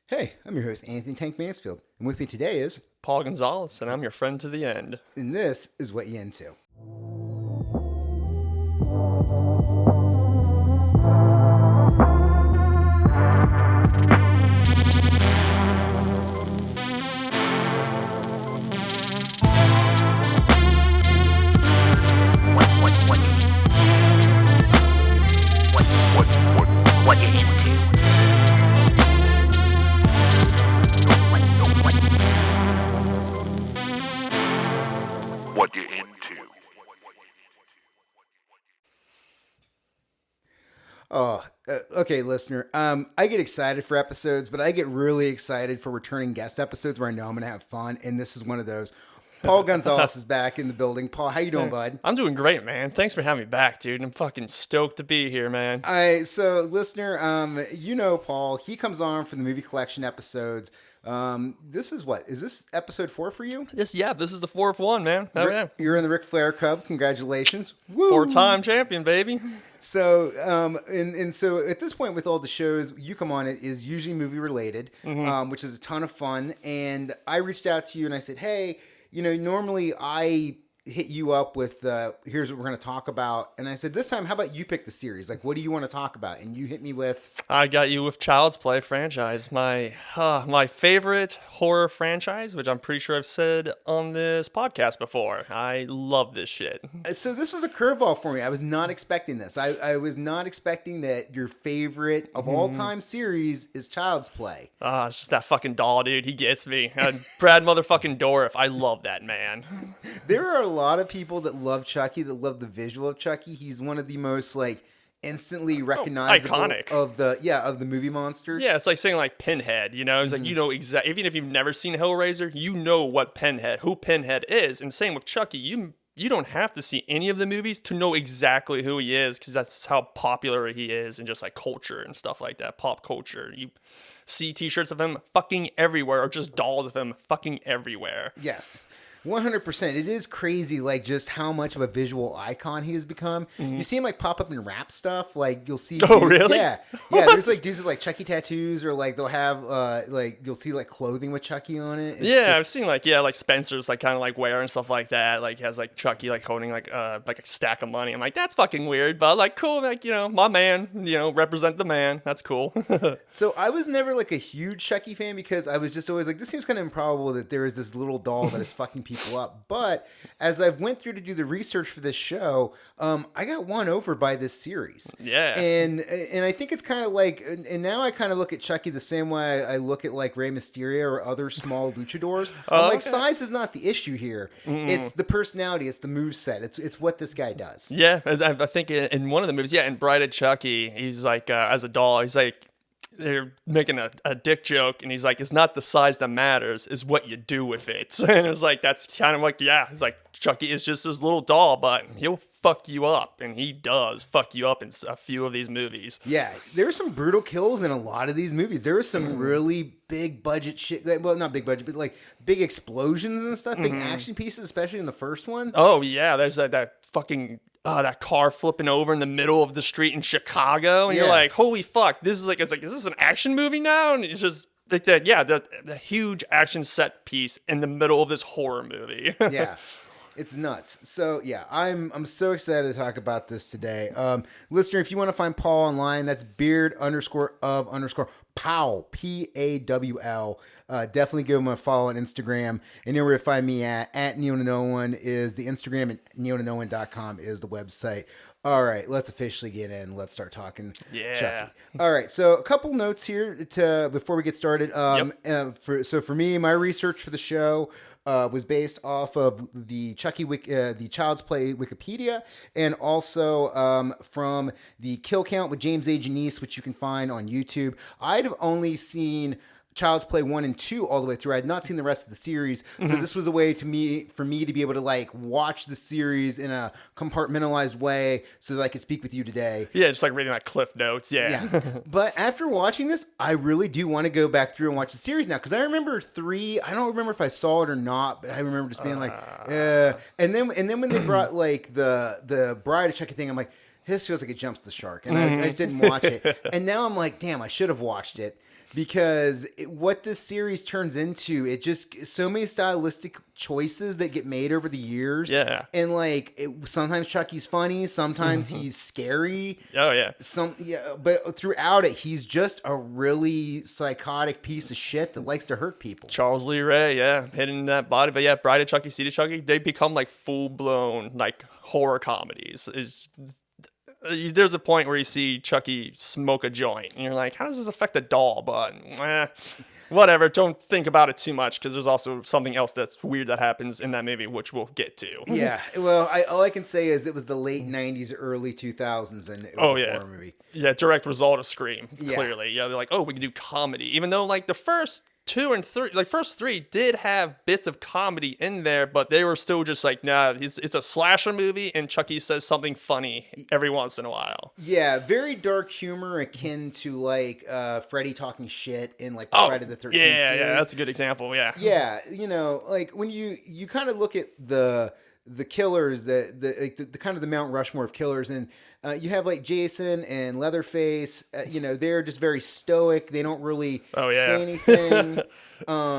Hey, I'm your host, Anthony Tank Mansfield, and with me today is, Paul Gonzalez, and I'm your friend to the end. and this is What You Into. What you into? What you into? Okay, listener. I get excited for episodes, but I get really excited for returning guest episodes where I know I'm gonna have fun, and this is one of those. Paul Gonzalez is back in the building. Paul, how you doing, bud? I'm doing great, man. Thanks for having me back, dude. I'm fucking stoked to be here, man. So listener, you know Paul. He comes on for the movie collection episodes. This is what? Is this episode 4 for you? This is the fourth one, man. Oh, yeah. You're in the Ric Flair Cup. Congratulations. Woo! 4-time champion, baby. So, and so at this point with all the shows you come on, it is usually movie related, which is a ton of fun. And I reached out to you and I said, hey, you know, normally I hit you up with, here's what we're going to talk about. And I said, this time, how about you pick the series? Like, what do you want to talk about? And you hit me with... I got you with Child's Play franchise, my favorite horror franchise, which I'm pretty sure I've said on this podcast before. I love this shit. So this was a curveball for me. I was not expecting this. I was not expecting that your favorite of all time series is Child's Play. It's just that fucking doll, dude. He gets me. Brad motherfucking Dourif. I love that man. There are a lot of people that love Chucky, that love the visual of Chucky. He's one of the most instantly recognizable iconic of the movie monsters. Yeah, it's like saying like Pinhead, you know? It's like, you know exactly, even if you've never seen Hellraiser, you know who Pinhead is. And same with Chucky, you don't have to see any of the movies to know exactly who he is, because that's how popular he is in just like culture and stuff like that, pop culture. You see t-shirts of him fucking everywhere, or just dolls of him fucking everywhere. Yes. 100%. It is crazy, just how much of a visual icon he has become. You see him pop up in rap stuff. Like you'll see. Oh, dudes, really? Yeah. Yeah. There's dudes with Chucky tattoos, or they'll have you'll see clothing with Chucky on it. I've seen Spencer's kind of wear and stuff like that. Like he has Chucky holding a stack of money. I'm like, that's fucking weird, but cool. My man. Represent the man. That's cool. So I was never a huge Chucky fan, because I was just always this seems kind of improbable that there is this little doll that is fucking people up. But as I went through to do the research for this show, I got won over by this series. Yeah. And I think it's kind of and now I kind of look at Chucky the same way I look at Rey Mysterio or other small luchadors. I'm okay. Size is not the issue here. It's the personality. It's the moveset. It's what this guy does. Yeah. I think in one of the movies, in Bride of Chucky, he's as a doll, he's they're making a dick joke, and he's like, it's not the size that matters, is what you do with it. And it's that's kind of it's Chucky is just this little doll, but he'll fuck you up, and he does fuck you up in a few of these movies. Yeah, there are some brutal kills in a lot of these movies. There was some really big budget shit. Well, not big budget, but big explosions and stuff, big action pieces, especially in the first one. Oh yeah, there's that fucking that car flipping over in the middle of the street in Chicago, and you're like, holy fuck, this is is this an action movie now? And it's just the huge action set piece in the middle of this horror movie. Yeah. It's nuts. So yeah, I'm so excited to talk about this today. Listener, if you want to find Paul online, that's beard_of_Powell, Pawl. Definitely give him a follow on Instagram. And you know where to find me at NeoToNoOne is the Instagram, and NeoToNoOne.com is the website. All right, let's officially get in. Let's start talking Chucky. All right, so a couple notes here before we get started. For me, my research for the show was based off of the the Child's Play Wikipedia, and also from the Kill Count with James A. Janice, which you can find on YouTube. I'd have only seen Child's Play 1 and 2 all the way through. I had not seen the rest of the series, so this was a way for me to be able to watch the series in a compartmentalized way, so that I could speak with you today. Yeah, just reading Cliff Notes. Yeah. But after watching this, I really do want to go back through and watch the series now, because I remember 3. I don't remember if I saw it or not, but I remember just being and then when they brought the Bride of Chucky thing, I'm like, this feels like it jumps the shark, and I just didn't watch it. And now I'm like, damn, I should have watched it. because what this series turns into, it just so many stylistic choices that get made over the years. Yeah. And like sometimes Chucky's funny, sometimes he's scary. Oh, yeah. But throughout it, he's just a really psychotic piece of shit that likes to hurt people. Charles Lee Ray, yeah, hitting that body. But yeah, Bride of Chucky, Seed of Chucky, they become like full blown like horror comedies. There's a point where you see Chucky smoke a joint, and you're like, how does this affect a doll? But whatever, don't think about it too much, because there's also something else that's weird that happens in that movie, which we'll get to. Yeah, well, all I can say is it was the late 90s, early 2000s, and it was a horror movie. Yeah, direct result of Scream, Yeah. clearly. Yeah, they're like, oh, we can do comedy. Even though, like, the first 2 and 3, like, first 3 did have bits of comedy in there, but they were still just like, nah, it's a slasher movie, and Chucky says something funny every once in a while. Yeah, very dark humor akin to, like, Freddy talking shit in, like, the Friday the 13th yeah, series. yeah, that's a good example, yeah. Yeah, you know, like, when you kind of look at the killers, the kind of the Mount Rushmore of killers, and you have like Jason and Leatherface. You know, they're just very stoic. They don't really say anything.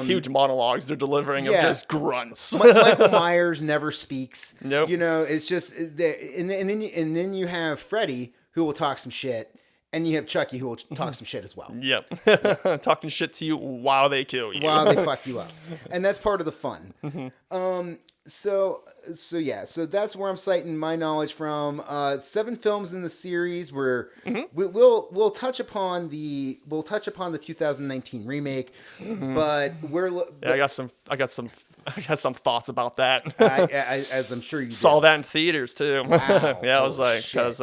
Huge monologues they're delivering of just grunts. Michael Myers never speaks. Nope. You know, it's just and then you have Freddy, who will talk some shit. And you have Chucky, who will talk some shit as well. Yep. Talking shit to you while they kill you. While they fuck you up. And that's part of the fun. So that's where I'm citing my knowledge from. 7 films in the series where we'll touch upon the 2019 remake, but I got some thoughts about that. as I'm sure you saw did. that in theaters too. Wow. Yeah, I was like, because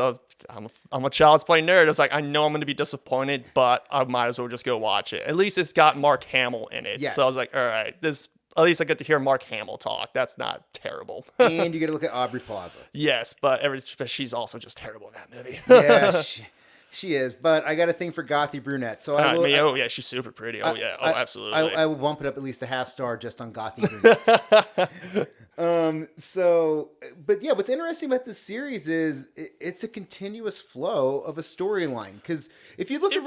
I'm a Child's Play nerd. I was like, I know I'm going to be disappointed, but I might as well just go watch it. At least it's got Mark Hamill in it. Yes. So I was like, all right, at least I get to hear Mark Hamill talk. That's not terrible. And you get to look at Aubrey Plaza. Yes, but she's also just terrible in that movie. Yeah, she is. But I got a thing for gothy brunette. So yeah, she's super pretty. Absolutely. I will bump it up at least a half star just on gothy brunettes. But yeah, what's interesting about this series is it's a continuous flow of a storyline. Because if you look at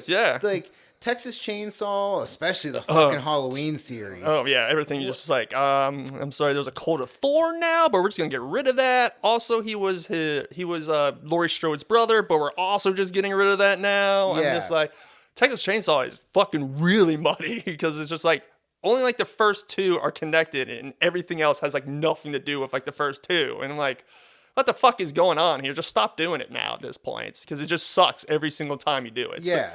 stuff like Texas Chainsaw, especially the fucking Halloween series. Oh yeah, everything just like, I'm sorry, there's a cult of Thor now, but we're just gonna get rid of that. Also, he was Laurie Strode's brother, but we're also just getting rid of that now. Yeah. I'm just like, Texas Chainsaw is fucking really muddy because it's just like only like the first 2 are connected, and everything else has like nothing to do with like the first 2. And I'm like, what the fuck is going on here? Just stop doing it now at this point, because it just sucks every single time you do it. Yeah.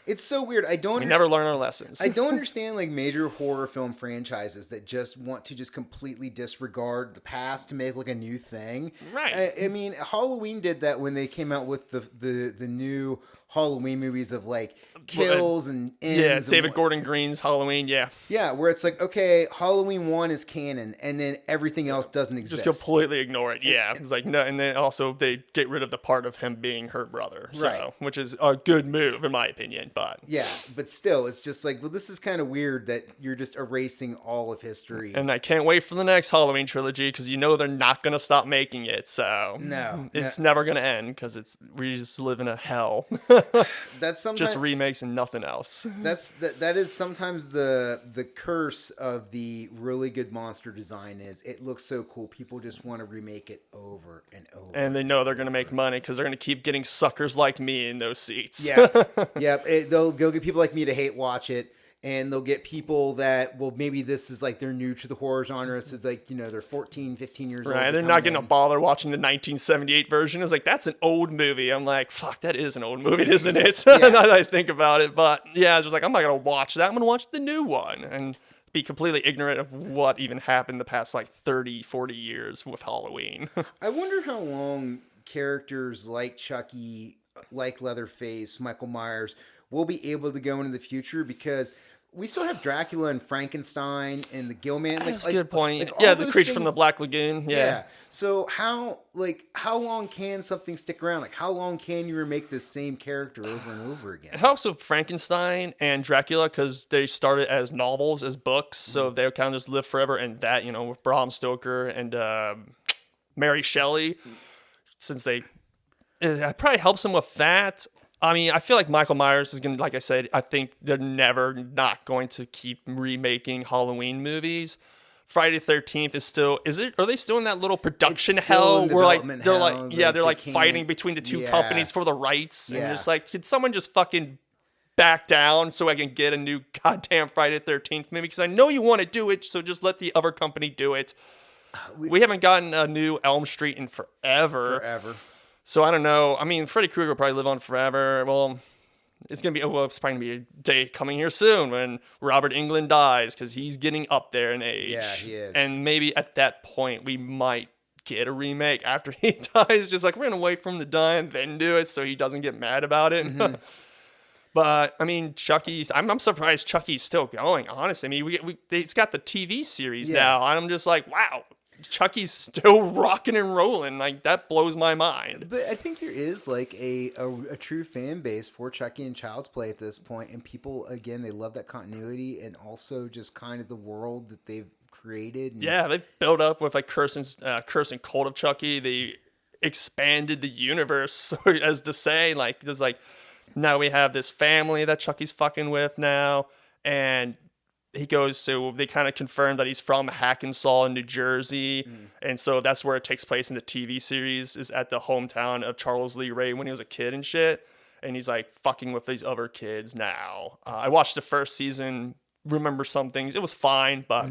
It's so weird. We never learn our lessons. I don't understand like major horror film franchises that just want to just completely disregard the past to make like a new thing. Right. I mean, Halloween did that when they came out with the new Halloween movies of like kills and ends. Yeah, David Gordon Green's Halloween, yeah. Yeah, where it's like, okay, Halloween 1 is canon, and then everything else doesn't exist. Just completely ignore it, yeah. It's like, no, and then also they get rid of the part of him being her brother, Right. Which is a good move in my opinion, but... Yeah, but still, it's just like, well, this is kind of weird that you're just erasing all of history. And I can't wait for the next Halloween trilogy, because you know they're not going to stop making it, so... No. It's never going to end, because we just live in a hell. That's sometimes... Just remakes and nothing else. That is sometimes the curse of the really good monster design is it looks so cool. People just want to remake it over and over. And they know they're going to make money because they're going to keep getting suckers like me in those seats. Yeah. Yep. They'll get people like me to hate watch it. And they'll get people that, well, maybe this is like they're new to the horror genre. So it's like, you know, they're 14, 15 years old. Right. They're not going to bother watching the 1978 version. It's like, that's an old movie. I'm like, fuck, that is an old movie, isn't it? Yeah. Now that I think about it. But yeah, it's just like, I'm not going to watch that. I'm going to watch the new one and be completely ignorant of what even happened the past like 30, 40 years with Halloween. I wonder how long characters like Chucky, like Leatherface, Michael Myers will be able to go into the future, because we still have Dracula and Frankenstein and the Gilman. That's a good point. Like Yeah, the creature from the Black Lagoon. Yeah. So how long can something stick around? Like, how long can you remake this same character over and over again? It helps with Frankenstein and Dracula because they started as novels, as books, so they kind of just live forever. And that, you know, with Bram Stoker and Mary Shelley, since it probably helps them with that. I mean, I feel like Michael Myers is going to, like I said, I think they're never not going to keep remaking Halloween movies. Friday the 13th is still, are they still in that little production It's still hell in where like, development they're hell, like, yeah, like, they're they like fighting can't- between the two yeah. companies for the rights. And Yeah. just like, could someone just fucking back down so I can get a new goddamn Friday the 13th movie? Because I know you want to do it, so just let the other company do it. We haven't gotten a new Elm Street in forever. So I don't know. I mean, Freddy Krueger will probably live on forever. Well, it's probably gonna be a day coming here soon when Robert Englund dies because he's getting up there in age. Yeah, he is. And maybe at that point we might get a remake after he dies. Just like we're gonna wait for him to die and then do it so he doesn't get mad about it. Mm-hmm. But I mean, Chucky's. I'm surprised Chucky's still going. Honestly, I mean, it's got the TV series now, and I'm just like, wow. Chucky's still rocking and rolling. Like, that blows my mind. But I think there is like a true fan base for Chucky and Child's Play at this point, and people, again, they love that continuity and also just kind of the world that they've created. And Yeah, they've built up with like Curse and Cult of Chucky. They expanded the universe, so as to say, like, there's like, now we have this family that Chucky's fucking with now, and he goes, so they kind of confirmed that he's from Hackensaw in New Jersey. And so that's where it takes place in the TV series, is at the hometown of Charles Lee Ray when he was a kid and shit. And he's like fucking with these other kids now. I watched the first season, remember some things. It was fine, but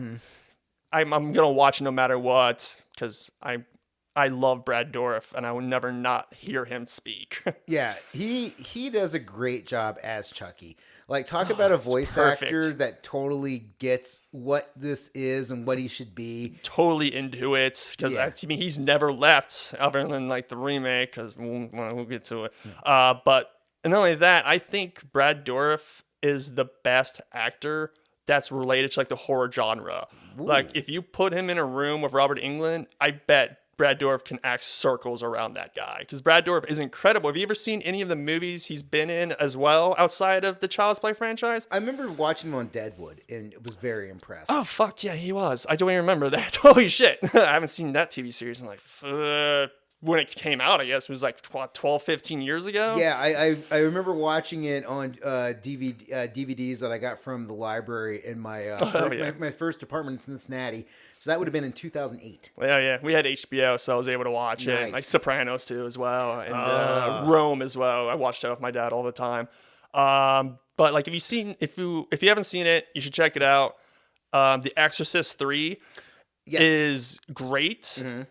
I'm going to watch no matter what because I love Brad Dourif and I will never not hear him speak. Yeah, he does a great job as Chucky. Like, talk about a voice perfect. actor that totally gets what this is and what he should be. Totally into it because Yeah. I mean he's never left other than like the remake because we'll get to it. But not only that, I think Brad Dourif is the best actor that's related to like the horror genre. Like if you put him in a room with Robert Englund, I bet Brad Dourif can act circles around that guy because Brad Dourif is incredible. Have you ever seen any of the movies he's been in as well outside of the Child's Play franchise? I remember watching him on Deadwood and was very impressed. Oh, fuck yeah, he was. I don't even remember that. Holy shit. I haven't seen that TV series in like, when it came out, I guess it was like 12, 15 years ago. Yeah, I remember watching it on DVDs that I got from the library in my my first apartment in Cincinnati. So that would have been in 2008. Yeah. We had HBO, so I was able to watch it. Nice. Like Sopranos too, as well, and Rome as well. I watched that with my dad all the time. But like, if you haven't seen it, you should check it out. The Exorcist 3 is great. Mm-hmm.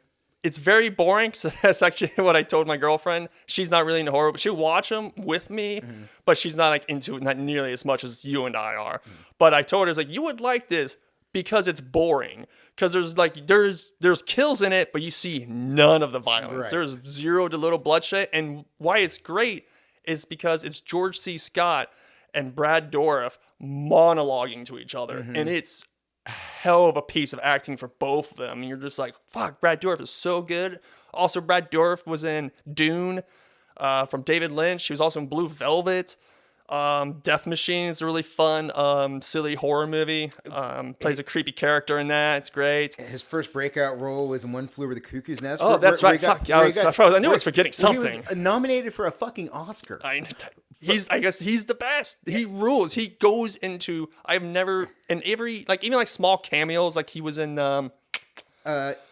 It's very boring. So that's actually what I told my girlfriend. She's not really into horror, but she'll watch them with me. Mm-hmm. But she's not like into it, not nearly as much as you and I are. Mm-hmm. But I told her, like, you would like this because it's boring. Because there's kills in it, but you see none of the violence. Right. There's zero to little bloodshed. And why it's great is because it's George C. Scott and Brad Dourif monologuing to each other. Mm-hmm. And it's a hell of a piece of acting for both of them. And you're just like, fuck, Brad Dourif is so good. Also, Brad Dourif was in Dune from David Lynch. He was also in Blue Velvet. Death Machine is a really fun, silly horror movie. Plays a creepy character in that. It's great. His first breakout role was in One Flew Over the Cuckoo's Nest. Oh, that's right. Fuck. I knew I was forgetting something. He was nominated for a fucking Oscar. I guess he's the best. He rules. He goes into, in every, like, even like small cameos, like he was in,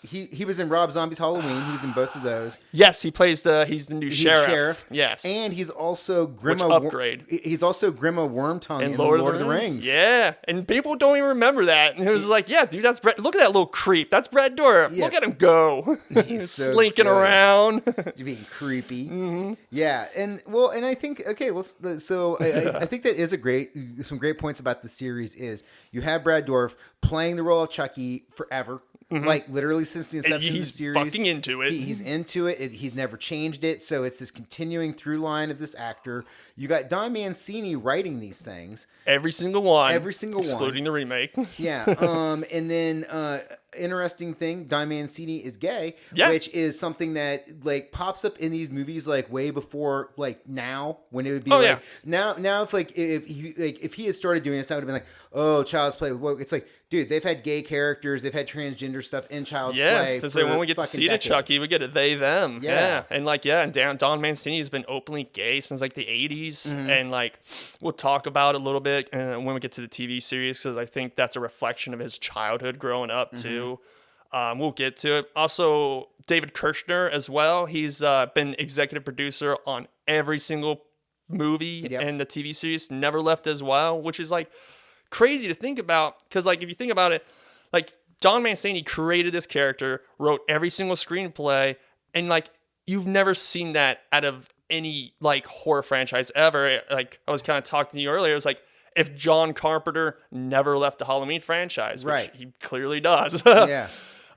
he was in Rob Zombie's Halloween. He was in both of those. Yes, he's the new sheriff. Yes, and he's also upgrade. He's also Grima Wormtongue in Lord of the Rings. Yeah, and people don't even remember that. And it was like, yeah, dude, that's Brad. Look at that little creep. That's Brad Dourif. Yeah. Look at him go. He's so slinking around, being creepy. Mm-hmm. Yeah, and I think I think that is some great points about the series. Is you have Brad Dourif playing the role of Chucky forever. Mm-hmm. Like literally since the inception of the series, he's fucking into it. He's into it. He's never changed it. So it's this continuing through line of this actor. You got Don Mancini writing these things. Every single one, excluding the remake. Yeah. And then interesting thing, Don Mancini is gay, Yeah. which is something that like pops up in these movies like way before like now, when it would be now if he had started doing this, I would have been like, oh, Child's Play. Well, it's like, dude, they've had gay characters, they've had transgender stuff in Child's Play. Because when we get to see the Chucky, we get a they them. Yeah. And Don Mancini has been openly gay since like the 80s, and like we'll talk about it a little bit when we get to the TV series, because I think that's a reflection of his childhood growing up too. We'll get to it. Also, David Kirshner as well. He's been executive producer on every single movie and the TV series. Never left as well, which is like crazy to think about, because like if you think about it, like Don Mancini created this character, wrote every single screenplay, and like you've never seen that out of any like horror franchise ever. Like I was kind of talking to you earlier, it's like if John Carpenter never left the Halloween franchise, which he clearly does. Yeah.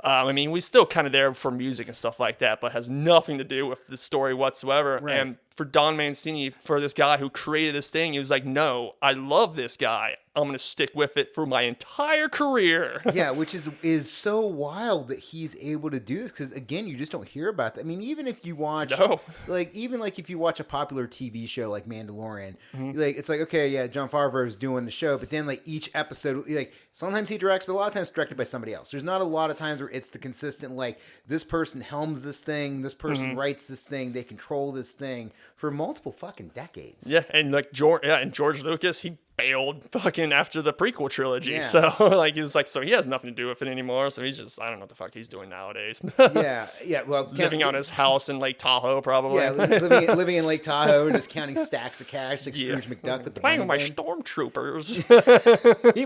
I mean, we're still kind of there for music and stuff like that, but has nothing to do with the story whatsoever. Right. And for Don Mancini, for this guy who created this thing, he was like, no, I love this guy. I'm going to stick with it for my entire career. Yeah, which is so wild that he's able to do this, because again, you just don't hear about that. I mean, even if you watch if you watch a popular TV show like Mandalorian, like it's like, okay, yeah, Jon Favreau is doing the show, but then like each episode, like sometimes he directs, but a lot of times it's directed by somebody else. There's not a lot of times where it's the consistent, like this person helms this thing, this person writes this thing, they control this thing for multiple fucking decades. Yeah, and like George Lucas, he bailed fucking after the prequel trilogy. Yeah. So like he was like, so he has nothing to do with it anymore. So he's just, I don't know what the fuck he's doing nowadays. Yeah. Well, living on his house in Lake Tahoe, probably. Yeah, living in Lake Tahoe and just counting stacks of cash like Scrooge McDuck with the playing with my bunny game. stormtroopers. he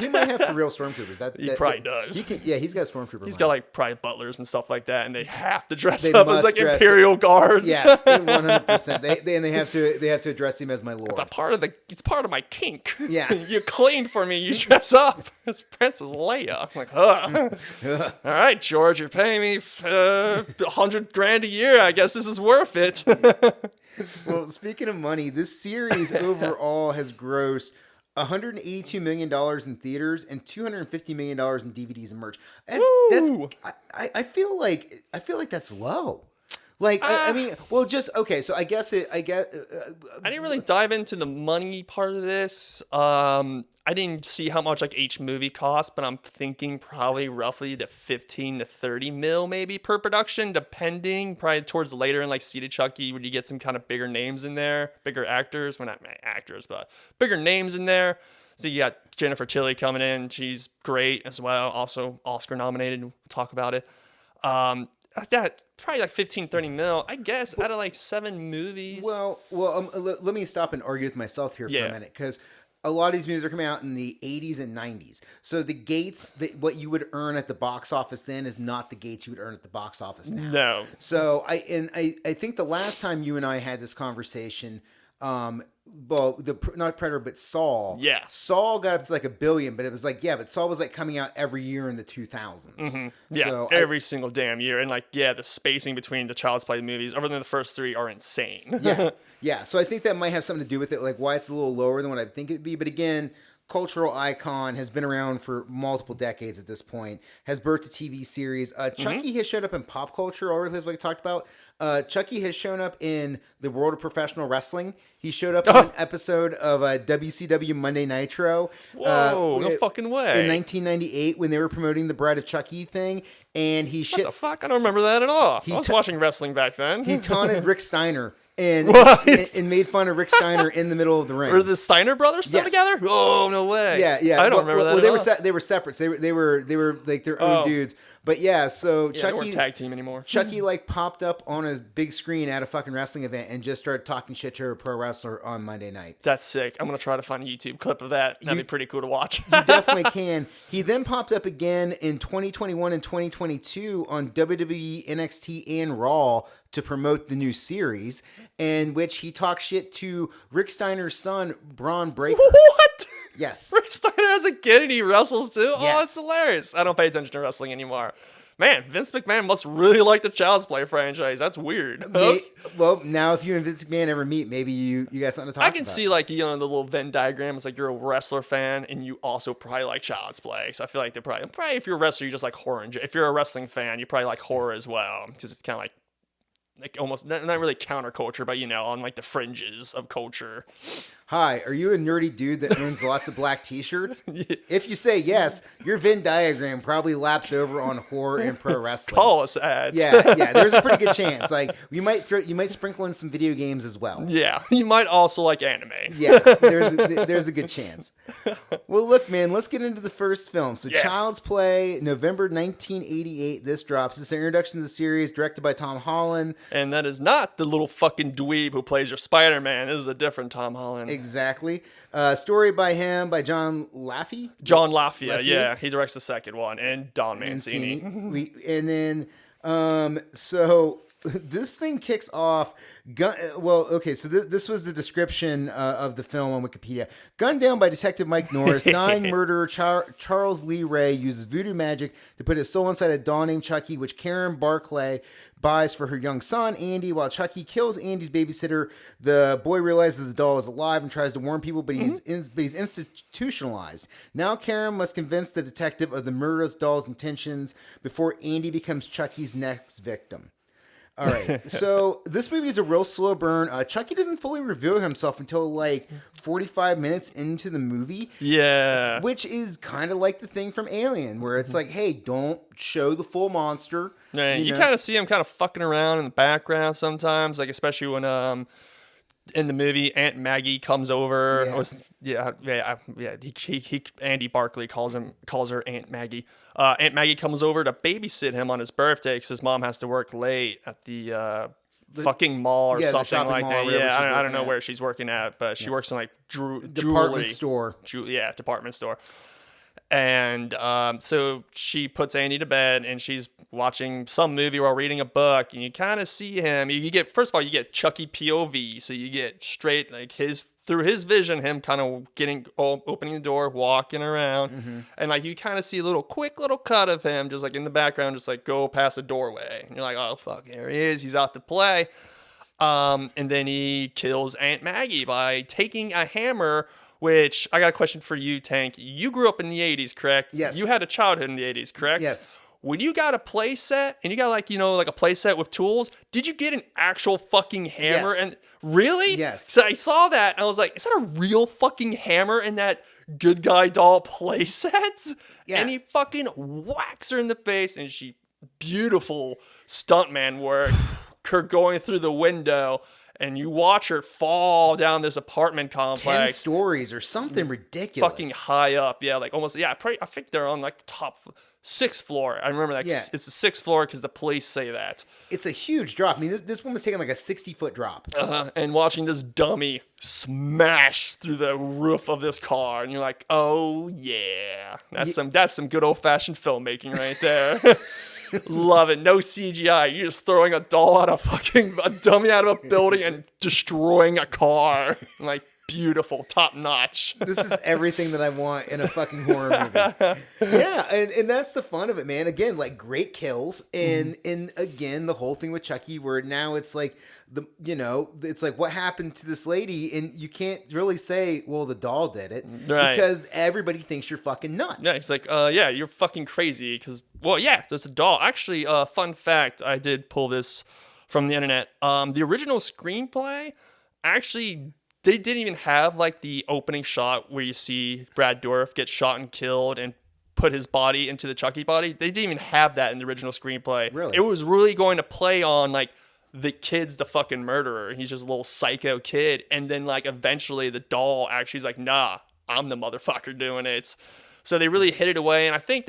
might have for real stormtroopers. He probably does. He's got stormtroopers. He's got like probably butlers and stuff like that, and they have to dress They up must as like dress Imperial guards. Yes, 100%. They have to address him as my lord. It's part of my kink. Yeah. You clean for me, you dress up as Princess Leia. I'm like, all right, George, you're paying me $100,000 a year. I guess this is worth it. Well, speaking of money, this series overall has grossed $182 million in theaters and $250 million in DVDs and merch. I feel like that's low. Like, I mean, well, just, okay, so I guess I didn't really dive into the money part of this. I didn't see how much like each movie cost, but I'm thinking probably roughly to 15 to 30 mil maybe per production, depending. Probably towards later in like Seed of Chucky, when you get some kind of bigger names in there, bigger actors, well, not actors, but bigger names in there. So you got Jennifer Tilly coming in. She's great as well. Also Oscar nominated. We'll talk about it. That probably like 15, 30 mil, I guess, out of like 7 movies. Well, let me stop and argue with myself here for a minute, because a lot of these movies are coming out in the 80s and 90s. So the gates that what you would earn at the box office then is not the gates you would earn at the box office now. No. So I think the last time you and I had this conversation, well, not Predator, but Saw. Yeah. Saw got up to like $1 billion, but it was like, yeah, but Saw was like coming out every year in the 2000s. Mm-hmm. Yeah, so every single damn year. And like, yeah, the spacing between the Child's Play movies, other than the first 3, are insane. Yeah. So I think that might have something to do with it, like why it's a little lower than what I think it'd be. But again, cultural icon, has been around for multiple decades at this point, has birthed a TV series. Chucky has showed up in pop culture already, as we talked about. Chucky has shown up in the world of professional wrestling. He showed up in an episode of WCW Monday Nitro. Whoa, no fucking way. In 1998, when they were promoting the Bride of Chucky thing. And he What the fuck? I don't remember that at all. I was watching wrestling back then. He taunted Rick Steiner. And made fun of Rick Steiner in the middle of the ring. Were the Steiner brothers still together? Oh, no way. Yeah. I don't remember that. Well, they were separate. So they were like their own dudes. But yeah, so they Chucky weren't tag team anymore. Chucky like popped up on a big screen at a fucking wrestling event and just started talking shit to a pro wrestler on Monday night. That's sick. I'm gonna try to find a YouTube clip of that. That'd be pretty cool to watch. You definitely can. He then popped up again in 2021 and 2022 on WWE, NXT, and Raw to promote the new series, in which he talked shit to Rick Steiner's son, Braun Breaker. What? Yes. Rick Steiner has a kid and he wrestles too? Yes. Oh, that's hilarious. I don't pay attention to wrestling anymore. man, Vince McMahon must really like the Child's Play franchise. That's weird. Well, now if you and Vince McMahon ever meet, maybe you got something to talk about. I can see like, the little Venn diagram. It's like you're a wrestler fan and you also probably like Child's Play. So I feel like they're probably if you're a wrestler, you just like horror. If you're a wrestling fan, you probably like horror as well, because it's kind of like almost not really counterculture, but on like the fringes of culture. Hi, are you a nerdy dude that owns lots of black t-shirts? If you say yes, your Venn diagram probably laps over on horror and pro wrestling. Call us ads. Yeah, there's a pretty good chance. Like you might sprinkle in some video games as well. Yeah, you might also like anime. Yeah, there's a good chance. Well, look, man, let's get into the first film. So, Yes. Child's Play, November 1988. This drops. This is an introduction to the series, directed by Tom Holland. And that is not the little fucking dweeb who plays your Spider-Man. This is a different Tom Holland. Exactly. Story by John Laffey. John Lafia, Lafia? yeah. He directs the second one. And Don Mancini. So this thing kicks off. So this was the description of the film on Wikipedia. Gunned down by Detective Mike Norris, dying murderer Charles Lee Ray uses voodoo magic to put his soul inside a doll named Chucky, which Karen Barclay buys for her young son, Andy. While Chucky kills Andy's babysitter, the boy realizes the doll is alive and tries to warn people, but he's institutionalized. Now Karen must convince the detective of the murderous doll's intentions before Andy becomes Chucky's next victim. All right, so this movie is a real slow burn. Chucky doesn't fully reveal himself until like 45 minutes into the movie. Yeah. Which is kind of like the thing from Alien, where it's like, hey, don't show the full monster. Right. You kind of see him kind of fucking around in the background sometimes, like especially when in the movie Aunt Maggie comes over. Andy Barkley calls her Aunt Maggie. Aunt Maggie comes over to babysit him on his birthday because his mom has to work late at the fucking mall or something like that. Yeah, I don't know where she's working at, but she works in like department store. Department store. And so she puts Andy to bed, and she's watching some movie while reading a book, and you kind of see him. You get Chucky POV, so you get straight like through his vision, him kind of opening the door, walking around, and like you kind of see a quick little cut of him just like in the background, just like go past a doorway, and you're like, oh fuck, there he is, he's out to play. And then he kills Aunt Maggie by taking a hammer. Which, I got a question for you, Tank. You grew up in the 80s, correct? Yes. You had a childhood in the 80s, correct? Yes. When you got a play set, and you got like a play set with tools, did you get an actual fucking hammer? Yes. And really? Yes. So I saw that, and I was like, is that a real fucking hammer in that good guy doll play set? Yeah. And he fucking whacks her in the face, and she, beautiful stuntman work, her going through the window. And you watch her fall down this apartment complex. 10 stories or something ridiculous. Fucking high up. Yeah, like almost, I think they're on like the top 6th floor. I remember that. Yeah. It's the 6th floor because the police say that. It's a huge drop. I mean, this one was taking like a 60-foot drop. And watching this dummy smash through the roof of this car. And you're like, oh yeah. That's some good old-fashioned filmmaking right there. Love it. No CGI. You're just throwing a doll out of a dummy out of a building and destroying a car. Like, beautiful. Top notch. This is everything that I want in a fucking horror movie. Yeah, and that's the fun of it, man. Again, like great kills. And again, the whole thing with Chucky where now it's like it's like what happened to this lady, and you can't really say, well, the doll did it, right? Because everybody thinks you're fucking nuts. Yeah, it's like, yeah, you're fucking crazy. Because, well, yeah, there's a doll. Actually, fun fact, I did pull this from the internet. The original screenplay, actually, they didn't even have like the opening shot where you see Brad Dourif get shot and killed and put his body into the Chucky body. They didn't even have that in the original screenplay. Really? It was really going to play on like the kid's the fucking murderer. He's just a little psycho kid. And then like eventually the doll actually is like, nah, I'm the motherfucker doing it. So they really hid it away. And I think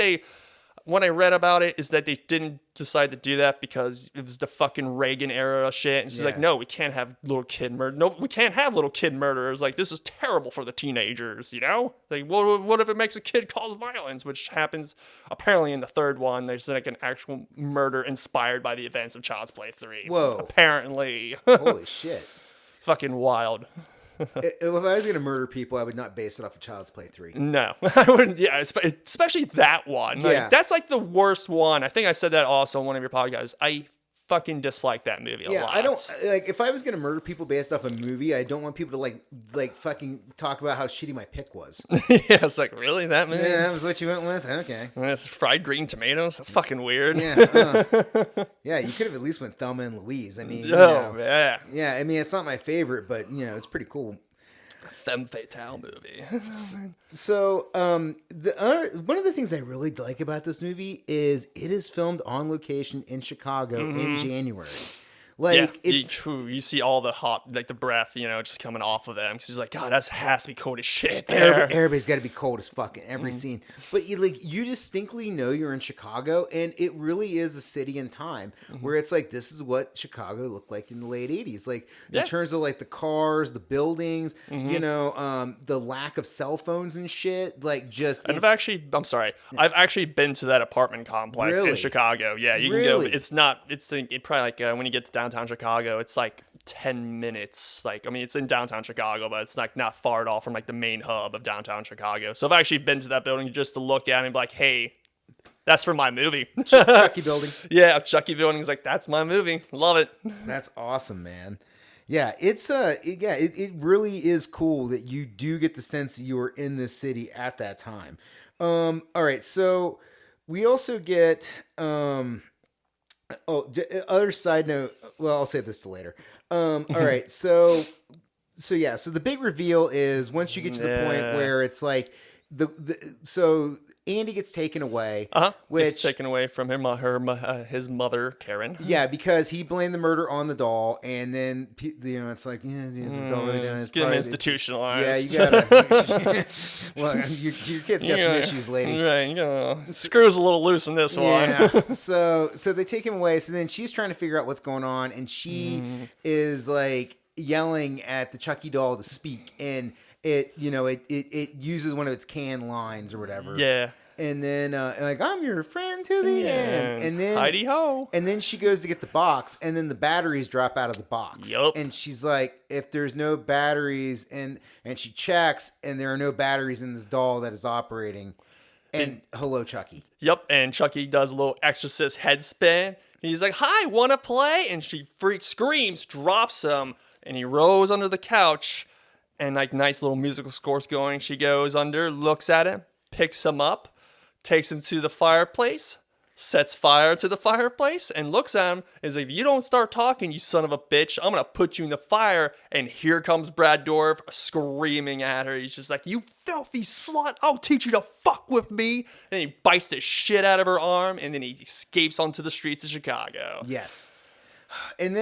what I read about it is that they didn't decide to do that because it was the fucking Reagan era shit. And she's like, no, we can't have little kid murder. No, we can't have little kid murderers. Like, this is terrible for the teenagers, you know? Like, what if it makes a kid cause violence? Which happens apparently in the third one. There's like an actual murder inspired by the events of Child's Play 3. Whoa. Apparently. Holy shit. Fucking wild. If I was going to murder people, I would not base it off of Child's Play 3. No, I wouldn't. Yeah, especially that one. Like, Yeah. that's like the worst one. I think I said that also on one of your podcasts. I fucking dislike that movie a lot. I don't like if I was gonna murder people based off a movie. I don't want people to like fucking talk about how shitty my pick was. Yeah, it's like, really, that movie? Yeah, that was what you went with. Okay. It's fried green tomatoes. That's fucking weird. Yeah. Yeah. You could have at least went Thelma and Louise. I mean, Oh yeah, yeah. I mean, it's not my favorite, but it's pretty cool. Femme Fatale movie. So, one of the things I really like about this movie is it is filmed on location in Chicago in January. Like, yeah, it's you see all the hot, like the breath, just coming off of them. Because he's like, God, that has to be cold as shit there. everybody's got to be cold as fuck in every scene. But you distinctly know you're in Chicago, and it really is a city and time where it's like, this is what Chicago looked like in the late 80s. Like, in terms of like the cars, the buildings, the lack of cell phones and shit. Like, just And I'm sorry, I've actually been to that apartment complex in Really? Chicago. Yeah, you can go. It's probably like when you get to downtown Chicago, it's like 10 minutes. Like, I mean, it's in downtown Chicago, but it's like not far at all from like the main hub of downtown Chicago. So I've actually been to that building just to look at it and be like, hey, that's for my movie. Chucky building. Yeah, Chucky building is like, that's my movie. Love it. That's awesome, man. Yeah, it really is cool that you do get the sense that you were in this city at that time. All right, so we also get other side note. Well, I'll say this to later. All right, so the big reveal is once you get to the point where it's like so Andy gets taken away, Gets taken away from his mother, Karen. Yeah, because he blamed the murder on the doll, and then it's like, the doll really done. Get him institutionalized. Yeah, you gotta. Well, your kid's got some issues, lady. Right, screws a little loose in this one. Yeah. So they take him away. So then she's trying to figure out what's going on, and she is like yelling at the Chucky doll to speak, and it uses one of its canned lines or whatever. Yeah. And then, like, I'm your friend to the end. And then, Heidi ho. And then she goes to get the box, and then the batteries drop out of the box. Yup. And she's like, if there's no batteries, and she checks, and there are no batteries in this doll that is operating. And hello, Chucky. Yep. And Chucky does a little exorcist head spin. He's like, hi, wanna play? And she screams, drops him, and he rolls under the couch. And like nice little musical scores going. She goes under, looks at him, picks him up, takes him to the fireplace, sets fire to the fireplace, and looks at him and is like, if you don't start talking, you son of a bitch, I'm going to put you in the fire. And here comes Brad Dourif screaming at her. He's just like, you filthy slut, I'll teach you to fuck with me. And he bites the shit out of her arm, and then he escapes onto the streets of Chicago. Yes. And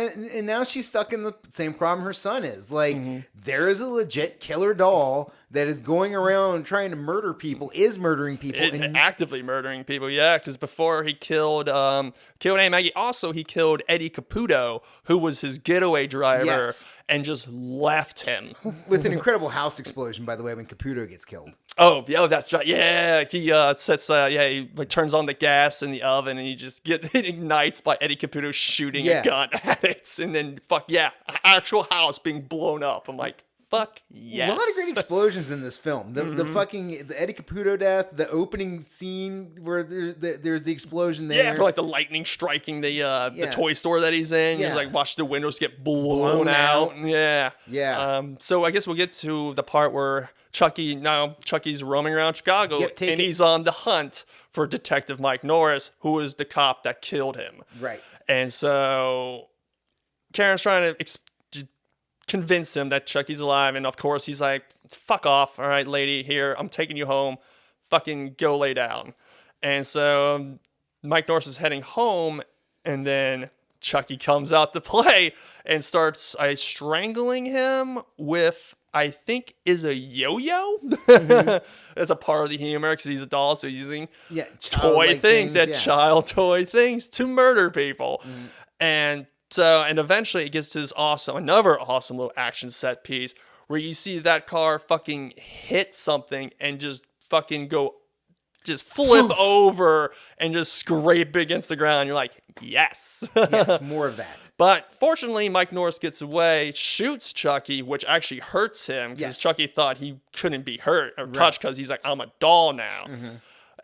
now she's stuck in the same problem her son is. Like, there is a legit killer doll that is going around trying to murder people, is murdering people. Actively murdering people, yeah, because before he killed Aunt Maggie, also he killed Eddie Caputo, who was his getaway driver, and just left him. With an incredible house explosion, by the way, when Caputo gets killed. Oh, that's right. Yeah, he he like turns on the gas in the oven, and he just ignites by Eddie Caputo shooting a gun at it, and then actual house being blown up. I'm like, fuck yes. A lot of great explosions in this film. The Eddie Caputo death, the opening scene where there's the explosion there. Yeah, for like the lightning striking the toy store that he's in. You like watch the windows get blown out. Yeah. Yeah. So I guess we'll get to the part where Chucky's roaming around Chicago, and he's on the hunt for Detective Mike Norris, who is the cop that killed him. Right. And so Karen's trying to convince him that Chucky's alive, and of course he's like, fuck off, all right, lady, here, I'm taking you home, fucking go lay down. And so Mike Norris is heading home, and then Chucky comes out to play and starts strangling him with, I think, is a yo-yo. That's a part of the humor because he's a doll, so he's using toy things, child toy things to murder people. And eventually it gets to this another awesome little action set piece where you see that car fucking hit something and just fucking go just flip over and just scrape against the ground. You're like, yes. Yes, more of that. But fortunately, Mike Norris gets away, shoots Chucky, which actually hurts him because Yes. Chucky thought he couldn't be hurt or touched because he's like, I'm a doll now.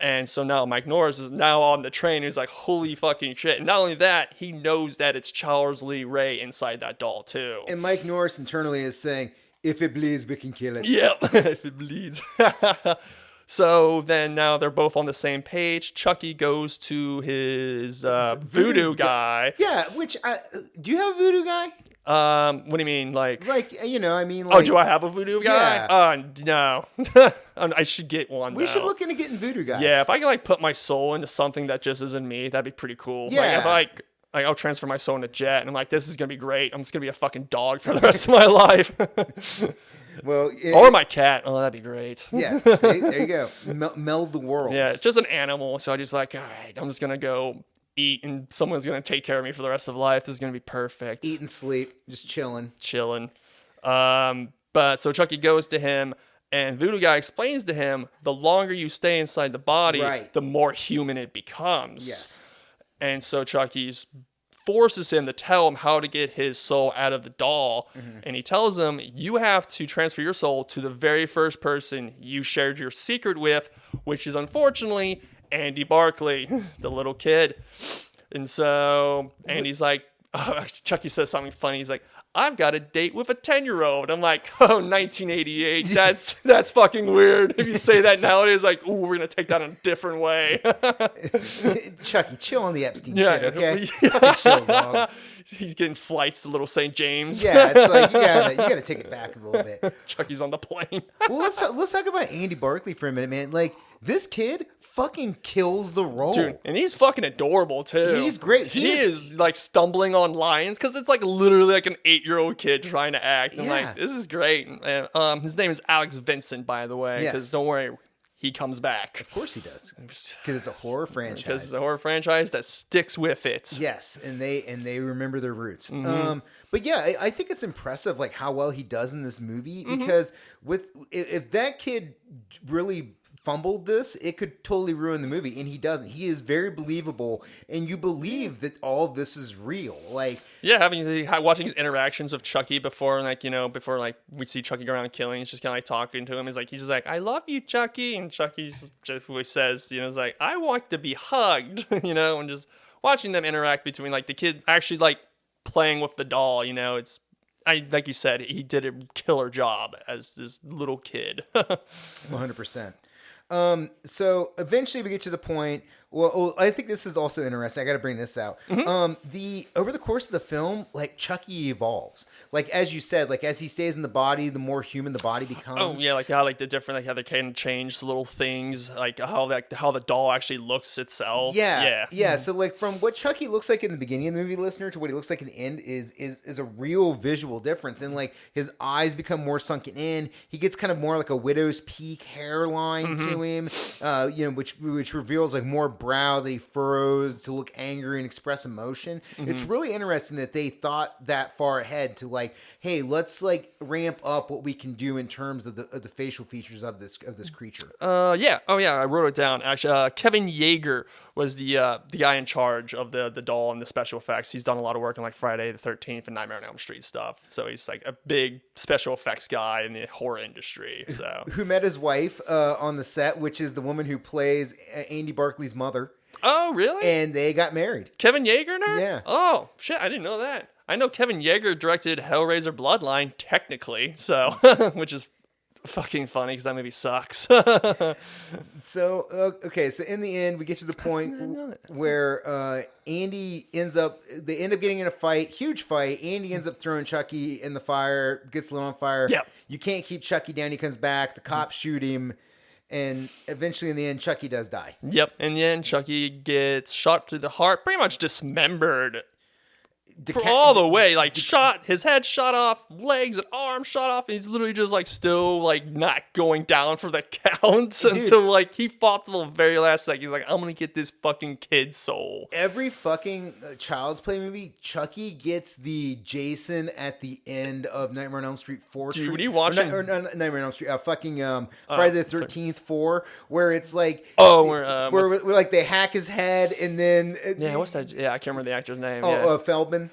And so now Mike Norris is now on the train. He's like, holy fucking shit. And not only that, he knows that it's Charles Lee Ray inside that doll too. And Mike Norris internally is saying, if it bleeds, we can kill it. Yep, if it bleeds. So then now they're both on the same page. Chucky goes to his voodoo guy. Yeah, which, do you have a voodoo guy? What do you mean? Like, I mean, oh, do I have a voodoo guy? Yeah. No. I should get one, we though. should look into getting voodoo guys. Yeah, if I can, like, put my soul into something that just isn't me, that'd be pretty cool. Yeah. Like, if I'll transfer my soul into Jet, and I'm like, this is going to be great. I'm just going to be a fucking dog for the rest of my life. Well, or my cat. Oh, that'd be great. Yeah, see, there you go. Meld the worlds. Yeah, it's just an animal, so I just be like, all right, I'm just going to go eat, and someone's going to take care of me for the rest of life. This is going to be perfect. Eat and sleep, just chilling. But so Chucky goes to him, and Voodoo Guy explains to him, the longer you stay inside the body, Right. the more human it becomes. Yes. And so Chucky forces him to tell him how to get his soul out of the doll. And he tells him, you have to transfer your soul to the very first person you shared your secret with, which is unfortunately Andy Barkley, the little kid. And so Andy's like, Chucky says something funny. He's like, I've got a date with a 10-year-old. I'm like, oh, 1988. That's fucking weird. If you say that nowadays, like, ooh, we're going to take that in a different way. Chucky, chill on the Epstein Yeah. shit, okay? Fucking chill, dog. He's getting flights to Little St. James. Yeah, it's like you gotta take it back a little bit. Chucky's on the plane. Well, let's talk about Andy Barkley for a minute, man. Like, this kid fucking kills the role. Dude, and he's fucking adorable too. He's great. He is like stumbling on lines because it's like literally like an 8-year-old kid trying to act. I'm Yeah. like, this is great. And his name is Alex Vincent, by the way. Because Yes. don't worry, he comes back. Of course he does. Because it's a horror franchise. Because it's a horror franchise that sticks with it. Yes, and they remember their roots. Mm-hmm. But yeah, I think it's impressive like how well he does in this movie Mm-hmm. because if that kid really fumbled this, it could totally ruin the movie, and he doesn't. He is very believable, and you believe that all of this is real. Like, Yeah, watching his interactions with Chucky before we see Chucky go around killing, he's just kind of like talking to him. He's just like, I love you, Chucky. And Chucky just always says, is like, I want to be hugged, and just watching them interact between like the kid actually like playing with the doll, like you said, he did a killer job as this little kid. 100%. So eventually we get to the point. Well, I think this is also interesting. I got to bring this out. Over the course of the film, like Chucky evolves. Like as you said, like as he stays in the body, the more human the body becomes. Oh yeah, like how like the different like how they can change little things, like how the doll actually looks itself. Yeah. So like from what Chucky looks like in the beginning of the movie, listener, to what he looks like in the end is a real visual difference. And like his eyes become more sunken in. He gets kind of more like a widow's peak hairline to him. Which reveals like more brow that he furrows to look angry and express emotion. It's really interesting that they thought that far ahead to like, hey, let's like ramp up what we can do in terms of the facial features of this creature. I wrote it down. Actually, Kevin Yeager was the guy in charge of the doll and the special effects. He's done a lot of work on like Friday the 13th and Nightmare on Elm Street stuff. So he's like a big special effects guy in the horror industry. So who met his wife on the set, which is the woman who plays Andy Barkley's mother. Oh, really? And they got married. Kevin Yeager and her? Yeah. Oh, shit, I didn't know that. I know Kevin Yeager directed Hellraiser Bloodline, technically, so, which is fucking funny because that movie sucks. So in the end, we get to the point where they end up getting in a fight, huge fight. Andy ends up throwing Chucky in the fire, gets lit on fire. Yep. You can't keep Chucky down. He comes back. The cops shoot him. And eventually, in the end, Chucky does die. Yep. In the end, Chucky gets shot through the heart, pretty much dismembered. for all the way, like his head shot off, legs and arms shot off, and he's literally just like still like not going down for the count until like he fought till the very last second. He's like, I'm gonna get this fucking kid's soul. Every fucking Child's Play movie, Chucky gets the Jason at the end of Nightmare on Elm Street 4. Dude, when you watching Nightmare on Elm Street, Friday the 13th 4, where it's like where like they hack his head and then what's that? Yeah, I can't remember the actor's name. Feldman.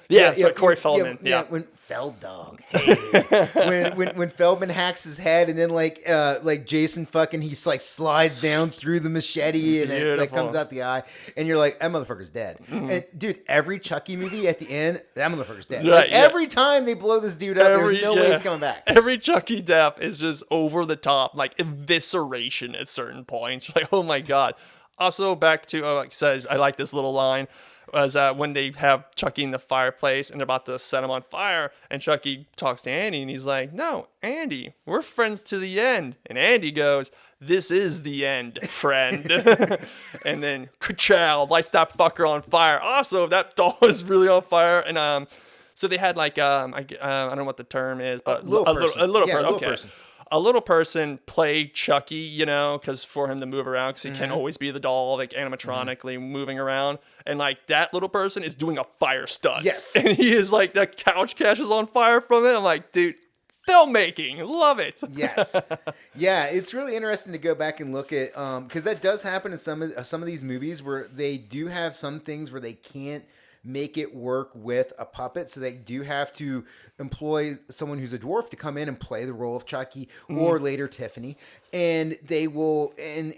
Corey Feldman. Yeah. When Feld Dog. Hey. when Feldman hacks his head and then like Jason fucking he's like slides down through the machete and it like comes out the eye and you're like, that motherfucker's dead. Mm-hmm. And dude, every Chucky movie at the end, that motherfucker's dead. Right, like every time they blow this dude up, there's no way he's coming back. Every Chucky death is just over the top, like evisceration at certain points. You're like, oh my god. Also, back to like says, I like this little line. Was when they have Chucky in the fireplace and they're about to set him on fire, and Chucky talks to Andy and he's like, "No, Andy, we're friends to the end." And Andy goes, "This is the end, friend." And then ka-chow, lights that fucker on fire. Also, that doll is really on fire, and so they had like I don't know what the term is, but a little person. A little person play Chucky, you know, because for him to move around, because he can't always be the doll, like animatronically moving around. And like that little person is doing a fire stunt. Yes. And he is like, the couch catches on fire from it. I'm like, dude, filmmaking, love it. Yes. Yeah, it's really interesting to go back and look at, because that does happen in some of these movies where they do have some things where they can't make it work with a puppet, so they do have to employ someone who's a dwarf to come in and play the role of Chucky or later Tiffany, and they will and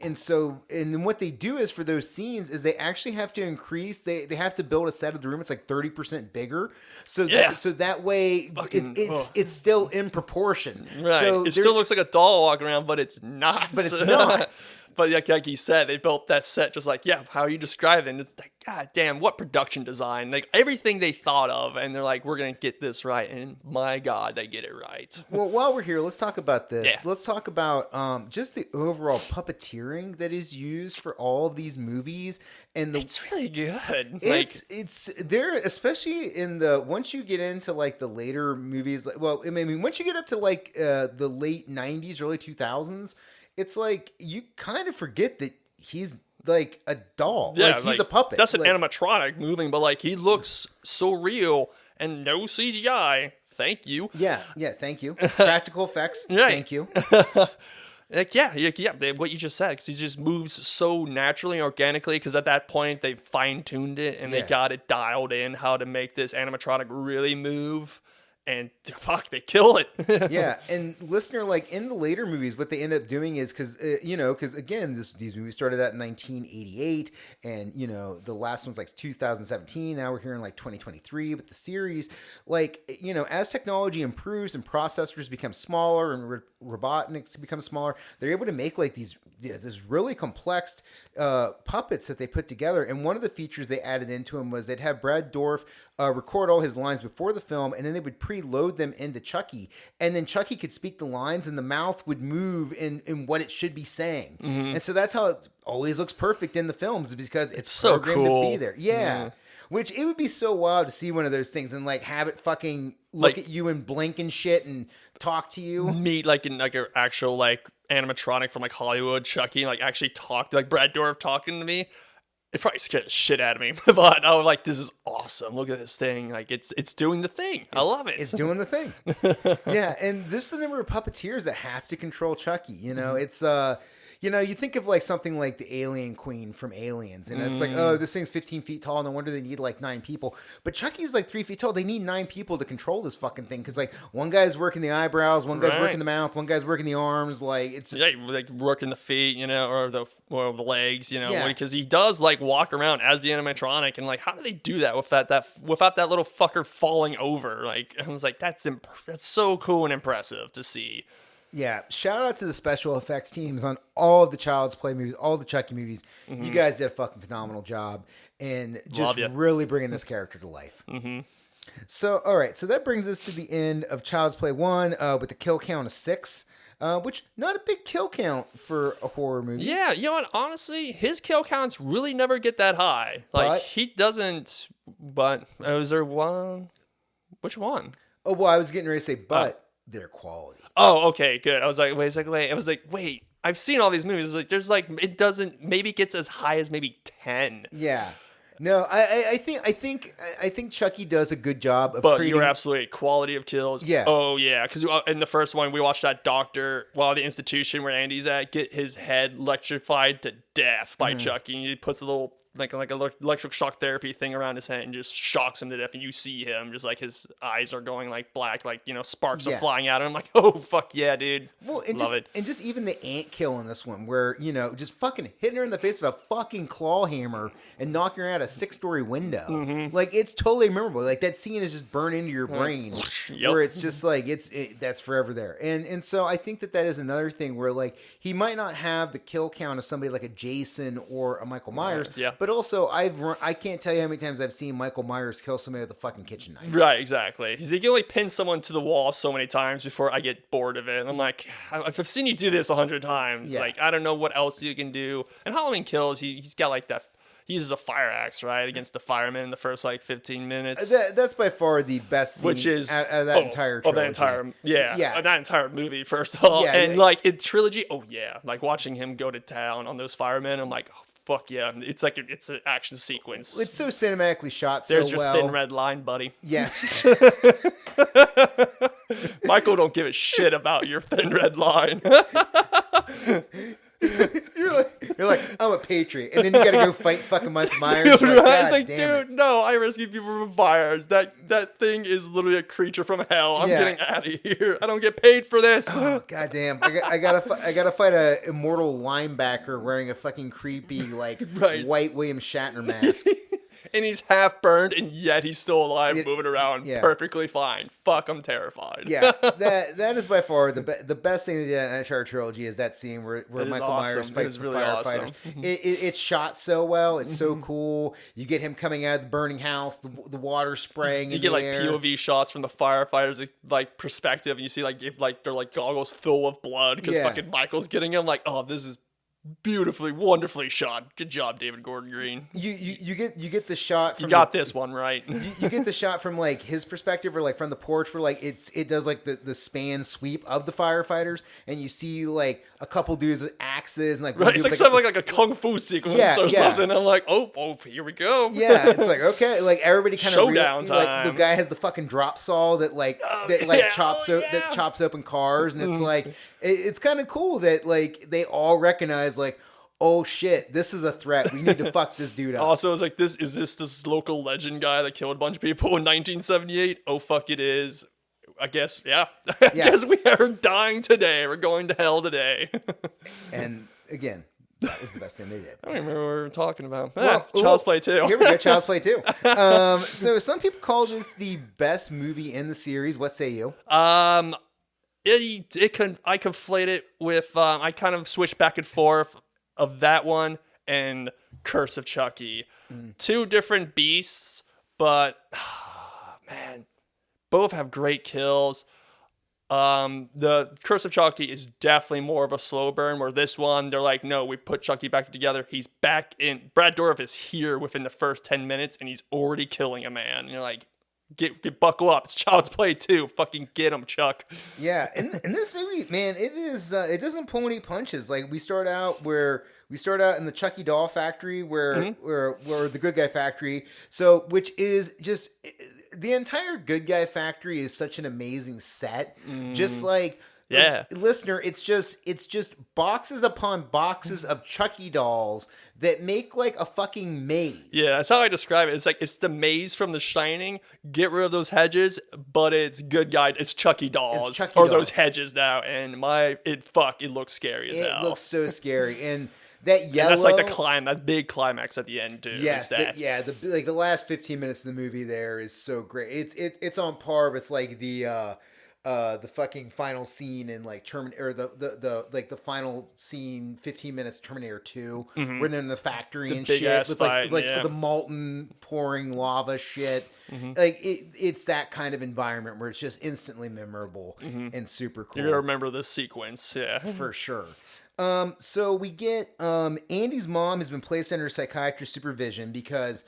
then what they do is for those scenes is they actually have to increase they have to build a set of the room. It's like 30% bigger, so that way it's still in proportion, right? So it still looks like a doll walking around, but it's not. But like you said, they built that set just like, how are you describing? It's like, god damn, what production design. Like everything they thought of, and they're like, we're going to get this right. And my God, they get it right. Well, while we're here, let's talk about this. Yeah. Let's talk about just the overall puppeteering that is used for all of these movies. And it's really good. It's there, especially in once you get into like the later movies, once you get up to like the late 90s, early 2000s, it's like you kind of forget that he's like a doll. Yeah, like he's a puppet. That's an animatronic moving, but like he looks so real and no CGI. Thank you. Yeah, thank you. Practical effects. Right. Thank you. What you just said, because he just moves so naturally and organically, because at that point they fine-tuned it and they got it dialed in how to make this animatronic really move. And fuck, they kill it. Yeah, and listener, like in the later movies, what they end up doing is because again, these movies started out in 1988, and the last one's like 2017. Now we're here in like 2023 with the series. Like as technology improves and processors become smaller and robotics become smaller, they're able to make like these really complex puppets that they put together. And one of the features they added into them was they'd have Brad Dourif record all his lines before the film, and then they would preload them into Chucky, and then Chucky could speak the lines and the mouth would move in what it should be saying. And so that's how it always looks perfect in the films, because it's so programmed cool to be there. Yeah. Which it would be so wild to see one of those things and like have it fucking look at you and blink and shit and talk to you. Meet like an actual like animatronic from like Hollywood, Chucky, like actually talk, like Brad Dourif talking to me. It probably scared the shit out of me, but I was like, "This is awesome! Look at this thing! Like, it's doing the thing. I love it. It's doing the thing." Yeah, and this is the number of puppeteers that have to control Chucky. It's you think of like something like the Alien Queen from Aliens, and it's like, oh, this thing's 15 feet tall. No wonder they need like 9 people. But Chucky's like 3 feet tall. They need 9 people to control this fucking thing, because like one guy's working the eyebrows, one guy's working the mouth, one guy's working the arms. Like it's just like working the feet, or the legs, because he does like walk around as the animatronic, and like how do they do that without that little fucker falling over? Like I was like, that's so cool and impressive to see. Yeah, shout out to the special effects teams on all of the Child's Play movies, all the Chucky movies. Mm-hmm. You guys did a fucking phenomenal job and just really bringing this character to life. Mm-hmm. So, all right, so that brings us to the end of Child's Play 1 with a kill count of 6. Which not a big kill count for a horror movie. Yeah, you know what? Honestly, his kill counts really never get that high. Like he doesn't But was there one? Which one? Oh, well, I was getting ready to say, but they're quality. Oh, okay, good. I was like, wait. I was like, wait. I've seen all these movies. Like, there's like, it doesn't. Maybe it gets as high as maybe 10. Yeah. No, I think Chucky does a good job of But creating. you're absolutely right. Quality of kills. Yeah. Oh yeah, because in the first one we watched that doctor while the institution where Andy's at get his head electrified to death by Chucky. And he puts a little like electric shock therapy thing around his head and just shocks him to death. And you see him just like his eyes are going like black, like sparks are flying out. And I'm like, oh fuck yeah, dude. Well, and love it. And just even the ant kill in this one, where just fucking hitting her in the face with a fucking claw hammer and knocking her out a 6-story window. Like, it's totally memorable. Like, that scene is just burned into your brain, where it's just like that's forever there. And so I think that is another thing where, like, he might not have the kill count of somebody like a Jason or a Michael Myers, but also I can't tell you how many times I've seen Michael Myers kill somebody with a fucking kitchen knife. Right, exactly. He can only pin someone to the wall so many times before I get bored of it. And I'm like, I've seen you do this 100 times. Yeah. Like, I don't know what else you can do. And Halloween Kills, he's got like that. He uses a fire axe, right, against the firemen in the first like 15 minutes. That's by far the best scene Which is out of that entire trilogy. Of that entire movie, first of all. Yeah, and like in trilogy, like watching him go to town on those firemen, I'm like, oh, fuck yeah. It's like it's an action sequence. It's so cinematically shot so There's your well. thin red line, buddy. Yeah. Michael don't give a shit about your thin red line. You're like, I'm a patriot, and then you gotta go fight fucking Michael Myers. Dude, You're I was like, "God dude, damn it." no, I rescue people from fires. That thing is literally a creature from hell. I'm Yeah. getting out of here. I don't get paid for this. Oh, goddamn! I gotta fight a immortal linebacker wearing a fucking creepy like white William Shatner mask. And he's half burned, and yet he's still alive, moving around perfectly fine. Fuck, I'm terrified. Yeah, that is by far the best thing in the entire trilogy is that scene where Michael awesome. Myers It fights is the really firefighters. awesome. It's shot so well. It's so cool. You get him coming out of the burning house, the water spraying. You in get the like air. POV shots from the firefighters, like perspective, and you see like if like they're like goggles full of blood because fucking Michael's getting him. Like, oh, this is beautifully, wonderfully shot. Good job, David Gordon Green. You get the shot. From you got this one right. you get the shot from like his perspective, or like from the porch, where like it does like the span sweep of the firefighters, and you see like a couple dudes with axes and like Right, it's like something like a kung fu sequence or something. I'm like, oh, here we go. Yeah, it's like, okay, like everybody kind of showdown time. Like the guy has the fucking drop saw that chops open cars, and it's like it's kind of cool that like they all recognize like, oh shit, this is a threat. We need to fuck this dude up. Also, it's like this local legend guy that killed a bunch of people in 1978? Oh fuck, it is. I guess, yeah. I guess we are dying today. We're going to hell today. And again, that is the best thing they did. I don't remember what we were talking about. Well, Child's Play 2. Here we go, Child's Play 2. So some people call this the best movie in the series. What say you? I conflate it with I kind of switch back and forth of that one and Curse of Chucky. Two different beasts, but man, both have great kills. The Curse of Chucky is definitely more of a slow burn, where this one, they're like, no, we put Chucky back together. He's back in. Brad Dourif is here within the first 10 minutes, and he's already killing a man. And you're like, get buckle up. It's Child's Play 2. Fucking get him, Chuck. Yeah, and this movie, man, it is. It doesn't pull any punches. Like we start out in the Chucky doll factory, where the good guy factory. So, which is just. The entire Good Guy Factory is such an amazing set. Just like, listener, it's just boxes upon boxes of Chucky dolls that make like a fucking maze. Yeah, that's how I describe it. It's like, it's the maze from The Shining. Get rid of those hedges, but it's good guy. It's Chucky dolls. It's Chucky or dolls. those hedges now. And it looks scary as hell. It looks so scary. And that yellow. And that's like that big climax at the end too. Yes, the last 15 minutes of the movie there is so great. It's on par with like the fucking final scene in like the final scene 15 minutes Terminator 2, where they're in the factory and shit with the molten pouring lava shit. Like it's that kind of environment where it's just instantly memorable and super cool. You're gonna remember this sequence, for sure. So we get Andy's mom has been placed under psychiatrist supervision because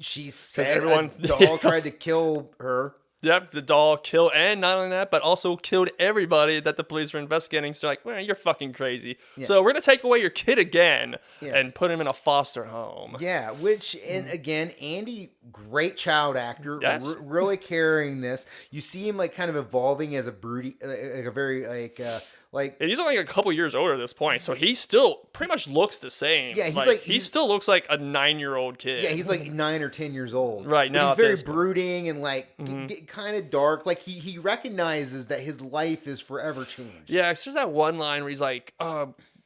She said everyone- a doll tried to kill her. Yep, the doll killed, and not only that, but also killed everybody that the police were investigating. So like, well, you're fucking crazy. So we're gonna take away your kid again and put him in a foster home. Yeah, which, and again, Andy, great child actor, Yes. really carrying this. You see him like kind of evolving as a broody, like a very like. And he's only like a couple years older at this point, so he still pretty much looks the same. Yeah, he still looks like a 9-year-old kid. Yeah, he's like 9 or 10 years old. Right, But now he's at very this point. brooding and like kind of dark. Like he recognizes that his life is forever changed. Yeah, 'cause there's that one line where he's like,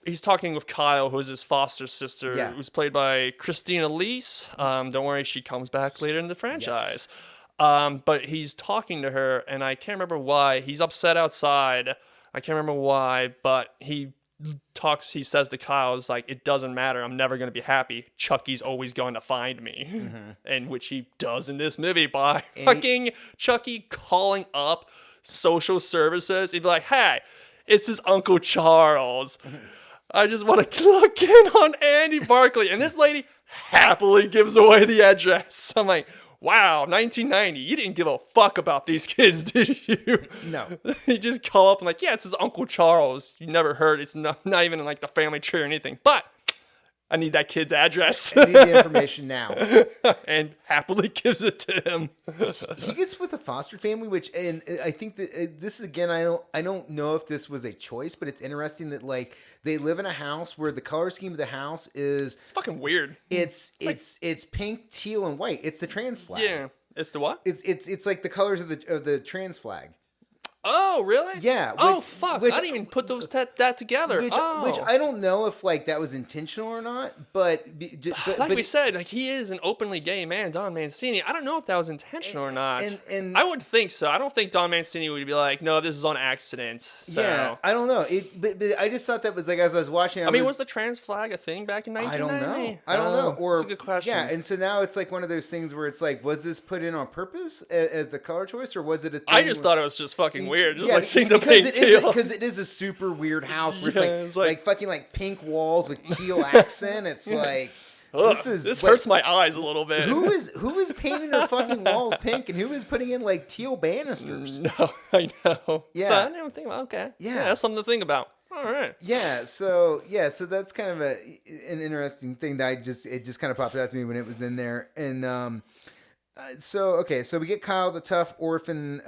he's talking with Kyle, who's his foster sister, Yeah. who's played by Christina Leese. Don't worry, she comes back later in the franchise. But he's talking to her, and I can't remember why. He's upset outside. I can't remember why, but he says to Kyle, it's like, it doesn't matter. I'm never going to be happy. Chucky's always going to find me. And which he does in this movie by fucking Chucky calling up social services. He'd be like, hey, it's his Uncle Charles. I just want to look in on Andy Barkley. And this lady happily gives away the address. I'm like, wow, 1990, you didn't give a fuck about these kids, did you? No. You just call up and like, yeah, it's his Uncle Charles. You never heard. It's not even in like the family tree or anything. But I need that kid's address. I need the information now. And happily gives it to him. He gets with a foster family, which, and I think that this is, again, I don't know if this was a choice, but it's interesting that like they live in a house where the color scheme of the house is It's fucking weird. it's pink, teal, and white. It's the trans flag. Yeah. It's the what? It's like the colors of the trans flag. Oh, really? Yeah. Oh, fuck. I didn't even put that together. Which Oh. I don't know if like that was intentional or not, but Like we said, like he is an openly gay man, Don Mancini. I don't know if that was intentional or not. and- I would think so. I don't think Don Mancini would be like, no, this is on accident. So. yeah, I don't know. But I just thought that was like as I was watching. I mean, was the trans flag a thing back in I 1990? don't know. I don't know. Or that's a good question. Yeah, and so now it's like one of those things where it's like, was this put in on purpose as the color choice, or was it a thing I just thought it was just fucking weird. Just like seeing the because pink it is teal. because it is a super weird house where Yeah, it's it's like like- fucking like pink walls with teal accent. It's like Ugh, this hurts my eyes a little bit. Who is painting their fucking walls pink, and who is putting in like teal banisters? No, I know. Yeah. So I didn't even think about. Okay. Yeah. That's something to think about. All right. So that's kind of an interesting thing that it just kind of popped out to me when it was in there, and so we get Kyle, the tough orphan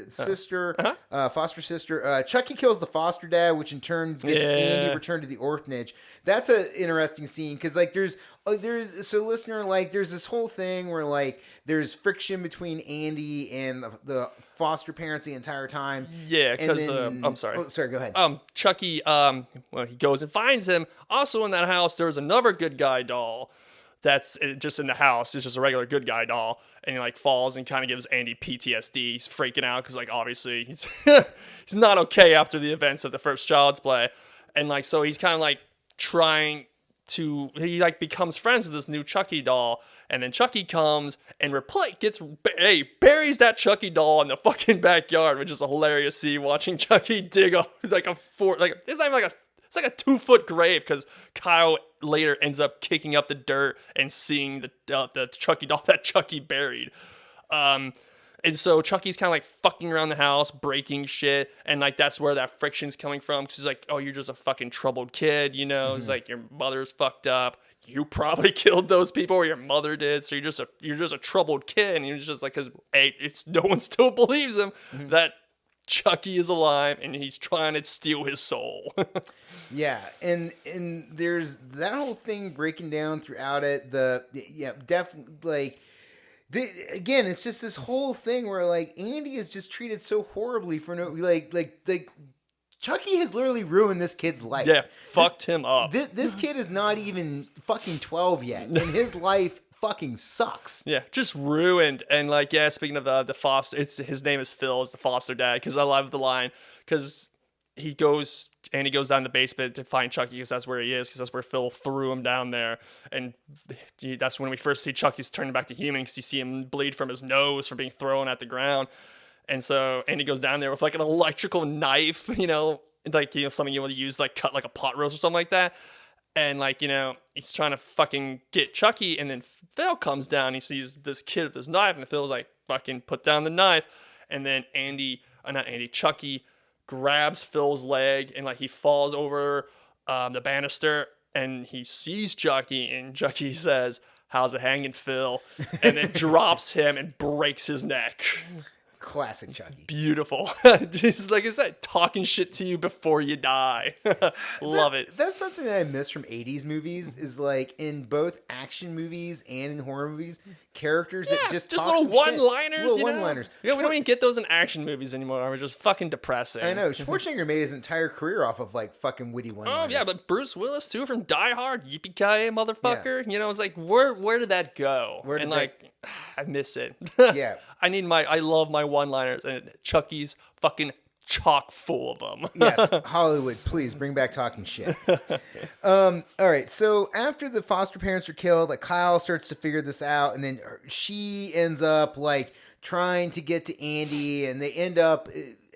sister, foster sister. Chucky kills the foster dad, which in turn gets Andy returned to the orphanage. That's an interesting scene because like there's listener, like there's this whole thing where like there's friction between Andy and the foster parents the entire time. Yeah, And because then- I'm sorry. Oh, sorry, go ahead. Chucky, he goes and finds him. Also in that house, there was another good guy doll that's just in the house. It's just a regular good guy doll. And he like falls and kind of gives Andy PTSD. He's freaking out because like obviously he's he's not okay after the events of the first Child's Play. And like so he's kind of like trying to he like becomes friends with this new Chucky doll, and then Chucky comes and buries that Chucky doll in the fucking backyard, which is a hilarious scene watching Chucky dig up like a it's not even like it's like a 2-foot grave because Kyle later ends up kicking up the dirt and seeing the Chucky doll that Chucky buried. And so Chucky's kind of like fucking around the house, breaking shit. And like, that's where that friction's coming from. Cause he's like, oh, you're just a fucking troubled kid. You know, It's like, your mother's fucked up. You probably killed those people or your mother did. So you're just a troubled kid. And you're just like, cause no one still believes him that Chucky is alive and he's trying to steal his soul. Yeah, and there's that whole thing breaking down throughout it. Definitely like. Again, it's just this whole thing where like Andy is just treated so horribly for no like Chucky has literally ruined this kid's life. Yeah, fucked him up. This kid is not even fucking 12 yet, and his life fucking sucks. Yeah, just ruined. And like, yeah, speaking of the foster, his name is Phil, is the foster dad, because I love the line because he goes down the basement to find Chucky because that's where he is, because that's where Phil threw him down there. And that's when we first see Chucky's turning back to human, because you see him bleed from his nose from being thrown at the ground. And so Andy goes down there with like an electrical knife, something you would use like cut like a pot roast or something like that. And like, he's trying to fucking get Chucky, and then Phil comes down. He sees this kid with this knife, and Phil's like, fucking put down the knife. And then Chucky grabs Phil's leg, and like he falls over the banister, and he sees Chucky, and Chucky says, "How's it hanging, Phil?" And then drops him and breaks his neck. Classic Chucky. Beautiful. Just like I said, talking shit to you before you die. Love it. That's something that I miss from 80s movies is like in both action movies and in horror movies, characters that just talk little some one-liners. shit. Little one-liners. Yeah, we don't even get those in action movies anymore. We're just fucking depressing. I know. Schwarzenegger made his entire career off of like fucking witty one-liners. Oh yeah, but Bruce Willis too from Die Hard, yippee-ki-yay, motherfucker. Yeah. It's like where did that go? I miss it. Yeah. I love my one-liners, and Chucky's fucking chock full of them. Yes, Hollywood, please bring back talking shit. All right, so after the foster parents are killed, like Kyle starts to figure this out, and then she ends up like trying to get to Andy, and they end up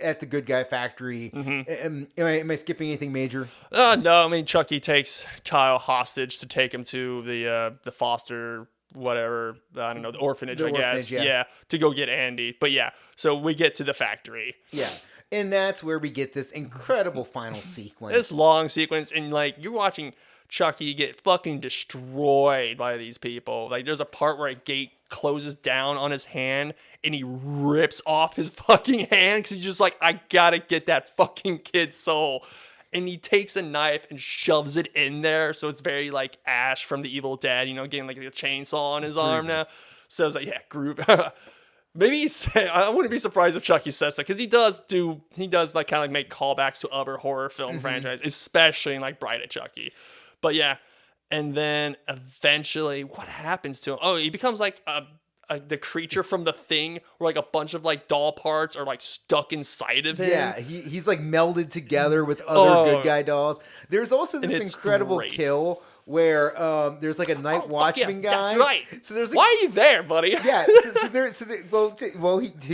at the Good Guy Factory. Mm-hmm. Am I skipping anything major? No, I mean Chucky takes Kyle hostage to take him to the foster whatever, I don't know, the orphanage, I guess. Yeah, to go get Andy. But yeah, so we get to the factory. Yeah. And that's where we get this incredible final sequence. This long sequence, and like you're watching Chucky get fucking destroyed by these people. Like there's a part where a gate closes down on his hand and he rips off his fucking hand because he's just like, I gotta get that fucking kid's soul. And he takes a knife and shoves it in there. So it's very like Ash from The Evil Dead, getting like a chainsaw on his arm now. So it's like, yeah, group. Maybe I wouldn't be surprised if Chucky says that, because he does like kind of like make callbacks to other horror film franchises, especially in like Bride of Chucky. But yeah, and then eventually, what happens to him? Oh, he becomes like the creature from The Thing, where like a bunch of like doll parts are like stuck inside of him. Yeah, he's like melded together with other Good Guy dolls. There's also this incredible kill where there's like a night watchman guy. That's right. So there's like, why are you there, buddy? Yeah. He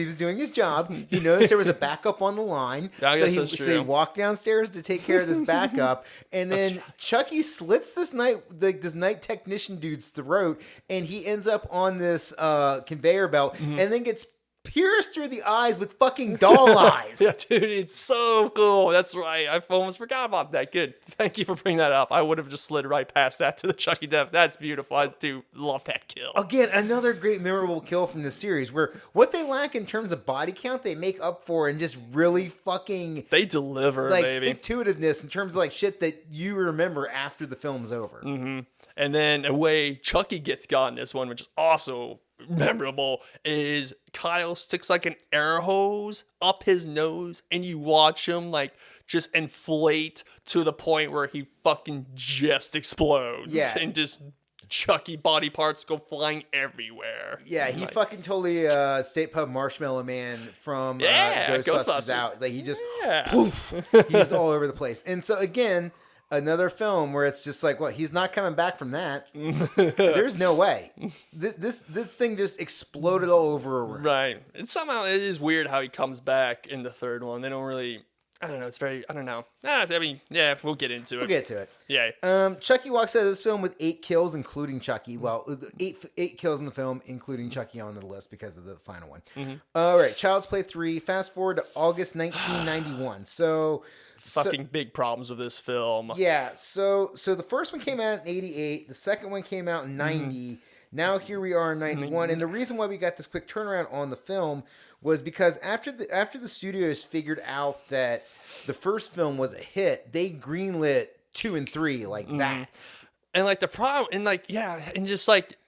was doing his job. He noticed there was a backup on the line. So he walked downstairs to take care of this backup, and then Chucky slits this night technician dude's throat, and he ends up on this conveyor belt, and then gets pierced through the eyes with fucking doll eyes. Yeah, dude, it's so cool. That's right. I almost forgot about that. Good. Thank you for bringing that up. I would have just slid right past that to the Chucky death. That's beautiful. I do love that kill. Again, another great memorable kill from this series, where what they lack in terms of body count, they make up for in just really fucking... They deliver, like, baby. stick-to-itiveness in terms of like shit that you remember after the film's over. Mm-hmm. And then a way Chucky gets got in this one, which is also memorable, is Kyle sticks like an air hose up his nose, and you watch him like just inflate to the point where he fucking just explodes. Yeah. And just Chucky body parts go flying everywhere. Yeah, he fucking totally State Pub Marshmallow Man from Ghostbusters out. Like he just poof, he's all over the place. And so again, another film where it's just like, what? He's not coming back from that. There's no way. This thing just exploded all over. Right. And somehow it is weird how he comes back in the third one. They don't really... I don't know. It's very... I don't know. I mean, yeah, we'll get into it. We'll get to it. Yeah. Chucky walks out of this film with 8 kills, including Chucky. Well, 8 kills in the film, including Chucky on the list because of the final one. Mm-hmm. All right. Child's Play 3. Fast forward to August 1991. So... Fucking big problems with this film. Yeah, so the first one came out in 88, the second one came out in 90. Now here we are in 91, and the reason why we got this quick turnaround on the film was because after the studios figured out that the first film was a hit, they greenlit 2 and 3 like that. And like the problem, and like and just like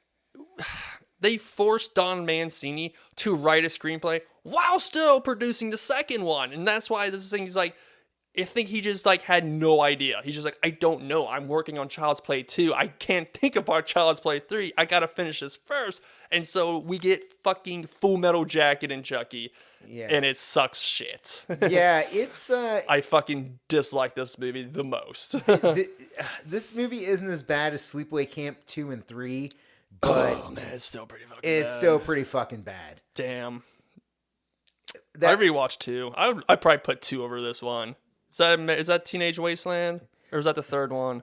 they forced Don Mancini to write a screenplay while still producing the second one, and that's why this thing is like. I think he just like had no idea. He's just like, I don't know. I'm working on Child's Play 2. I can't think about Child's Play 3. I gotta finish this first. And so we get fucking Full Metal Jacket and Chucky. Yeah. And it sucks shit. Yeah, it's... I fucking dislike this movie the most. This movie isn't as bad as Sleepaway Camp 2 and 3, but... Oh, man, it's still pretty fucking bad. It's still pretty fucking bad. Damn. I rewatched 2. I'd probably put 2 over this one. Is that Teenage Wasteland? Or was that the third one?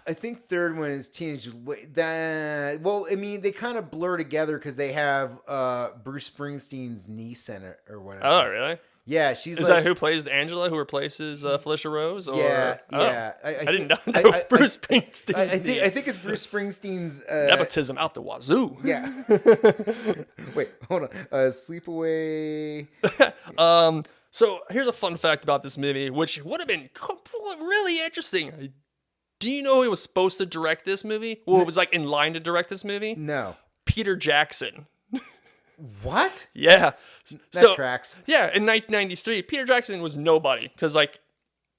I think third one is Teenage. That well, I mean, they kind of blur together because they have Bruce Springsteen's niece in it or whatever. Oh, really? Yeah, she's Is that who plays Angela, who replaces Felicia Rose? Or... Yeah, yeah. I didn't know. Bruce Springsteen. I think it's Bruce Springsteen's nepotism out the wazoo. Yeah. Wait, hold on. Sleepaway. So here's a fun fact about this movie, which would have been really interesting. Do you know who was supposed to direct this movie? Well, it was like in line to direct this movie. No. Peter Jackson. What? Yeah. That tracks. Yeah, in 1993, Peter Jackson was nobody. Because, like,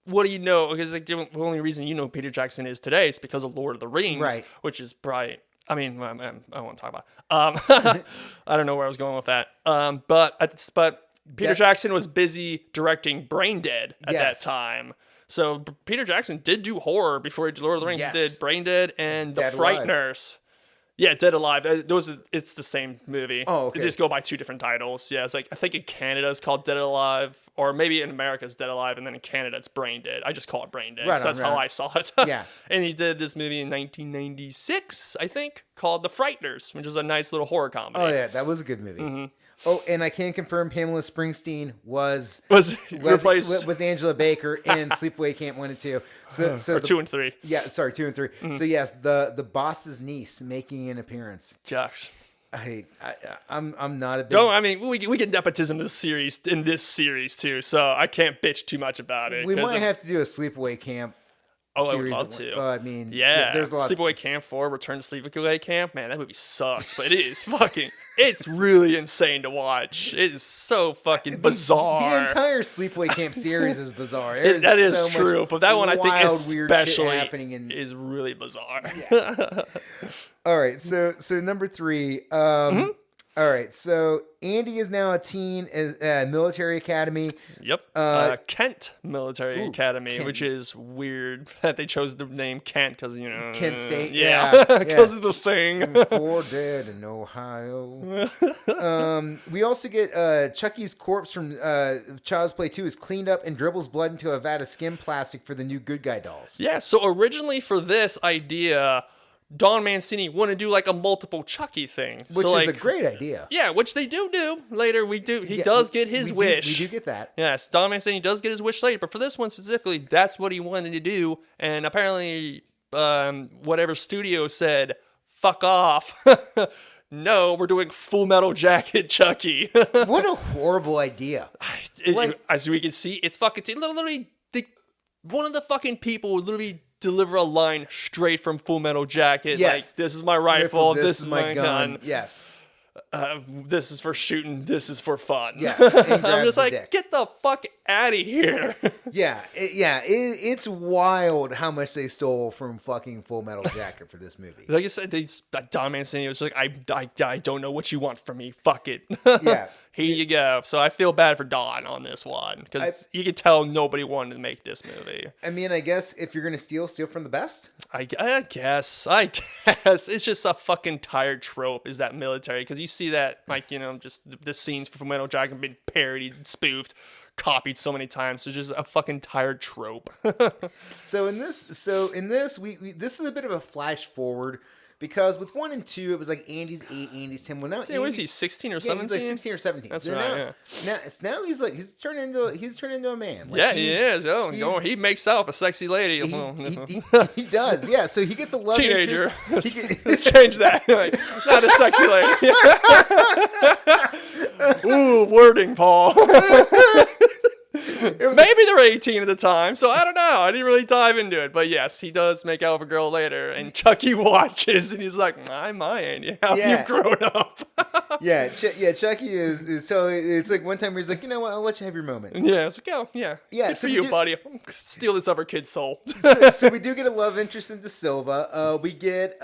what do you know? Because like, the only reason you know who Peter Jackson is today is because of Lord of the Rings. Right. Which is probably... I mean, I won't talk about I don't know where I was going with that. But Peter Jackson was busy directing Brain Dead at that time. So Peter Jackson did do horror before he did Lord of the Rings. He did Brain Dead and The Frighteners. Yeah, Dead Alive. It's the same movie. Oh, okay. They just go by two different titles. Yeah, it's like I think in Canada it's called Dead Alive, or maybe in America it's Dead Alive, and then in Canada it's Brain Dead. I just call it Brain Dead. Right so that's how I saw it. Yeah. And he did this movie in 1996, I think, called The Frighteners, which is a nice little horror comedy. Oh yeah, that was a good movie. Mm-hmm. Oh, and I can confirm Pamela Springsteen was Angela Baker in Sleepaway Camp 1 and 2. So 2 and 3. Yeah, sorry, 2 and 3. Mm-hmm. So yes, the boss's niece making an appearance. Josh. I'm not a big... Don't, I mean, we get nepotism in this series too, so I can't bitch too much about it. We might have to do a Sleepaway Camp series. I would love to. I mean, yeah, there's a lot. Sleepaway Camp 4, Return to Sleepaway Camp. Man, that movie sucks, but it is fucking. It's really insane to watch. It is so fucking bizarre. The entire Sleepaway Camp series is bizarre. That is so true, but that one I think especially happening is really bizarre. Yeah. All right, so number 3. All right, so Andy is now a teen at military academy. Yep. Kent Military Academy, Kent. Which is weird that they chose the name Kent because, you know. Kent State. Yeah. Because of the thing. 4 dead in Ohio. We also get Chucky's corpse from Child's Play 2 is cleaned up and dribbles blood into a vat of skin plastic for the new Good Guy dolls. Yeah, so originally for this idea... Don Mancini wanted to do like a multiple Chucky thing. Which is a great idea. Yeah, which they do later. He does get his wish. We do get that. Yes, Don Mancini does get his wish later. But for this one specifically, that's what he wanted to do. And apparently, whatever studio said, fuck off. No, we're doing Full Metal Jacket Chucky. What a horrible idea. As we can see, it's fucking... Literally, one of the fucking people literally... deliver a line straight from Full Metal Jacket. Yes. Like, this is my rifle, this is my gun. Yes. This is for shooting, this is for fun. Yeah. I'm just like, get the fuck out of here. It's wild how much they stole from fucking Full Metal Jacket for this movie. Like I said, Don Mancini was like, I don't know what you want from me. Fuck it. Yeah. Here you go. So I feel bad for Don on this one because you could tell nobody wanted to make this movie. I mean, I guess if you're gonna steal from the best. I guess it's just a fucking tired trope. Is that military? Because you see that like just the scenes from Metal Jacket have been parodied, spoofed, copied so many times. So just a fucking tired trope. So in this, we this is a bit of a flash forward. Because with 1 and 2, it was like Andy's 8, Andy's 10. Well, now what is he, 16 or 17? He's like 16 or 17. That's so right. Now he's turned into a man. Like he is. Oh, no, he makes out with a sexy lady. He does. Yeah. So he gets a love teenager. Let's change that. Not a sexy lady. Ooh, wording, Paul. Maybe they're 18 at the time, so I don't know. I didn't really dive into it. But yes, he does make out with a girl later, and Chucky watches, and he's like, my Andy, how you've grown up. Chucky is totally, it's like one time where he's like, you know what, I'll let you have your moment. Yeah, it's like, oh, yeah. Yeah, good for you, buddy. Steal this other kid's soul. So we do get a love interest in De Silva. We get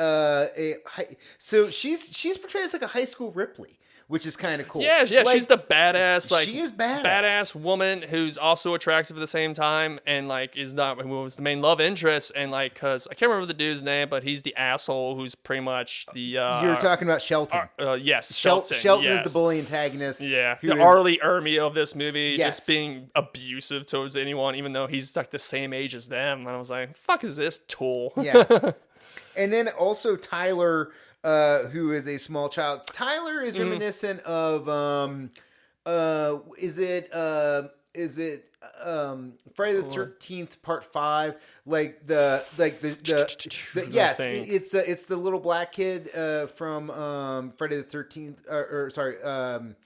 so she's portrayed as like a high school Ripley. which is kind of cool. Yeah, Like, she's the badass, like she is badass. badass woman who's also attractive at the same time, and like who was the main love interest, and like because I can't remember the dude's name, but he's the asshole who's pretty much the. You're talking about Shelton. Yes, Shelton. Shelton yes. is the bully antagonist. Yeah, who the is- Arlie Ermy of this movie, Yes. just being abusive towards anyone, even though he's like the same age as them. And I was like, "Fuck is this tool?" Yeah. And then also Tyler, who is a small child. Tyler is reminiscent of is it Friday the 13th Part 5? Like the yes, thing. it's the little black kid from Friday the 13th or sorry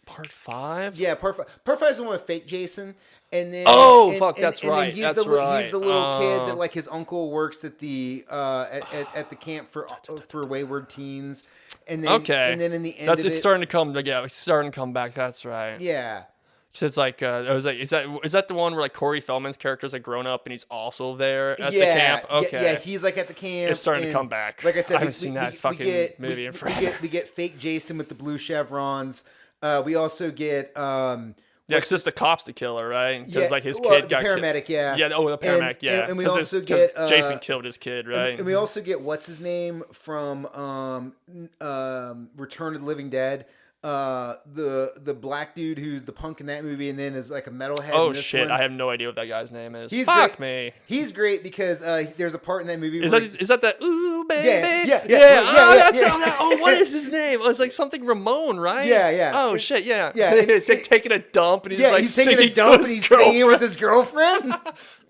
Part 5. yeah, Part 5. Part 5 is the one with fake Jason. And then That's and right. then he's That's the right. he's the little kid that like his uncle works at the at the camp for wayward teens. And then and then in the end it's starting to come together. It's starting to come back. That's right. yeah. So it's like I was like, is that the one where like Corey Feldman's character's like grown up and he's also there at the camp? Okay. Yeah, he's like at the camp. It's starting to come back. Like I said, I haven't seen that fucking movie in forever. We get fake Jason with the blue chevrons. We also get Yeah, because it's the cops to kill her, right? Because yeah, like his well, kid the got paramedic, killed. yeah. Yeah, the paramedic, yeah. And we 'Cause also 'cause get Jason killed his kid, right? And we also get what's his name from Return of the Living Dead. The black dude who's the punk in that movie and then is like a metalhead. Oh in this shit! one. I have no idea what that guy's name is. He's Fuck great. me. He's great because there's a part in that movie. Is where that ooh baby? Yeah. Oh, what is his name? It was like something Ramon, right? Yeah. Oh shit, yeah. Yeah, He's like taking a dump and he's like he's taking a singing dump to and his he's singing with girlfriend. his girlfriend,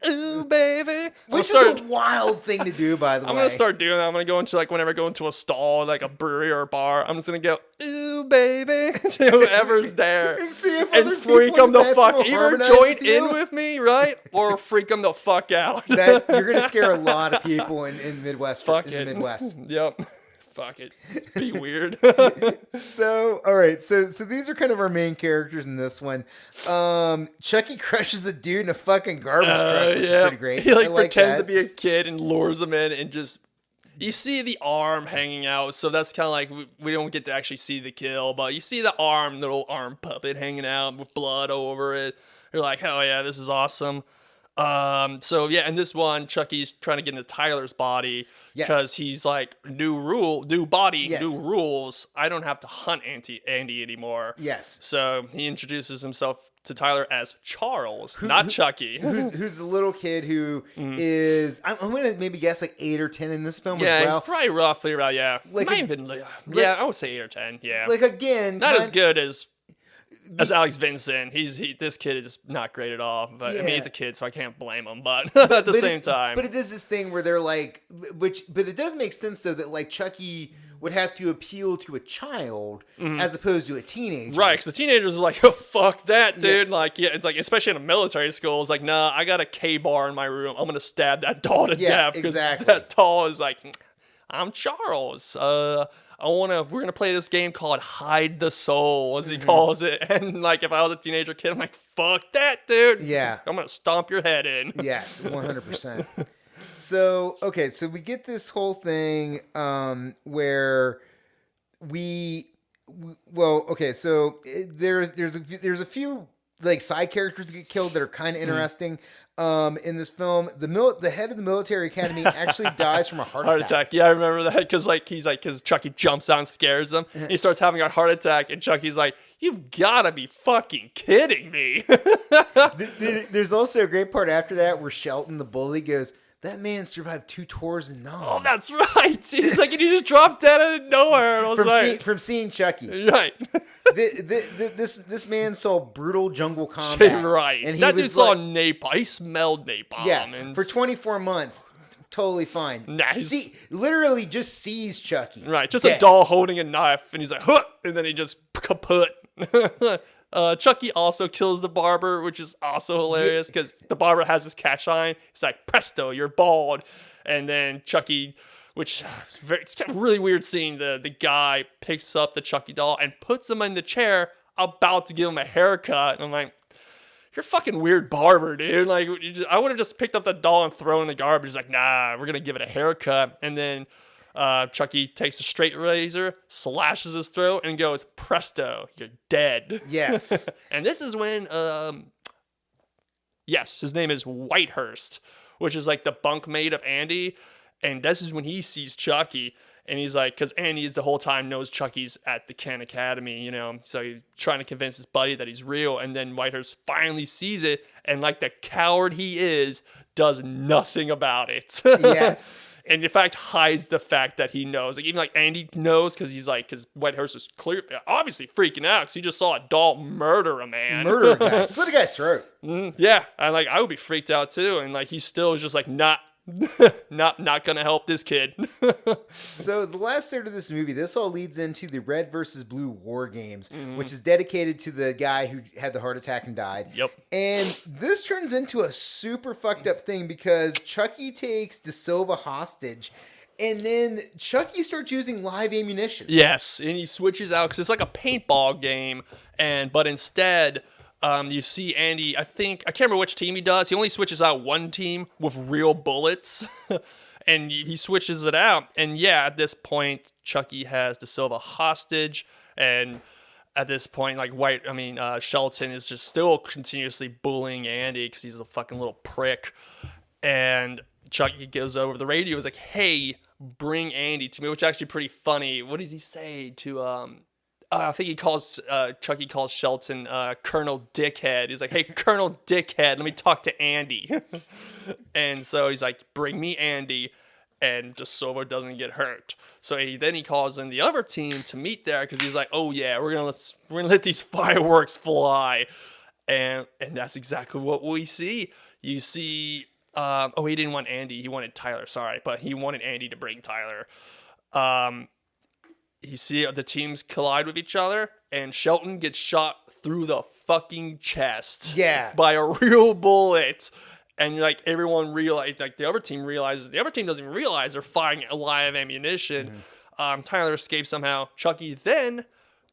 Ooh baby. which is a wild thing to do. By the way, I'm gonna start doing that. I'm gonna go into like whenever I go into a stall, like a brewery or a bar, I'm just gonna go, ooh baby, to whoever's there, and see if and other freak people them the in fuck. will Either harmonize join with you. in with me, right, or freak them the fuck out. That you're gonna scare a lot of people in Midwest. Fuck in it. the Midwest. Yep. Fuck it. It's be weird. So, all right. So these are kind of our main characters in this one. Chucky crushes a dude in a fucking garbage truck, which is pretty great. He like I pretends that. to be a kid and lures him in and just. You see the arm hanging out, so that's kind of like we don't get to actually see the kill, but you see the little arm puppet hanging out with blood over it. You're like, hell yeah, this is awesome. So yeah, in this one, Chucky's trying to get into Tyler's body because he's like, new body, new rules. I don't have to hunt Andy anymore. Yes. So he introduces himself to Tyler as Charles, not Chucky. Who's the little kid who is, I'm going to maybe guess like 8 or 10 in this film Yeah, as well. it's probably roughly around, Like might a- have been, I would say 8 or 10, yeah. Like again, Not as good as Alex Vincent. This kid is not great at all. But I mean, Yeah. he's a kid, so I can't blame him. But at the same time, But it is this thing where they're like, but it does make sense though that like Chucky would have to appeal to a child as opposed to a teenager. right? Because the teenagers are like, "Oh fuck that, dude!" Yeah. Like, yeah, it's like, especially in a military school, it's like, "Nah, I got a K-bar in my room. I'm gonna stab that doll to death." Because exactly. that doll is like, "I'm Charles. We're gonna play this game called Hide the Soul," as he calls it. And like, if I was a teenager kid, I'm like, "Fuck that, dude. Yeah. I'm gonna stomp your head in." Yes, 100%. So we get this whole thing where there's a few like side characters that get killed that are kind of interesting. In this film, the head of the military academy actually dies from a heart attack. Yeah, I remember that because Chucky jumps out and scares him. And he starts having a heart attack, and Chucky's like, "You've gotta be fucking kidding me!" There's also a great part after that where Shelton, the bully, goes, "That man survived 2 tours in Nam." Oh, that's right. He's like, and he just dropped dead out of nowhere. And I was from seeing Chucky. right. This man saw brutal jungle combat. Right. And he that was dude saw like, napalm. He smelled napalm. yeah, and for 24 months, totally fine. Nice. Literally just sees Chucky. Right, just dead. a doll holding a knife, and he's like, "Huh!" And then he just kaput. Chucky also kills the barber, which is also hilarious because the barber has his catchline. It's like, "Presto, you're bald," and then Chucky, which it's a really weird scene. The guy picks up the Chucky doll and puts him in the chair, about to give him a haircut, and I'm like, "You're a fucking weird barber, dude. Like, I would have just picked up the doll and thrown it in the garbage." He's like, "Nah, we're gonna give it a haircut," and then. Chucky takes a straight razor, slashes his throat, and goes, "Presto, you're dead." Yes. And this is when, yes, his name is Whitehurst, which is like the bunkmate of Andy. And this is when he sees Chucky. And he's like, because Andy is the whole time knows Chucky's at the Kent Academy, you know, so he's trying to convince his buddy that he's real. And then Whitehurst finally sees it, and like the coward he is, does nothing about it. Yes. And in fact, hides the fact that he knows. Like, even like Andy knows, because Whitehurst is obviously freaking out because he just saw a doll murder a man. Murder a guy. Slit a guy's throat. Yeah. And like, I would be freaked out too. And like, he still is just like, not gonna help this kid. So the last third of this movie, this all leads into the Red versus Blue War Games, which is dedicated to the guy who had the heart attack and died. Yep. And this turns into a super fucked up thing because Chucky takes De Silva hostage, and then Chucky starts using live ammunition. Yes, and he switches out because it's like a paintball game, but instead, you see Andy. I can't remember which team he does. He only switches out one team with real bullets, and he switches it out. And yeah, at this point, Chucky has De Silva hostage, and at this point, like Shelton is just still continuously bullying Andy because he's a fucking little prick, and Chucky goes over the radio. He's like, "Hey, bring Andy to me," which is actually pretty funny. What does he say to I think Chucky calls Shelton Colonel Dickhead. He's like, "Hey, Colonel Dickhead, let me talk to Andy." And so he's like, "Bring me Andy," and De Silva doesn't get hurt. So then he calls in the other team to meet there because he's like, "Oh yeah, we're gonna let these fireworks fly," and that's exactly what we see. You see, he didn't want Andy, he wanted Tyler. Sorry, but he wanted Andy to bring Tyler. You see the teams collide with each other, and Shelton gets shot through the fucking chest. Yeah. By a real bullet. And like everyone realized, like the other team realizes, the other team doesn't even realize they're firing live ammunition. Tyler escapes somehow. Chucky then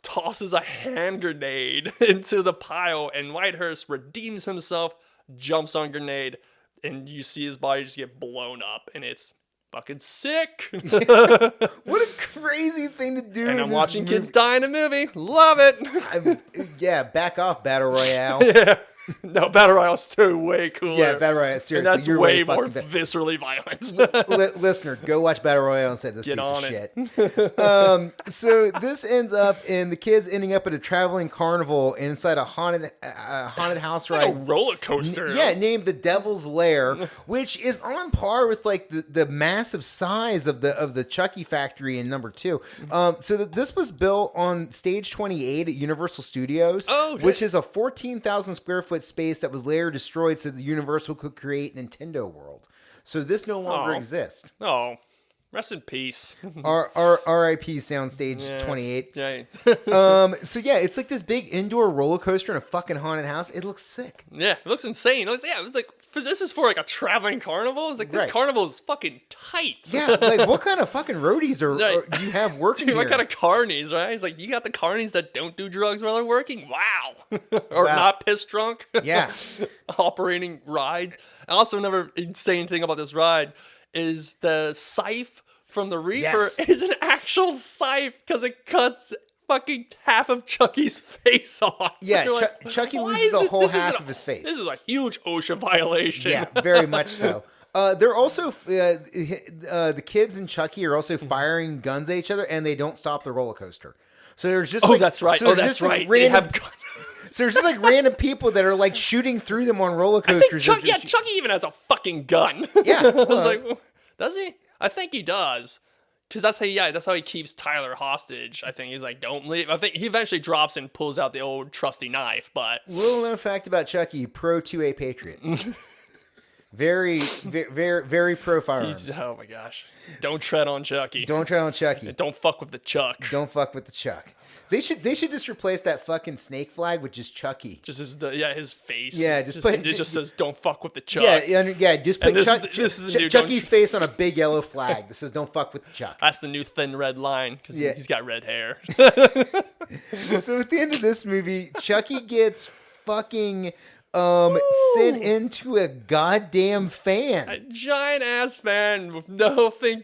tosses a hand grenade into the pile, and Whitehurst redeems himself, jumps on grenade, and you see his body just get blown up, and it's fucking sick. What a crazy thing to do. And I'm watching kids die in a movie. Love it. Yeah, back off, Battle Royale. Yeah. No, Battle Royale's too way cooler. Yeah, Battle Royale, seriously. And that's you're way really more fucking viscerally violent. Listener, go watch Battle Royale and say this Get piece on of it. shit. So this ends up in the kids ending up at a traveling carnival inside a haunted house ride. Like a roller coaster. Yeah, named the Devil's Lair, which is on par with like the massive size of the Chucky factory in number 2. So this was built on stage 28 at Universal Studios, which is a 14,000 square foot space that was later destroyed so that Universal could create Nintendo World. So this no longer exists. Oh, rest in peace. R.I.P. Soundstage 28. Yeah. So yeah, it's like this big indoor roller coaster in a fucking haunted house. It looks sick. Yeah, it looks insane. It's like this is for like a traveling carnival. It's like this carnival is fucking tight. Yeah, like what kind of fucking roadies do you have working here? What kind of carnies, right? It's like you got the carnies that don't do drugs while they're working. Wow. Or not piss drunk. Yeah. Operating rides. Also, another insane thing about this ride is the scythe from the Reaper is an actual scythe because it cuts fucking half of Chucky's face off. Yeah, Chucky loses a whole half of his face. This is a huge OSHA violation. Yeah, very much so. They're also the kids and Chucky are also firing guns at each other, and they don't stop the roller coaster. So there's just that's right. So that's right. Like random, they have guns. So there's just like random people that are like shooting through them on roller coasters. Chucky even has a fucking gun. Yeah, I was like, does he? I think he does. Because that's how he keeps Tyler hostage. I think he's like, don't leave. I think he eventually drops and pulls out the old trusty knife. But little known fact about Chucky: pro 2A Patriot. Very, very, very pro firearms. Oh my gosh! Don't tread on Chucky. Don't tread on Chucky. Don't fuck with the Chuck. Don't fuck with the Chuck. They should just replace that fucking snake flag with just Chucky. Just his face. Yeah, it just says "Don't fuck with the Chuck." Yeah. Just put Chucky's face on a big yellow flag that says "Don't fuck with the Chuck." That's the new thin red line because he's got red hair. So at the end of this movie, Chucky gets fucking sent into a goddamn fan. A giant ass fan with nothing,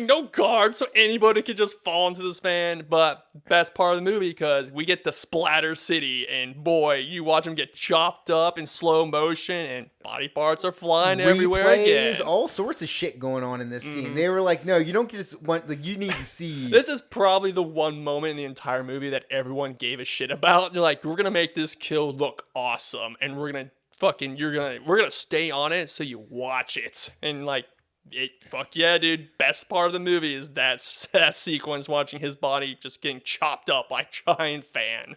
no guard, so anybody could just fall into this fan. But best part of the movie, because we get the splatter city, and boy, you watch him get chopped up in slow motion, and body parts are flying everywhere again. All sorts of shit going on in this scene. They were like, no, you don't just want, like, you need to see. This is probably the one moment in the entire movie that everyone gave a shit about. They're like, we're gonna make this kill look awesome, and we're gonna stay on it so you watch it. And like, fuck yeah, dude. Best part of the movie is that sequence, watching his body just getting chopped up by a giant fan.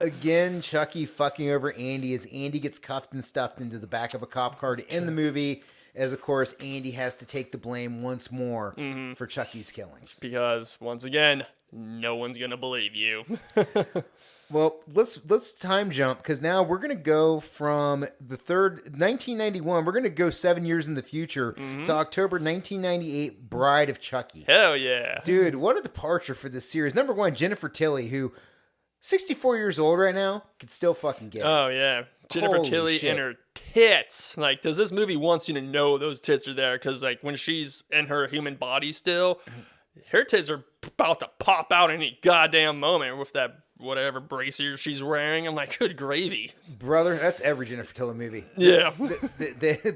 Again, Chucky fucking over Andy as Andy gets cuffed and stuffed into the back of a cop car to end the movie. As of course, Andy has to take the blame once more for Chucky's killings. Because once again, no one's gonna believe you. Well, let's time jump, because now we're gonna go from the 1991. We're gonna go 7 years in the future to October 1998. Bride of Chucky. Hell yeah, dude! What a departure for this series. Number one, Jennifer Tilly, who 64 years old right now, could still fucking get it. Oh yeah, Jennifer Holy Tilly shit. and her tits. Like, does this movie wants you to know those tits are there? Because like when she's in her human body still, her tits are about to pop out any goddamn moment with that whatever brassiere she's wearing. I'm like, good gravy, brother. That's every Jennifer Tilly movie. Yeah,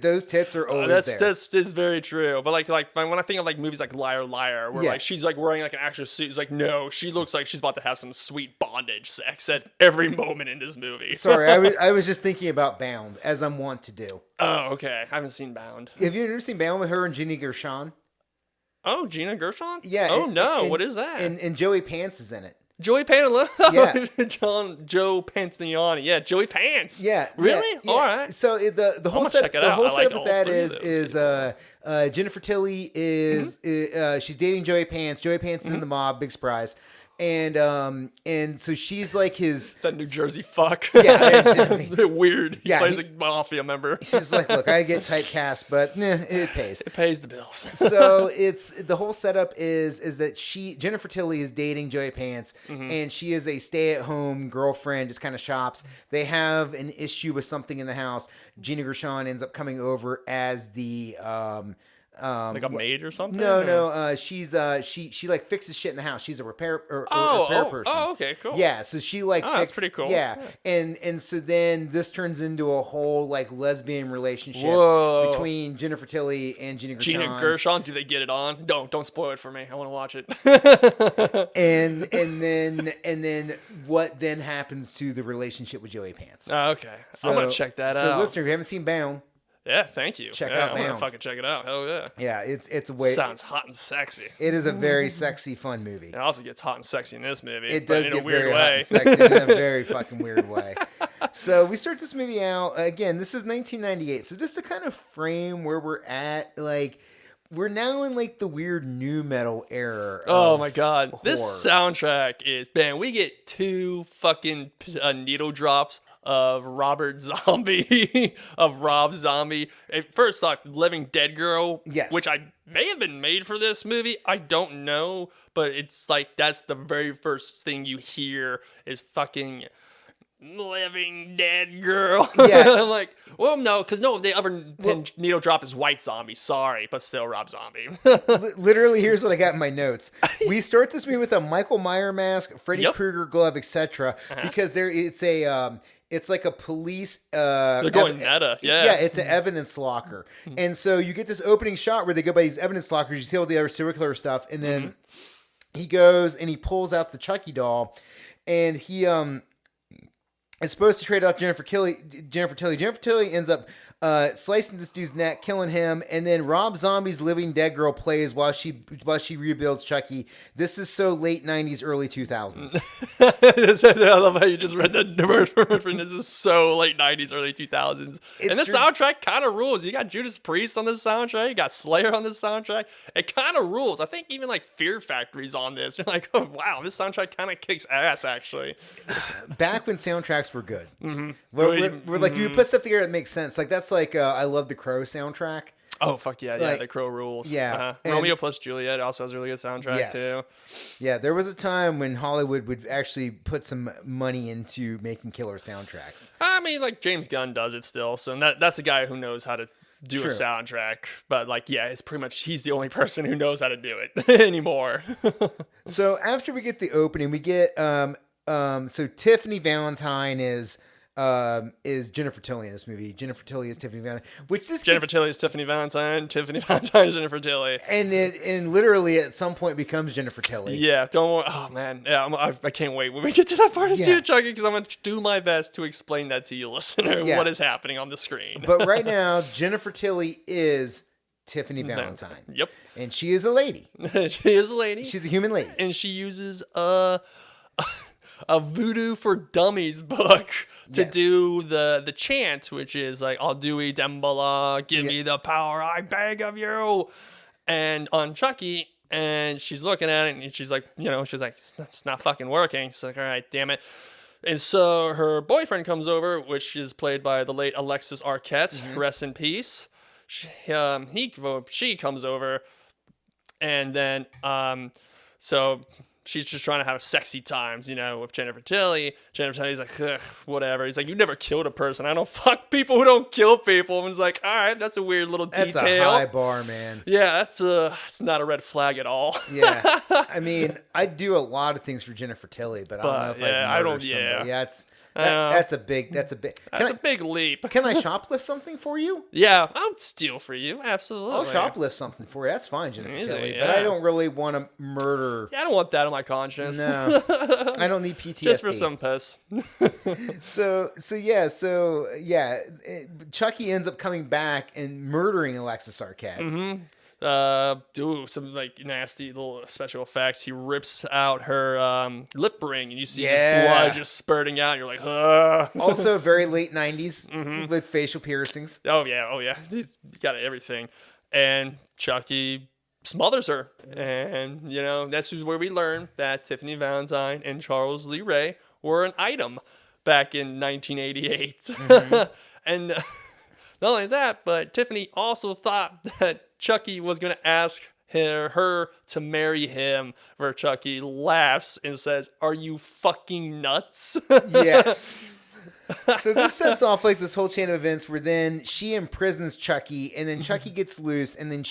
those tits are always there. That's very true. But like when I think of like movies like Liar Liar, where like she's like wearing like an actual suit, it's like, no, she looks like she's about to have some sweet bondage sex at every moment in this movie. Sorry, I was just thinking about Bound, as I'm wont to do. Oh, okay. I haven't seen Bound. Have you ever seen Bound with her and Ginny Gershon? Oh, Gina Gershon? Yeah. Oh no, what is that? And Joey Pants is in it. Joey Pants. Yeah. Joe Pantaniani. Yeah, Joey Pants. Yeah. Really? Yeah. All right. So the whole set check it out. whole I like setup all with that three is Jennifer Tilly is she's dating Joey Pants. Joey Pants is in the mob. Big surprise. And so she's like his that New Jersey fuck. Yeah, weird. Yeah, he plays a mafia member. She's like, look, I get typecast, but it pays. It pays the bills. So it's the whole setup is that Jennifer Tilly is dating Joey Pants, and she is a stay-at-home girlfriend, just kind of shops. They have an issue with something in the house. Gina Gershon ends up coming over as the like a maid or something? No. She's she like fixes shit in the house. She's a repair person. Oh, okay, cool. Yeah, so she like that's pretty cool. Yeah. And so then this turns into a whole like lesbian relationship between Jennifer Tilly and Gina Gershon. Gina Gershon, do they get it on? Don't spoil it for me. I want to watch it. and then what then happens to the relationship with Joey Pants? Oh, okay. So, I'm gonna check that out. So listener, if you haven't seen Bound, yeah, thank you. Check out I'm gonna Bound. fucking check it out. Hell yeah. Yeah, it's way sounds hot and sexy. It is a very sexy, fun movie. It also gets hot and sexy in this movie. It does in get a weird very way. hot and sexy in a very fucking weird way. So we start this movie out again. This is 1998. So just to kind of frame where we're at, like we're now in like the weird new metal era. Oh my god, horror. This soundtrack is, man. We get two fucking needle drops of Rob Zombie. First off, Living Dead Girl, yes, which I may have been made for this movie. I don't know, but it's like that's the very first thing you hear is fucking Living Dead Girl. Yeah. I'm like, well, no, because the other needle drop is White Zombie. Sorry, but still Rob Zombie. Literally, here's what I got in my notes. We start this movie with a Michael Myers mask, Freddy Krueger glove, etc. Because it's like a police. They're going meta. Yeah. Yeah, it's an evidence locker, and so you get this opening shot where they go by these evidence lockers. You see all the other serial killer stuff, and then he goes and he pulls out the Chucky doll, and he is supposed to trade out Jennifer Tilly. Jennifer Tilly ends up slicing this dude's neck, killing him, and then Rob Zombie's Living Dead Girl plays while she rebuilds Chucky. This is so late 90s, early 2000s. I love how you just read that number. This is so late 90s, early 2000s. And the soundtrack kind of rules. You got Judas Priest on the soundtrack. You got Slayer on the soundtrack. It kind of rules. I think even like Fear Factory's on this. You're like, oh, wow, this soundtrack kind of kicks ass, actually. Back when soundtracks were good. We're like, you put stuff together that makes sense. Like, that's like I Love the Crow soundtrack. Oh fuck yeah, Like, The Crow rules. yeah, and- Romeo plus Juliet also has a really good soundtrack Yes. too. Yeah, there was a time when Hollywood would actually put some money into making killer soundtracks. I mean, like James Gunn does it still, so that's a guy who knows how to do True. a soundtrack. But like, yeah, it's pretty much he's the only person who knows how to do it anymore. So after we get the opening, we get so Tiffany Valentine is Jennifer Tilly in this movie. Jennifer Tilly is Tiffany Valentine, which this Jennifer gets, Tilly is Tiffany Valentine. Tiffany Valentine is Jennifer Tilly. and literally at some point becomes Jennifer Tilly. Yeah, don't worry. Oh man, yeah, I can't wait when we get to that part of Yeah. Studio Chucky because I'm gonna do my best to explain that to you, listener. Yeah. What is happening on the screen? But right now, Jennifer Tilly is Tiffany Valentine. Yep, And she is a lady. she is a lady. She's a human lady. And she uses a Voodoo for Dummies book to Yes. do the chant, which is like Aldui Dembala, give me the power I beg of you. And on Chucky, and she's looking at it and she's like, it's not fucking working. She's like, all right, damn it. And so her boyfriend comes over, which is played by the late Alexis Arquette, rest in peace. She comes over, and then so she's just trying to have sexy times, with Jennifer Tilly. Jennifer Tilly's like, ugh, whatever. He's like, you never killed a person. I don't fuck people who don't kill people. And he's like, all right, that's a weird little That's detail. a high bar, man. Yeah, it's not a red flag at all. Yeah. I mean, I do a lot of things for Jennifer Tilly, but I don't know if yeah, I'd I murder don't- somebody. yeah. Yeah, that's a big. That's a big leap. Can I shoplift something for you? Yeah, I'll steal for you. Absolutely. I'll shoplift something for you. That's fine, Jennifer Easy, Tilly. yeah. But I don't really want to murder. Yeah, I don't want that on my conscience. No, I don't need PTSD. Just for some piss. So yeah, Chucky ends up coming back and murdering Alexis Arquette. Mm-hmm. Some like nasty little special effects. He rips out her lip ring, and you see just blood just spurting out. And you're like, ugh. Also, very late '90s Mm-hmm. with facial piercings. Oh yeah. He's got everything, and Chucky smothers her, and that's where we learn that Tiffany Valentine and Charles Lee Ray were an item back in 1988, and not only that, but Tiffany also thought that Chucky was going to ask her to marry him, where Chucky laughs and says, "Are you fucking nuts?" Yes. So this sets off like this whole chain of events where then she imprisons Chucky, and then Chucky gets loose, and then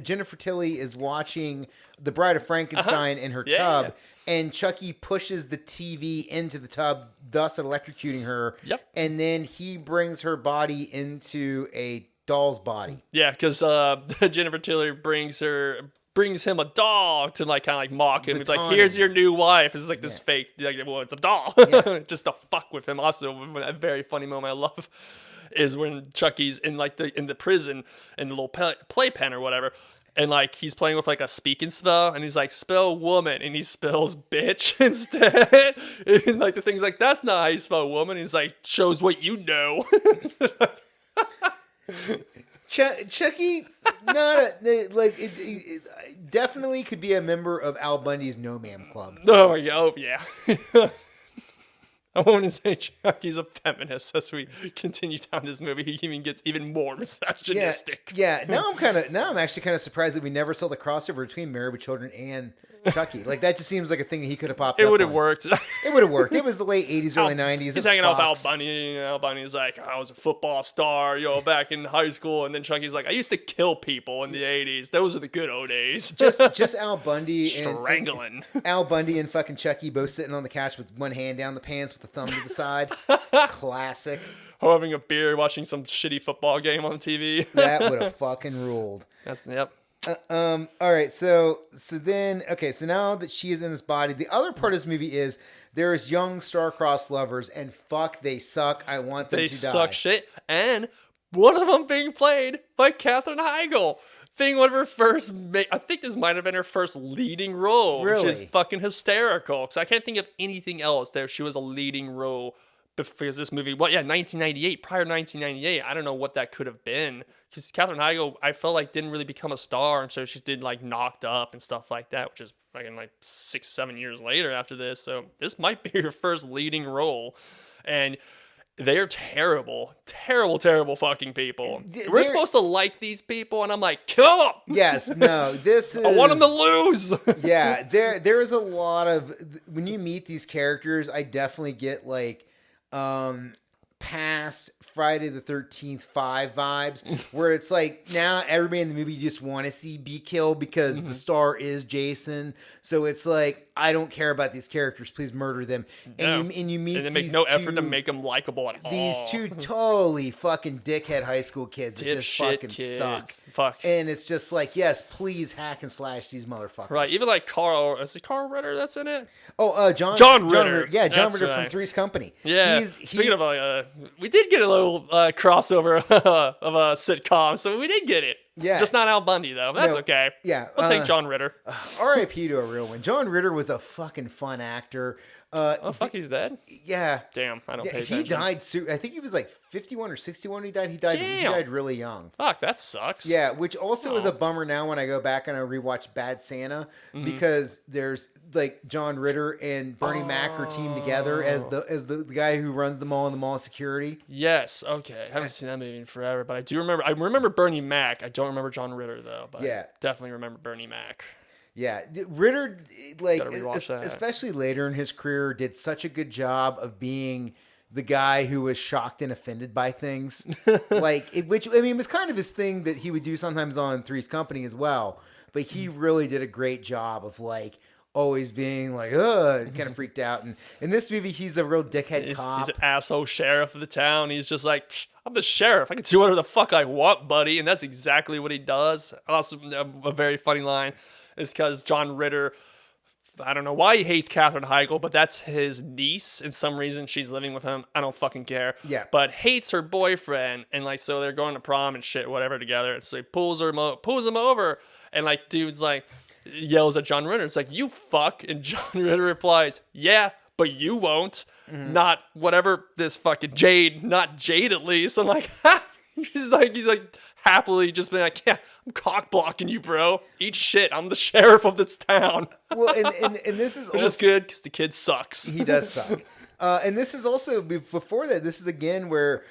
Jennifer Tilly is watching The Bride of Frankenstein in her tub, and Chucky pushes the TV into the tub, thus electrocuting her. Yep. And then he brings her body into a doll's body. Yeah, because Jennifer Tilly brings him a doll to like kind of like mock him. It's like, taunting. here's your new wife. It's like this fake, like, well, it's a doll, just to fuck with him. Also, a very funny moment I love is when Chucky's in like in the prison in the little playpen or whatever. And like he's playing with like a speaking spell, and he's like, spell woman, and he spells bitch instead. And like the thing's like, that's not how you spell woman. He's like, shows what you know. Chucky, it definitely could be a member of Al Bundy's No Man Club. Oh my god, oh yeah. I want to say Chucky's a feminist as we continue down this movie. He even gets even more misogynistic. Yeah. Now I'm actually kind of surprised that we never saw the crossover between Married with Children and Chucky. Like that just seems like a thing that he could have popped up. It would have on. worked. It would have worked. It was the late 80s, early 90s. He's hanging out with Al Bundy. Al Bundy's like, I was a football star, back in high school. And then Chucky's like, I used to kill people in the 80s. Those are the good old days. Just Al Bundy Strangling. and Al Bundy and fucking Chucky both sitting on the couch with one hand down the pants with the thumb to the side. Classic. Having a beer, watching some shitty football game on TV. That would have fucking ruled. Yep. All right, so now that she is in this body, the other part of this movie is there's young star-crossed lovers, and fuck, they suck. I want them They to die. suck shit. And one of them being played by Katherine Heigl. Being one of her first, I think this might have been her first leading role, Really? which is fucking hysterical. Because I can't think of anything else there. She was a leading role because this movie, 1998, prior to 1998, I don't know what that could have been. Because Katherine Heigl, I felt like didn't really become a star, and so she did like Knocked Up and stuff like that, which is fucking like 6-7 years later after this. So this might be her first leading role, and They're terrible, terrible, terrible fucking people. We're They're- supposed to like these people, and I'm like, kill them. Yes, no, this is. I want them to lose. Yeah, there is a lot of when you meet these characters, I definitely get like past Friday the 13th 5 vibes, where it's like now everybody in the movie you just want to see be killed because the star is Jason. So it's like, I don't care about these characters, please murder them. And you meet and they make these no effort to two- make them likable at all. these two totally fucking dickhead high school kids that just Dipshit fucking kids. suck. Fuck. And it's just like, yes, please hack and slash these motherfuckers. Right, even like Carl, is it Carl Ritter that's in it? Oh, John John Ritter. Yeah, John That's Ritter from right. Three's Company. Yeah. Speaking of, we did get a little crossover of a sitcom, so we did get it. Yeah. Just not Al Bundy, though. That's No, okay. yeah, I'll take John Ritter. R.I.P. to a real one. John Ritter was a fucking fun actor. Oh, fuck, he's dead? Yeah. Damn, I don't Yeah, pay he attention. died soon. I think he was like 51 or 61 when he died. He died really young. Fuck, that sucks. Yeah, which also is Oh. a bummer now when I go back and I rewatch Bad Santa Mm-hmm. because there's like John Ritter and Bernie Mac are teamed together as the guy who runs the mall security. Yes, okay. I haven't seen that movie in forever, but I remember Bernie Mac. I don't remember John Ritter, though, but Yeah. I definitely remember Bernie Mac. Yeah, Ritter, like Gotta rewatch that. especially later in his career, did such a good job of being the guy who was shocked and offended by things. Which I mean was kind of his thing that he would do sometimes on Three's Company as well. But he really did a great job of like always being like, kind of freaked out. And in this movie, he's a real dickhead cop. He's an asshole sheriff of the town. He's just like, "Psh, I'm the sheriff. I can do whatever the fuck I want, buddy. And that's exactly what he does. Also, a very funny line is because John Ritter, I don't know why he hates Katherine Heigl, but that's his niece. And some reason she's living with him. I don't fucking care. Yeah. But hates her boyfriend. And like, so they're going to prom and shit, whatever, together. And so he pulls him over. And like, dude's like, yells at John Ritter. It's like, you fuck. And John Ritter replies, yeah, but you won't. Not whatever this fucking Jade, not Jade at least. I'm like, ha! He's like happily just being like, yeah, I'm cock blocking you, bro. Eat shit. I'm the sheriff of this town. Well, and this is Which also is good because the kid sucks. he does suck. And this is also before that. This is again where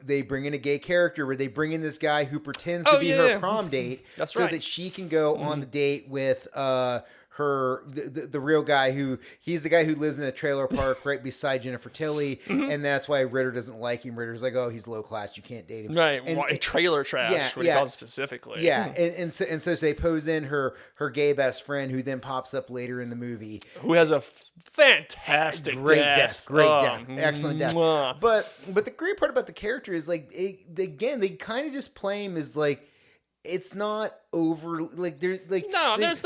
they bring in a gay character, where they bring in this guy who pretends to be her prom date, That's so right. that she can go on the date with the real guy he's the guy who lives in a trailer park right beside Jennifer Tilly, and that's why Ritter doesn't like him. Ritter's like, oh, he's low class, you can't date him. Right. And, Trailer trash, yeah, what yeah. he calls it specifically. yeah, and so they pose in her gay best friend, who then pops up later in the movie. Who has a fantastic Great death. great Oh, death, excellent death. mwah. But the great part about the character is like they kind of just play him as like, it's not over like they're like No, there's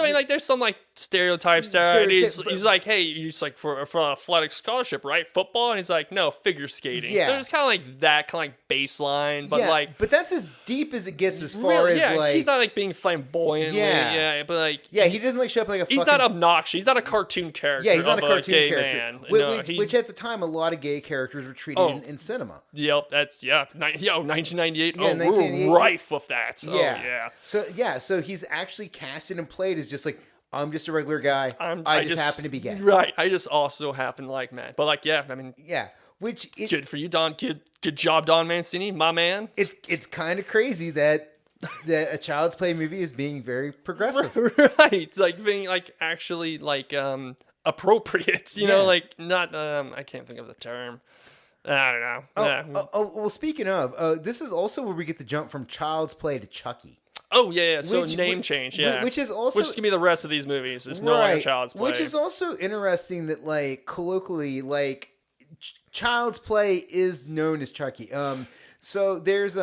some like stereotypes there. And he's like, hey, he's like for an athletic scholarship, right? Football, and he's like, no, figure skating. Yeah. So it's kind of like that, kind of like baseline, but like, but that's as deep as it gets as far really, as yeah, like he's not like being flamboyant. Yeah. But like, he doesn't like show up like a he's fucking, not obnoxious. He's not a cartoon character. he's not a of cartoon gay character, man. which at the time a lot of gay characters were treated in cinema. Yep, that's 1998. Yeah, Oh, 1988. we were rife with that. Yeah. Oh, yeah. So he's actually casted and played as just like, I'm just a regular guy. I just happen to be gay. Right. I just also happen to like men. But like, yeah, I mean, Yeah. Which good for you, Don. Good job, Don Mancini, my man. it's kind of crazy that a Child's Play movie is being very progressive. Right. Like being like actually like appropriate, you know, like not I can't think of the term. I don't know. Well, speaking of, this is also where we get the jump from Child's Play to Chucky. Oh yeah. So Which- name which- change, yeah. which is also- which is gonna be the rest of these movies. It's no longer Child's Play. Which is also interesting that like colloquially, like Child's Play is known as Chucky. So there's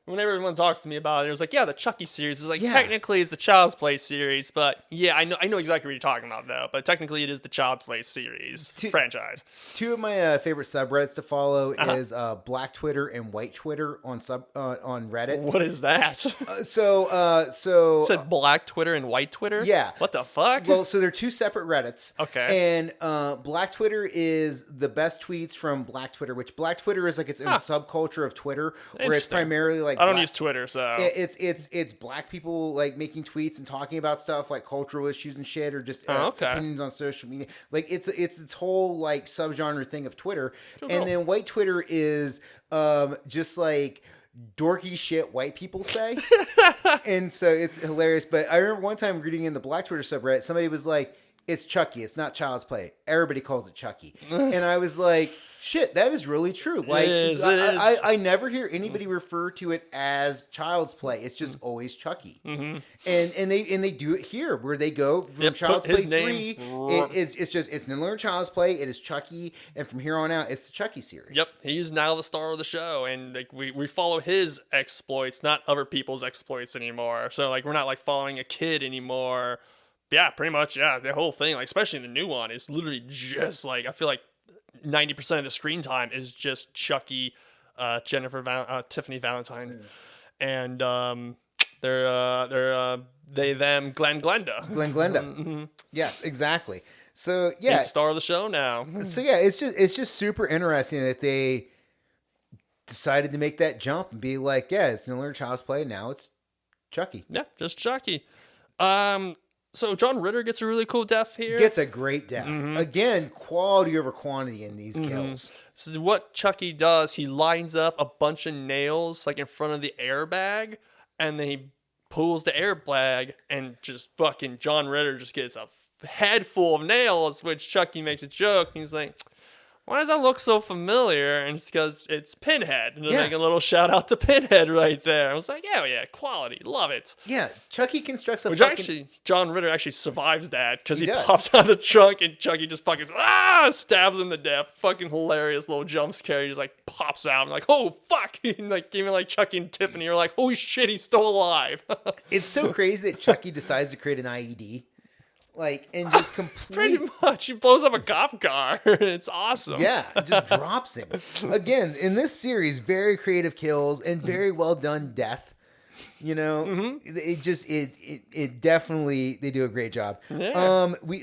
Whenever everyone talks to me about it, it was like, yeah, the Chucky series is like Yeah. technically it's the Child's Play series, but yeah, I know exactly what you're talking about though. But technically, it is the Child's Play series franchise. two of my favorite subreddits to follow is Black Twitter and White Twitter on Reddit. What is that? So It said Black Twitter and White Twitter. yeah. What the fuck? Well, so they're two separate Reddits. Okay. And Black Twitter is the best tweets from Black Twitter, which Black Twitter is like its own subculture of Twitter, where it's Interesting. primarily like like I don't use Twitter, so it's black people like making tweets and talking about stuff like cultural issues and shit, or just opinions on social media. Like it's its whole like subgenre thing of Twitter, and then white Twitter is just like dorky shit white people say, and so it's hilarious. But I remember one time reading in the black Twitter subreddit, somebody was like, "It's Chucky. It's not Child's Play. Everybody calls it Chucky," and I was like, shit, that is really true. Like, I never hear anybody refer to it as Child's Play. It's just always Chucky. Mm-hmm. And they do it here where they go from Child's Play 3. It's no longer Child's Play. It is Chucky, and from here on out, it's the Chucky series. Yep, he's now the star of the show, and like we follow his exploits, not other people's exploits anymore. So like we're not like following a kid anymore. Yeah, pretty much. Yeah, the whole thing, like especially the new one, is literally just like I feel like 90% of the screen time is just Chucky, Tiffany Valentine, and they them Glenn Glenda. Mm-hmm. Yes, exactly. So yeah, he's the star of the show now. So yeah, it's just super interesting that they decided to make that jump and be like, yeah, it's no longer Child's Play, now it's Chucky. Yeah, just Chucky. So John Ritter gets a really cool death here. Gets a great death. Mm-hmm. Again, quality over quantity in these kills. So what Chucky does, he lines up a bunch of nails like in front of the airbag, and then he pulls the airbag, and just fucking John Ritter just gets a head full of nails, which Chucky makes a joke. He's like, why does that look so familiar? And it's because it's Pinhead. And they're making a little shout out to Pinhead right there. I was like, yeah, quality. Love it. Yeah, Chucky constructs a actually, John Ritter actually survives that because he pops out of the trunk and Chucky just fucking stabs him to death. Fucking hilarious little jump scare. He just like pops out. I'm like, oh, fuck. And like, even like Chucky and Tiffany are like, holy shit, he's still alive. It's so crazy that Chucky decides to create an IED. Like, and just completely... Pretty much. He blows up a cop car. It's awesome. Yeah, just drops him. Again, in this series, very creative kills and very well done death. You know, it definitely, they do a great job. Yeah. We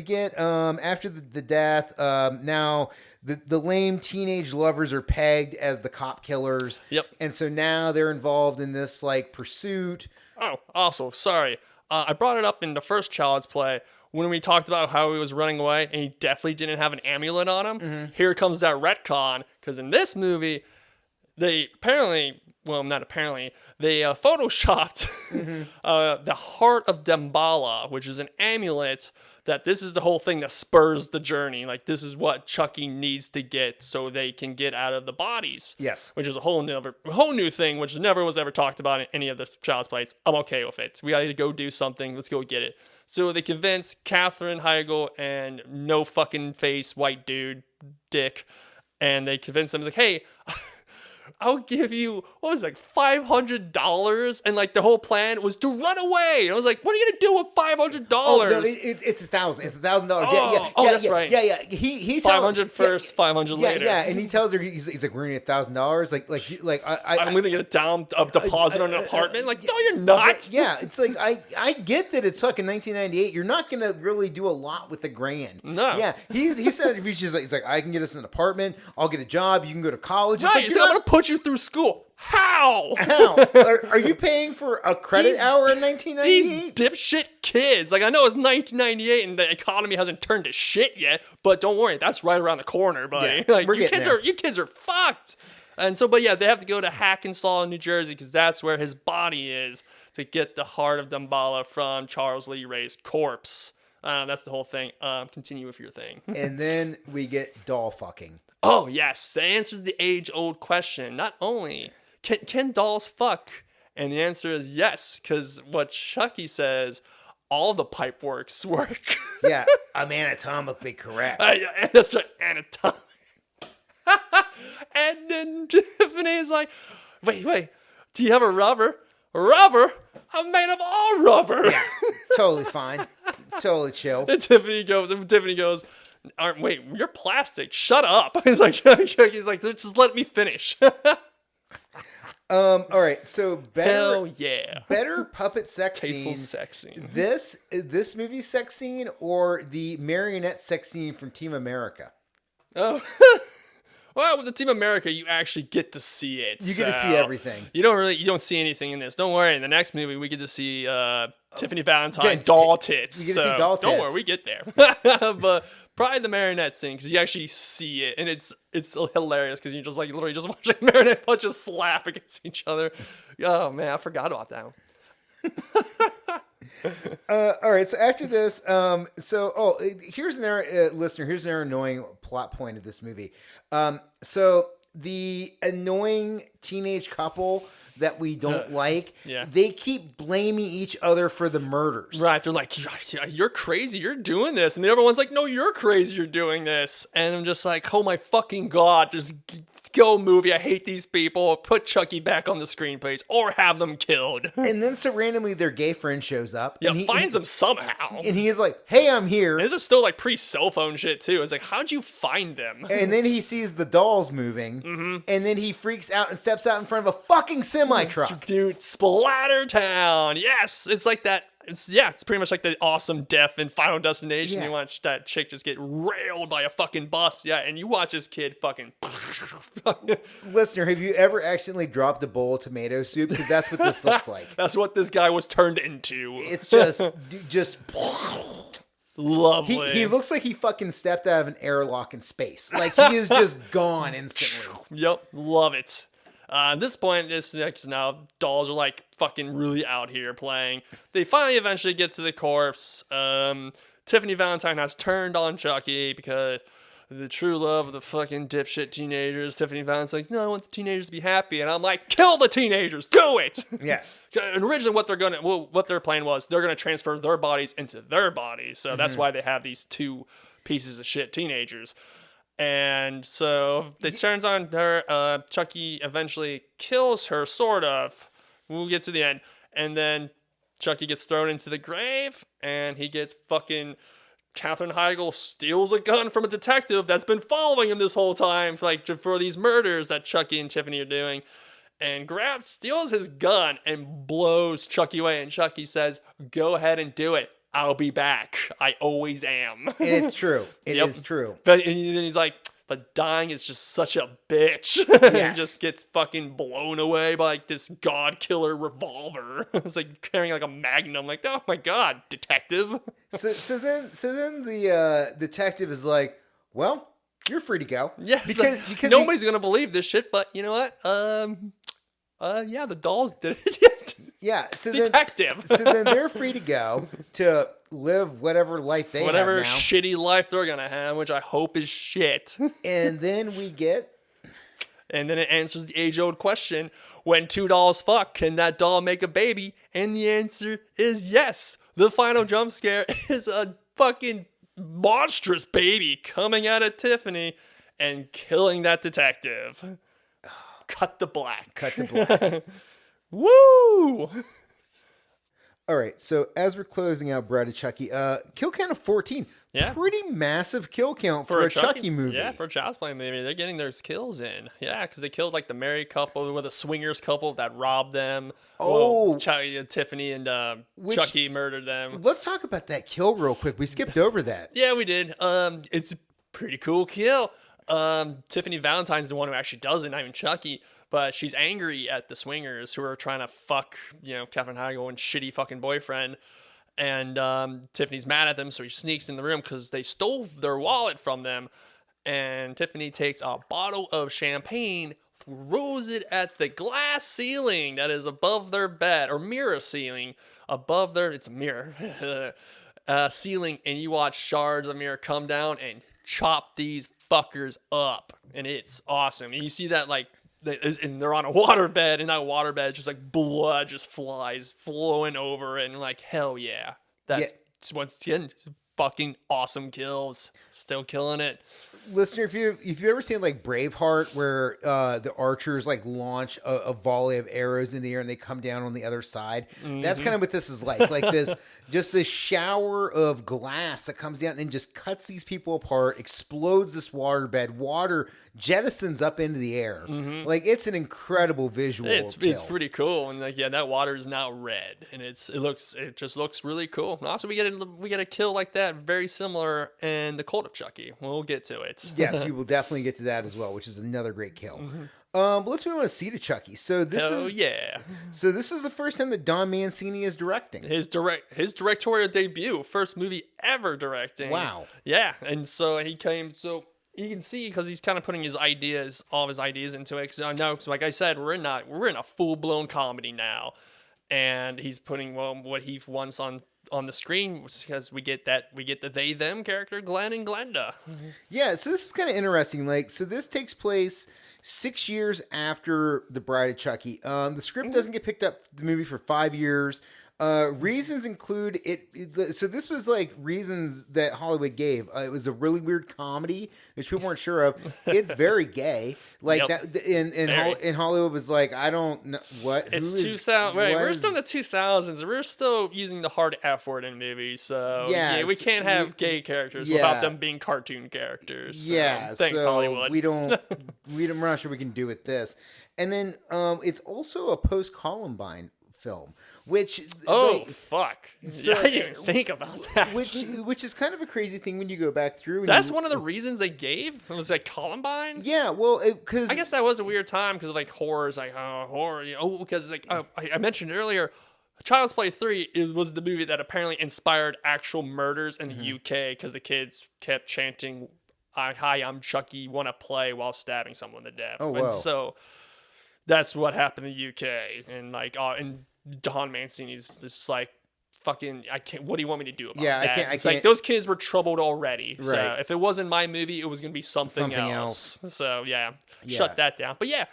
get, after the death, now the lame teenage lovers are pegged as the cop killers. Yep. And so now they're involved in this, like, pursuit. Oh, also, sorry. I brought it up in the first Child's Play when we talked about how he was running away and he definitely didn't have an amulet on him. Mm-hmm. Here comes that retcon, because in this movie, they photoshopped the heart of Damballa, which is an amulet that this is the whole thing that spurs the journey. Like, this is what Chucky needs to get so they can get out of the bodies. Yes. Which is a whole new thing, which never was ever talked about in any of the Child's Plays. I'm okay with it. We got to go do something. Let's go get it. So they convince Katherine Heigl and no fucking face white dude, Dick, and they convince him, like, hey, I'll give you, what was it, like $500? And like the whole plan was to run away. And I was like, what are you going to do with $500? Oh, no, it's $1,000. It's $1,000. That's right. Yeah. He's 500 first, 500 later. Yeah. And he tells her, he's like, we're going to get $1,000. I'm going to get a down deposit on an apartment. Like, no, you're not. Yeah. It's like, I get that it's fucking 1998. You're not going to really do a lot with $1,000. No. Yeah. He said, he's like, I can get us an apartment. I'll get a job. You can go to college. Right. He's going to put you through school. How? Are you paying for a credit hour in 1998? These dipshit kids. Like, I know it's 1998 and the economy hasn't turned to shit yet, but don't worry, that's right around the corner, buddy. Yeah, like, you kids are fucked. And so, but yeah, they have to go to Hackensaw, New Jersey, because that's where his body is, to get the heart of Damballa from Charles Lee Ray's corpse. That's the whole thing. Continue with your thing. And then we get doll fucking. Oh, yes. That answers the age-old question. Not only can dolls fuck, and the answer is yes, because what Chucky says, all the pipe works work. Yeah, I'm anatomically correct. Yeah, that's right, anatomically. And then Tiffany's like, wait, do you have a rubber? Rubber? I'm made of all rubber. Yeah, totally fine. Totally chill. And Tiffany goes, wait, you're plastic. Shut up. He's like, just let me finish. All right, so better. Hell yeah. Better puppet sex Tasteful scene. sex scene. This movie's sex scene or the marionette sex scene from Team America? Oh. Well, with the Team America, you actually get to see it. You get to see everything. You don't see anything in this. Don't worry. In the next movie, we get to see Tiffany Valentine Yes, doll tits. you get to see doll Don't tits. worry, we get there. But probably the marionette scene, because you actually see it, and it's hilarious because you just like literally just watching marionette punches slap against each other. Oh man, I forgot about that one. All right, so after this, here's listener, here's an annoying plot point of this movie. So the annoying teenage couple that we don't like, they keep blaming each other for the murders. Right, they're like, you're crazy, you're doing this. And the other one's like, no, you're crazy, you're doing this. And I'm just like, oh my fucking God, just go movie. I hate these people. Put Chucky back on the screen, please, or have them killed. And then so randomly their gay friend shows up. Yeah, and finds them somehow. And he is like, hey, I'm here. And this is still like pre-cell phone shit too. It's like, how'd you find them? And then he sees the dolls moving. And then he freaks out and steps out in front of a fucking semi-truck. Dude, Splatter Town. Yes, it's like that. It's pretty much like the awesome death in Final Destination. Yeah. You watch that chick just get railed by a fucking bus. Yeah, and you watch this kid fucking. Listener, have you ever accidentally dropped a bowl of tomato soup? Because that's what this looks like. That's what this guy was turned into. It's just lovely. He looks like he fucking stepped out of an airlock in space. Like he is just gone instantly. Yep, love it. At this point, now dolls are like fucking really out here playing. They finally eventually get to the corpse. Tiffany Valentine has turned on Chucky because the true love of the fucking dipshit teenagers. Tiffany Valentine's like, no, I want the teenagers to be happy. And I'm like, kill the teenagers, do it. Yes. And originally what their plan was, they're going to transfer their bodies into their bodies. So that's why they have these two pieces of shit teenagers. And so it turns on her. Chucky eventually kills her, sort of. We'll get to the end. And then Chucky gets thrown into the grave, and he gets fucking... Katherine Heigl steals a gun from a detective that's been following him this whole time, for these murders that Chucky and Tiffany are doing. And steals his gun and blows Chucky away. And Chucky says, go ahead and do it. I'll be back. I always am. And it's true. It is true. But and then he's like, but dying is just such a bitch. And just gets fucking blown away by like this god killer revolver. It's like carrying like a magnum. Like, oh my God, detective. So then the detective is like, well, you're free to go. Yeah, because nobody's gonna believe this shit. But you know what? Yeah, the dolls did it. Yeah, detective. So then they're free to go to live whatever life they have now. Whatever shitty life they're gonna have, which I hope is shit. And then And then it answers the age-old question, when two dolls fuck, can that doll make a baby? And the answer is yes. The final jump scare is a fucking monstrous baby coming out of Tiffany and killing that detective. Cut the black. Woo! All right, so as we're closing out Bride of Chucky, kill count of 14. Yeah. Pretty massive kill count for a Chucky movie. Yeah, for a Child's Play movie. They're getting their kills in. Yeah, because they killed like the married couple with a swingers couple that robbed them. Oh. Well, Tiffany and Chucky murdered them. Let's talk about that kill real quick. We skipped over that. Yeah, we did. It's a pretty cool kill. Tiffany Valentine's the one who actually does it, not even Chucky. But she's angry at the swingers who are trying to fuck, Katherine Heigl and shitty fucking boyfriend. And Tiffany's mad at them, so she sneaks in the room because they stole their wallet from them. And Tiffany takes a bottle of champagne, throws it at the glass ceiling that is above their bed, or mirror ceiling above it's a mirror, ceiling. And you watch shards of mirror come down and chop these fuckers up. And it's awesome. And you see that and they're on a waterbed, and that waterbed just like blood just flies flowing over it, and like, hell yeah. That's once again fucking awesome kills. Still killing it. Listener, if you've ever seen like Braveheart, where the archers like launch a volley of arrows in the air and they come down on the other side, that's kind of what this is like. Like this shower of glass that comes down and just cuts these people apart, explodes this waterbed, water jettisons up into the air. Like it's an incredible visual. It's pretty cool, and that water is now red, and it just looks really cool. And also, we get a kill like that, very similar in the Cult of Chucky. We'll get to it. it. Yes, we will definitely get to that as well, which is another great kill. But let's move on to Seed of Chucky. So this Hell is yeah. so this is the first time that Don Mancini is directing. His directorial debut, first movie ever directing. Wow. Yeah, and so he came. So you can see because he's kind of putting all of his ideas into it. Because I know, like I said, we're in a full blown comedy now, and he's putting what he wants on the screen because we get the they them character Glenn and Glenda. Yeah, so this is kind of interesting. Like, so this takes place 6 years after The Bride of Chucky. The script doesn't get picked up the movie for 5 years. Reasons include so this was like reasons that Hollywood gave. It was a really weird comedy, which people weren't sure of. It's very gay, like that. In Hollywood was like, I don't know what. It's 2000. Right, we're still in the 2000s. We're still using the hard F word in movies. So yeah, we can't have gay characters without them being cartoon characters. So, yeah, thanks so Hollywood. we're not sure we can do with this. And then it's also a post-Columbine film, which fuck, so, I didn't think about that. Which is kind of a crazy thing when you go back through. That's one of the reasons they gave. It was like Columbine. Yeah, well, because I guess that was a weird time because like horror is like horror. Because like I mentioned earlier, Child's Play 3 was the movie that apparently inspired actual murders in the UK because the kids kept chanting, "Hi, I'm Chucky, want to play," while stabbing someone to death. Oh, wow. And so that's what happened in the UK, and like and Don Mancini's just like, fucking, I can't. What do you want me to do about that? I can't. Like those kids were troubled already. Right. So if it wasn't my movie, it was gonna be something else. So yeah, shut that down. But yeah,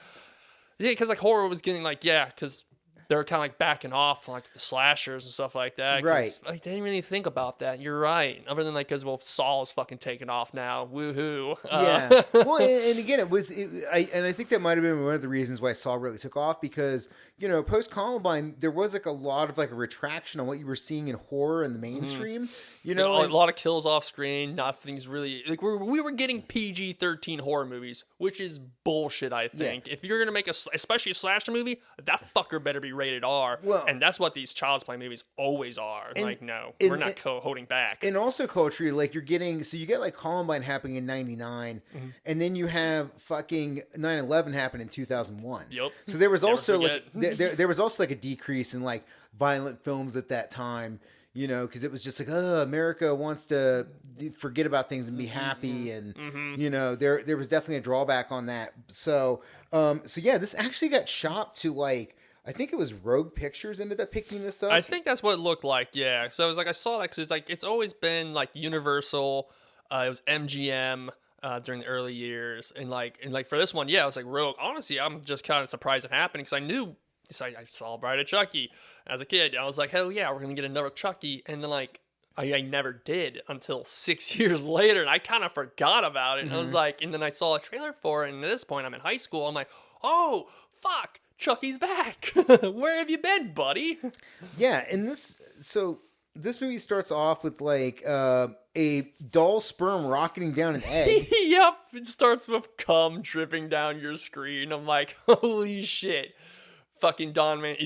because like horror was getting like because they were kind of like backing off like the slashers and stuff like that. Right. Like, they didn't really think about that. You're right. Other than like, because Saul is fucking taking off now. Woohoo. Yeah. Well, and again, I think that might have been one of the reasons why Saul really took off because, post Columbine, there was like a lot of like a retraction on what you were seeing in horror in the mainstream. A lot of kills off screen. Nothing's really like we were getting PG-13 horror movies, which is bullshit. I think if you're gonna make especially a slasher movie, that fucker better be rated R. Well, and that's what these Child's Play movies always are. We're not holding back. And also culturally, like you get like Columbine happening in '99, and then you have fucking 9/11 happen in 2001. Yep. So there was also like there was also like a decrease in like violent films at that time. Because it was just like, America wants to forget about things and be happy, and there was definitely a drawback on that. So yeah, this actually got shopped to like, I think it was Rogue Pictures ended up picking this up. I think that's what it looked like. Yeah. So it was like I saw that because it's always been like Universal. It was MGM. During the early years, and for this one, I was like Rogue. Honestly, I'm just kind of surprised it happened because I knew. So I saw Bride of Chucky as a kid. I was like, hell yeah, we're going to get another Chucky. And then I never did until 6 years later. And I kind of forgot about it. And I was like, and then I saw a trailer for it. And at this point, I'm in high school. I'm like, oh, fuck, Chucky's back. Where have you been, buddy? Yeah. And this movie starts off with like a doll sperm rocketing down an egg. Yep. It starts with cum dripping down your screen. I'm like, holy shit. Fucking Don, man,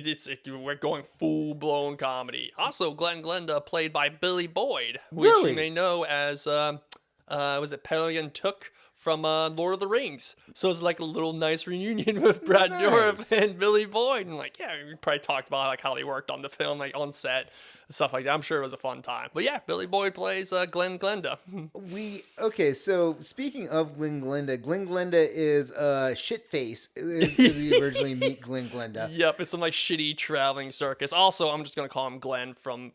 we're going full-blown comedy. Also, Glenn Glenda, played by Billy Boyd, which you may know as, was it Pelion Took from Lord of the Rings. So it's like a little nice reunion with Brad Dourif and Billy Boyd. And we probably talked about like how they worked on the film, like on set and stuff like that. I'm sure it was a fun time. But yeah, Billy Boyd plays Glenn Glenda. So speaking of Glenn Glenda is Shitface. We originally meet Glenn Glenda. Yep, it's some like shitty traveling circus. Also, I'm just gonna call him Glenn from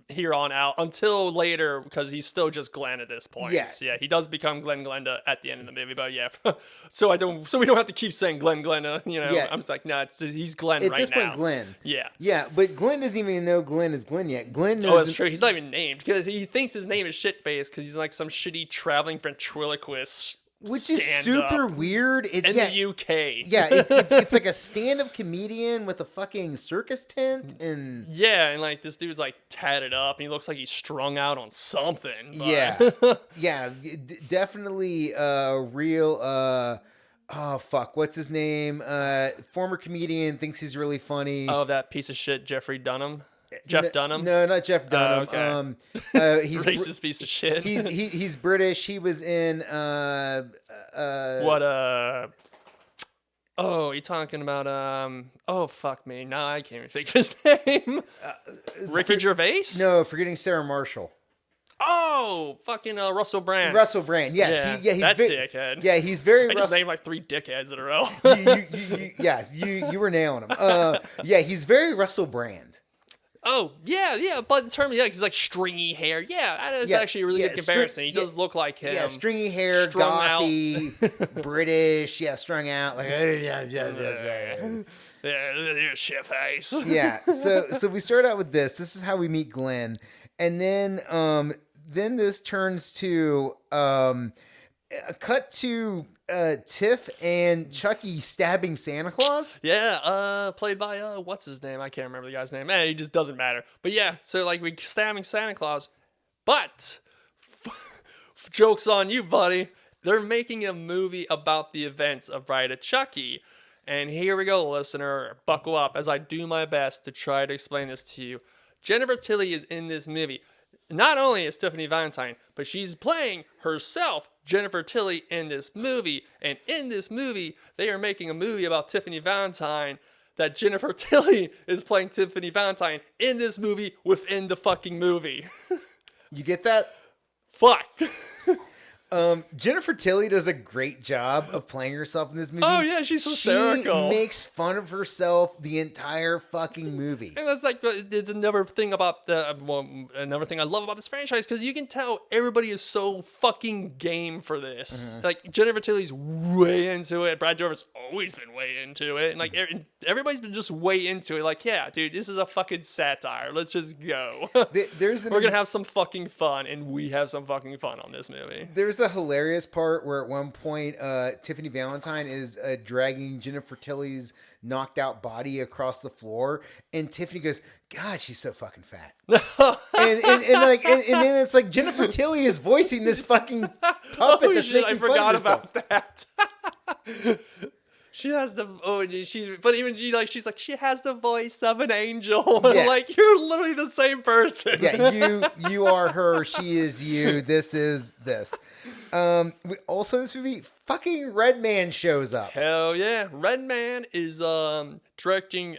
here on out until later because he's still just Glenn at this point. Yeah, he does become Glenn Glenda at the end of the movie, but so we don't have to keep saying Glenn Glenda. I'm just like, he's Glenn at this point. Glenn. Yeah, but Glenn doesn't even know Glenn is Glenn yet. Glenn knows. Oh, that's true. He's not even named because he thinks his name is Shitface because he's like some shitty traveling ventriloquist. Which is super weird. In the UK. Yeah, it's like a stand-up comedian with a fucking circus tent and... Yeah, and like this dude's like tatted up and he looks like he's strung out on something. But... Yeah, definitely real... oh, fuck, what's his name? Former comedian, thinks he's really funny. Oh, that piece of shit Jeffrey Dunham? Jeff Dunham? No, not Jeff Dunham. Okay. He's Racist piece of shit. he's British. He was in what oh, you talking about oh fuck me. Now I can't even think of his name. Ricky Gervais? No, forgetting Sarah Marshall. Oh, fucking Russell Brand. Russell Brand, yes. Yeah, He's that dickhead. Yeah, he's very I just named like 3 dickheads in a row. Yes, you were nailing him. Yeah, he's very Russell Brand. Oh, yeah, but in terms of, he's like stringy hair. Yeah, that is actually a really good comparison. He does look like him. Yeah, stringy hair, gothy, British, strung out. Like, yeah, shit face. Yeah, so we start out with this. This is how we meet Glenn. And then this turns to a cut to Tiff and Chucky stabbing Santa Claus. Yeah, played by what's his name? I can't remember the guy's name. Man, he just doesn't matter. But yeah, so like we stabbing Santa Claus, but joke's on you, buddy. They're making a movie about the events of Bride of Chucky. And here we go, listener. Buckle up as I do my best to try to explain this to you. Jennifer Tilly is in this movie. Not only is Tiffany Valentine, but she's playing herself, Jennifer Tilly, in this movie. And in this movie, they are making a movie about Tiffany Valentine that Jennifer Tilly is playing Tiffany Valentine in this movie within the fucking movie. You get that? Fuck. Jennifer Tilly does a great job of playing herself in this movie. Oh, yeah, she's hysterical. She makes fun of herself the entire fucking movie. And that's like, it's another thing about another thing I love about this franchise, because you can tell everybody is so fucking game for this. Mm-hmm. Like, Jennifer Tilly's way into it. Brad Dourif's always been way into it. And like, everybody's been just way into it. Like, yeah, dude, this is a fucking satire. Let's just go. We're gonna have some fucking fun, and we have some fucking fun on this movie. There's a hilarious part where at one point Tiffany Valentine is dragging Jennifer Tilly's knocked out body across the floor, and Tiffany goes, "God, she's so fucking fat." and then it's like Jennifer Tilly is voicing this fucking puppet that's making fun of herself. I forgot about that. She has she's like, she has the voice of an angel. Yeah. Like, you're literally the same person. Yeah, you are her, she is you, this is this. Also in this movie, fucking Redman shows up. Hell yeah. Redman is directing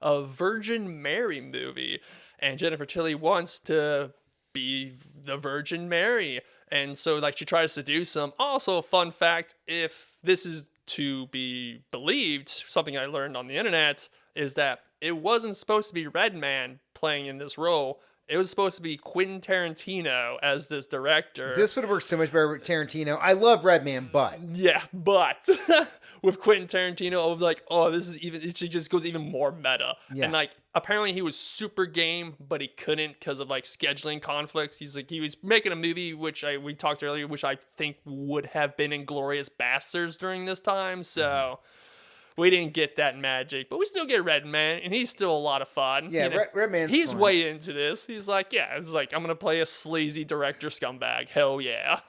a Virgin Mary movie, and Jennifer Tilly wants to be the Virgin Mary, and so like she tries to seduce him. Also, a fun fact, if this is to be believed, something I learned on the internet, is that it wasn't supposed to be Redman playing in this role. It was supposed to be Quentin Tarantino as this director. This would have worked so much better with Tarantino. I love Redman, but... Yeah, but with Quentin Tarantino, I was like, oh, this is even... It just goes even more meta. Yeah. And like, apparently he was super game, but he couldn't because of like scheduling conflicts. He's like, he was making a movie, which we talked earlier, which I think would have been Inglourious Bastards during this time. So... We didn't get that magic, but we still get Redman, and he's still a lot of fun. Yeah, you know, Redman's he's fun. Way into this. He's like, I'm going to play a sleazy director scumbag. Hell yeah.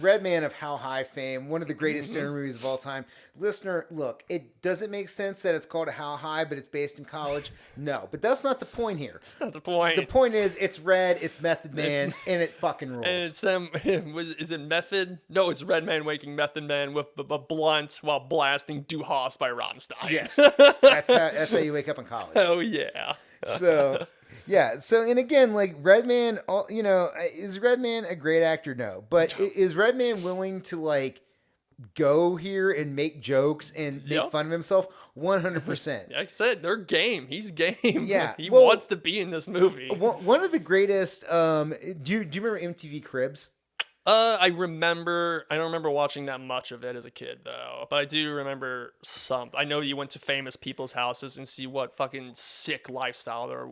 Redman of How High fame, one of the greatest stoner movies of all time. Listener, look, it doesn't make sense that it's called a How High, but it's based in college. No, but that's not the point here. That's not the point. The point is, it's Red, it's Method Man, and it fucking rules. And it's them. Is it Method? No, it's Redman waking Method Man with a blunt while blasting Du Hast by Rammstein. Yes, that's how you wake up in college. Oh yeah. So. Yeah, so, and again, like, Redman, you know, is Redman a great actor? No. But is Redman willing to, like, go here and make jokes and make fun of himself? 100%. Like I said, they're game. He's game. Yeah. He wants to be in this movie. One of the greatest, do you remember MTV Cribs? I don't remember watching that much of it as a kid, though. But I do remember some. I know you went to famous people's houses and see what fucking sick lifestyle they're,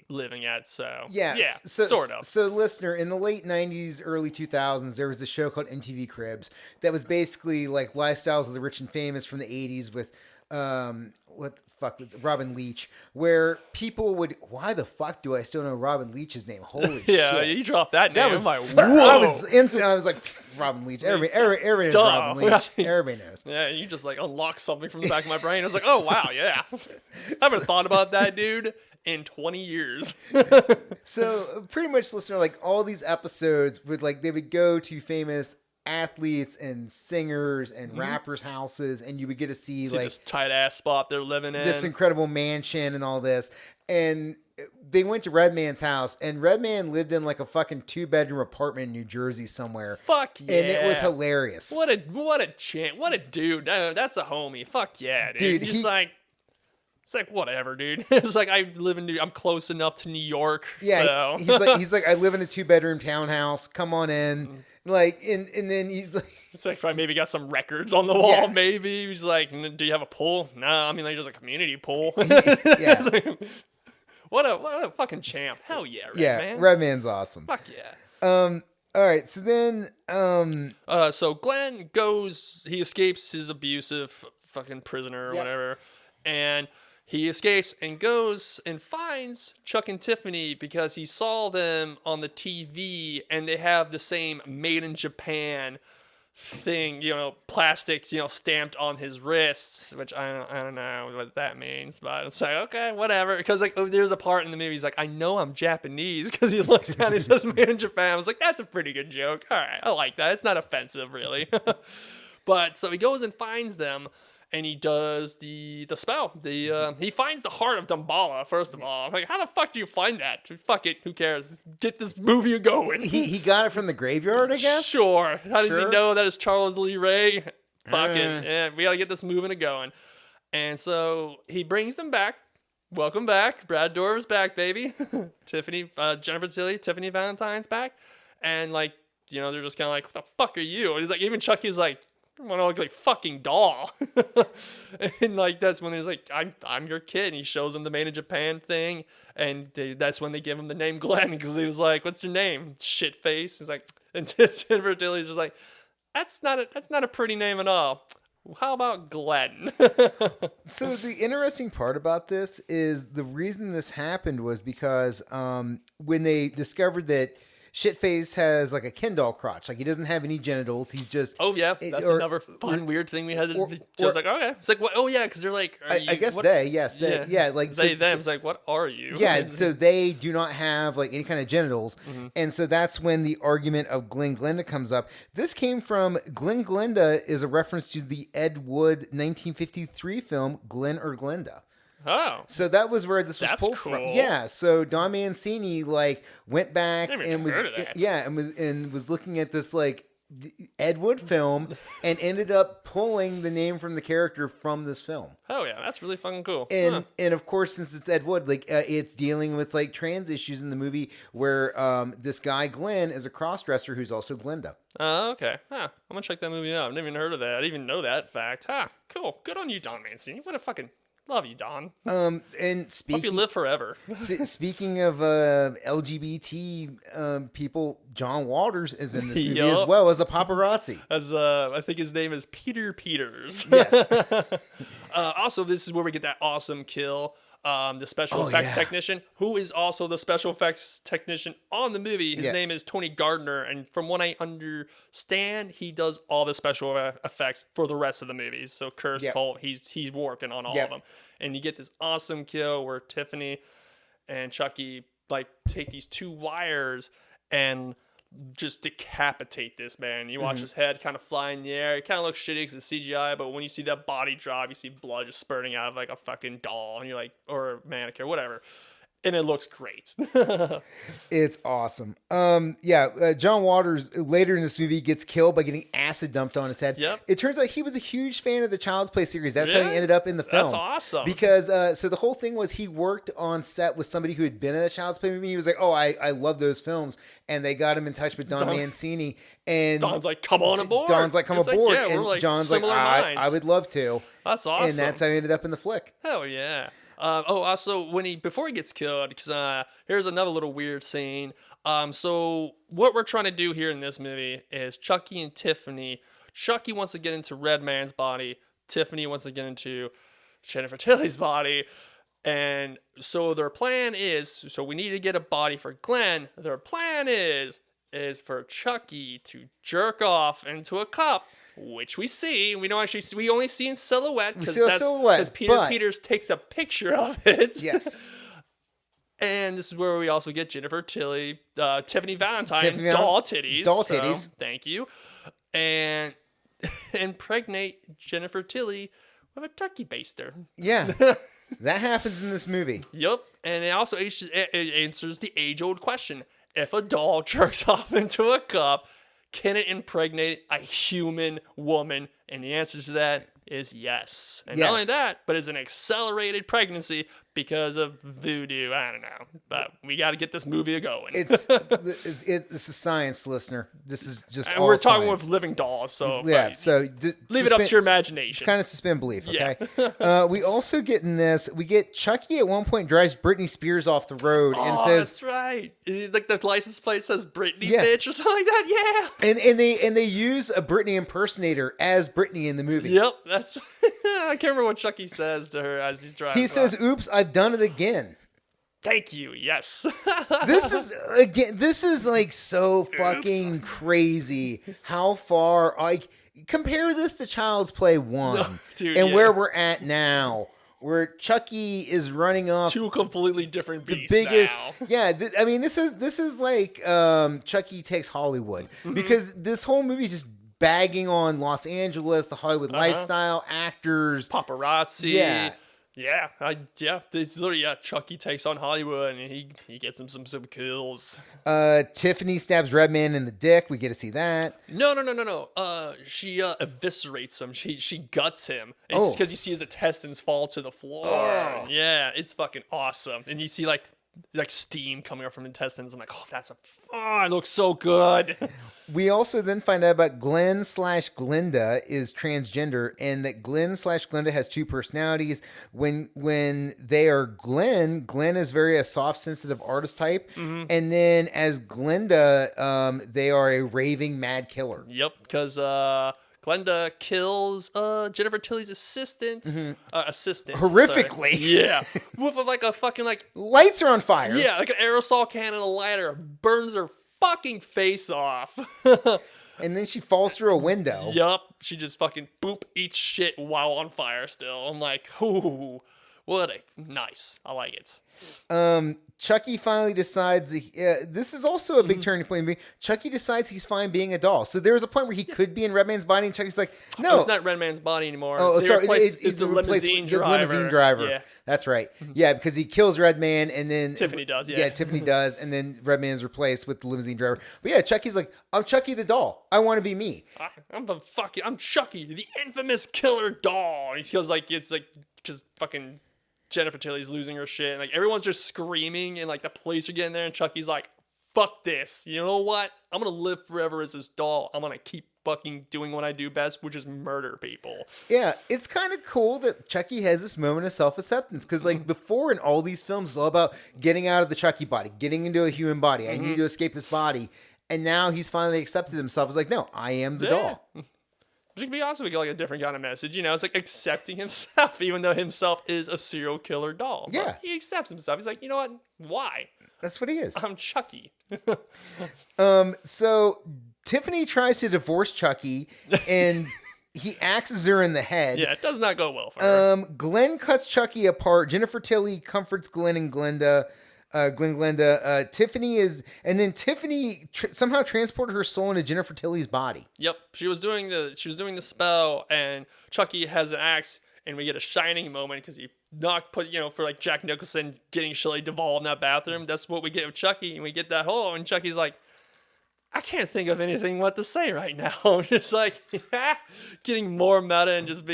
living at. So, yeah, sort of. So, listener, in the late 90s, early 2000s, there was a show called MTV Cribs that was basically like lifestyles of the rich and famous from the 80s with, what the fuck was it? Robin Leach, where people would, why the fuck do I still know Robin Leach's name? Holy shit. Yeah, you dropped that name. That was like, whoa. I was like, Robin Leach. Everybody knows Duh. Robin Leach. Everybody knows. Yeah, you just like unlock something from the back of my brain. I was like, oh wow, yeah. I haven't thought about that, dude, in 20 years. So pretty much, listener, like all these episodes would like they would go to famous athletes and singers and rappers' houses, and you would get to see like this tight ass spot they're living in. this incredible mansion and all this. And they went to Redman's house, and Redman lived in like a fucking 2-bedroom apartment in New Jersey somewhere. Fuck yeah. And it was hilarious. What a champ. What a dude. That's a homie. Fuck yeah, dude. Dude, It's like whatever, dude. It's like I'm close enough to New York. Yeah, So. he's like I live in a 2-bedroom townhouse. Come on in. Like and then he's like It's like if I maybe got some records on the wall, Yeah. maybe. He's like, do you have a pool? No, I mean like there's a community pool. yeah. It's like, what a fucking champ. Hell yeah, man. Redman's awesome. Fuck yeah. All right, so then So Glenn he escapes his abusive fucking prisoner or whatever, and he escapes and goes and finds Chuck and Tiffany because he saw them on the TV and they have the same made in Japan thing, plastic, stamped on his wrists, which I don't know what that means, but it's like, okay, whatever. Because like there's a part in the movie he's like, I know I'm Japanese, because he looks down and he says made in Japan. I was like, that's a pretty good joke. All right, I like that. It's not offensive really. But so he goes and finds them. And he does the spell. He finds the heart of Damballa, first of all. I'm like, how the fuck do you find that? Fuck it, who cares? Get this movie going. he got it from the graveyard, I guess. Sure. How does he Sure. know that it's Charles Lee Ray? Fuck it. Yeah, we gotta get this moving and going. And so he brings them back. Welcome back. Brad Dourif's back, baby. Tiffany, Jennifer Tilly, Tiffany Valentine's back. And like, they're just kind of like, what the fuck are you? And he's like, even Chucky's like, I want to look like fucking doll. And like that's when he's like, I'm your kid, and he shows him the made in Japan thing, and that's when they give him the name Glenn, because he was like, what's your name? Shit face. He's like, and Jennifer Tilly's was like, that's not a pretty name at all. How about Glenn? So the interesting part about this is the reason this happened was because when they discovered that Shitface has like a Ken doll crotch, like he doesn't have any genitals. He's just that's another fun weird thing we had to. Just like, okay, it's like, what? Oh yeah, because they're like, I guess what? they like they them. It's like, what are you? Yeah, so they do not have like any kind of genitals, and so that's when the argument of Glenn Glenda comes up. This came from Glenn Glenda is a reference to the Ed Wood 1953 film Glenn or Glenda. Oh, so that was where this was that's pulled cool. from. Yeah, so Don Mancini like went back and was heard of that. and was looking at this like Ed Wood film and ended up pulling the name from the character from this film. Oh yeah, that's really fucking cool. And and of course, since it's Ed Wood, like it's dealing with like trans issues in the movie where this guy Glenn is a crossdresser who's also Glenda. Oh, okay. Huh. I'm gonna check that movie out. I've never even heard of that. I didn't even know that fact. Cool. Good on you, Don Mancini. What a fucking love you, Don. And Hope speaking, you live forever. speaking of LGBT people, John Walters is in this movie Yup. as well as a paparazzi. As I think his name is Peter Peters. Yes. Also, this is where we get that awesome kill. The special effects technician, who is also the special effects technician on the movie. His name is Tony Gardner, and from what I understand, he does all the special effects for the rest of the movies. So Curse, Colt, he's working on all of them. And you get this awesome kill where Tiffany and Chucky like take these two wires and just decapitate this man. You watch his head kind of fly in the air. It kind of looks shitty because it's CGI, but when you see that body drop, you see blood just spurting out of like a fucking doll, and you're like, or a mannequin, whatever. And it looks great. It's awesome. John Waters later in this movie gets killed by getting acid dumped on his head. Yep. It turns out he was a huge fan of the Child's Play series. That's how he ended up in the film. That's awesome. Because so the whole thing was he worked on set with somebody who had been in the Child's Play movie. And he was like, "Oh, I love those films," and they got him in touch with Don Mancini. And Don's like, "Come on aboard." Don's like, "Come It's aboard," like, and we're like John's like, similar minds. "I would love to." That's awesome. And that's how he ended up in the flick. Hell yeah. Also, before he gets killed, because here's another little weird scene. So what we're trying to do here in this movie is Chucky and Tiffany. Chucky wants to get into Redman's body. Tiffany wants to get into Jennifer Tilly's body. And so their plan is, so we need to get a body for Glenn. Their plan is is for Chucky to jerk off into a cup, which we see. We don't actually see, we only see in silhouette We see a silhouette, because Peter but- Peters takes a picture of it. Yes. And this is where we also get Jennifer Tilly, Tiffany Valentine, Tiffany doll titties. Doll so, titties. thank you. And impregnate Jennifer Tilly with a turkey baster. Yeah. That happens in this movie. Yep. And it also it answers the age-old question. If a doll jerks off into a cup, can it impregnate a human woman? And the answer to that is yes. And not only Yes. that, but it's an accelerated pregnancy because of voodoo. I don't know. But we got to get this movie going. It's a science, listener. This is just and all we're talking science. with living dolls. So Yeah, so leave it up to your imagination. Kind of suspend belief, Yeah. okay? We also get in this, we get Chucky at one point drives Britney Spears off the road and Oh, says, that's right. Like the license plate says Britney Yeah. bitch or something like that. Yeah. and they use a Britney impersonator as Britney in the movie. Yep. That's. I can't remember what Chucky says to her as she's driving. He says, "Oops, I've done it again." "Thank you." Yes. This is like so fucking crazy. How far, like, compare this to Child's Play 1 dude, and yeah. where we're at now, where Chucky is running off Two completely different the beasts biggest. now. Yeah, I mean, this is like Chucky Takes Hollywood, because this whole movie is just bagging on Los Angeles, the Hollywood lifestyle, actors. Paparazzi. Yeah. Yeah. It's literally Chucky takes on Hollywood and he gets him some kills. Tiffany stabs Redman in the dick. We get to see that. No. She eviscerates him. She guts him. It's Oh. because you see his intestines fall to the floor. Oh. Yeah, it's fucking awesome. And you see like steam coming up from intestines. I'm like, it looks so good. We also then find out about Glenn/Glinda is transgender, and that Glenn/Glinda has two personalities. When they are Glenn is very a soft, sensitive artist type, and then as Glinda, they are a raving mad killer. Yep, because Glenda kills Jennifer Tilly's assistant. Horrifically. Sorry. Yeah. With like a fucking Lights are on fire. yeah, like an aerosol can and a lighter, burns her fucking face off. And then she falls through a window. Yup. She just fucking eats shit while on fire still. I'm like, ooh, what a nice. I like it. Chucky finally decides this is also a big turning point. Chucky decides he's fine being a doll. So there was a point where he could be in Redman's body, and Chucky's like, no. It's not Redman's body anymore. Oh, They sorry. replaced- It's the limousine the driver. limousine driver. Yeah. That's right. Yeah, because he kills Redman, and then Tiffany does, yeah. Yeah, Tiffany does, and then Redman's replaced with the limousine driver. But yeah, Chucky's like, I'm Chucky the doll. I want to be me. I'm Chucky, the infamous killer doll. And he feels like it's like because fucking Jennifer Tilly's losing her shit, and like everyone's just screaming, and like the police are getting there, and Chucky's like, "Fuck this! You know what? I'm gonna live forever as this doll. I'm gonna keep fucking doing what I do best, which is murder people." Yeah, it's kind of cool that Chucky has this moment of self-acceptance, because like before in all these films, it's all about getting out of the Chucky body, getting into a human body. I need to escape this body. And now he's finally accepted himself. He's like, no, I am the doll. Which can be also like a different kind of message, you know. It's like accepting himself, even though himself is a serial killer doll. Yeah. But he accepts himself. He's like, you know what? Why? That's what he is. I'm Chucky. So Tiffany tries to divorce Chucky, and he axes her in the head. Yeah, it does not go well for her. Glenn cuts Chucky apart. Jennifer Tilly comforts Glenn and Glenda. Tiffany somehow transported her soul into Jennifer Tilly's body. Yep, she was doing the spell, and Chucky has an axe, and we get a shining moment because he for like Jack Nicholson getting Shelley Duvall in that bathroom. That's what we get with Chucky, and we get that whole, and Chucky's like, I can't think of anything what to say right now. Just like getting more meta and just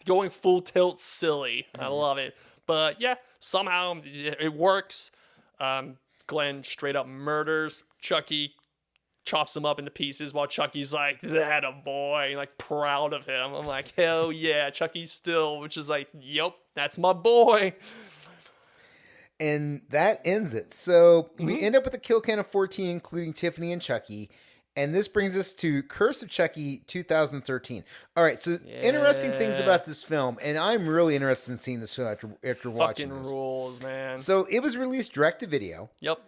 going full tilt silly. I love it. But yeah, somehow it works. Glenn straight up murders Chucky, chops him up into pieces while Chucky's like, that a boy, like proud of him. I'm like, hell yeah, Chucky still, which is like, yep, that's my boy. And that ends it. So we end up with a kill count of 14, including Tiffany and Chucky. And this brings us to Curse of Chucky 2013. All right, so interesting things about this film, and I'm really interested in seeing this film after watching this. Fucking rules, man. So it was released direct to video. Yep.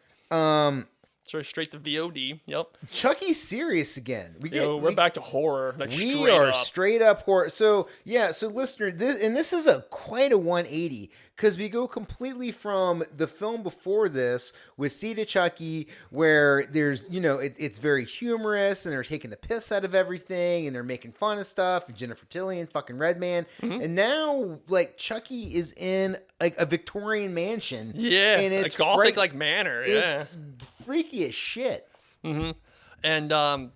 Straight to VOD. Yep. Chucky's serious again. We're back to horror. Like We are straight up horror. So yeah, so listener, this is quite a 180 because we go completely from the film before this with Seed of Chucky, where there's it's very humorous and they're taking the piss out of everything and they're making fun of stuff. And Jennifer Tilly and fucking Redman, and now like Chucky is in like a Victorian mansion. Yeah, and it's a gothic like manor. Yeah, it's freaky as shit. And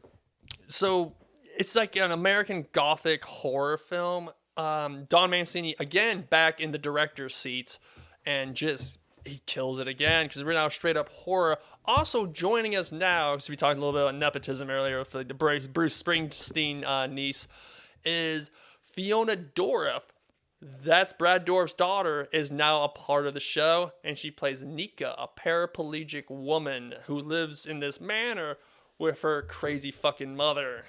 so it's like an American gothic horror film. Don Mancini again back in the director's seats, and he kills it again because we're now straight up horror. Also joining us now, because we talked a little bit about nepotism earlier with the Bruce Springsteen niece, is Fiona Dourif. That's Brad Dourif's daughter, is now a part of the show, and she plays Nika, a paraplegic woman who lives in this manor with her crazy fucking mother.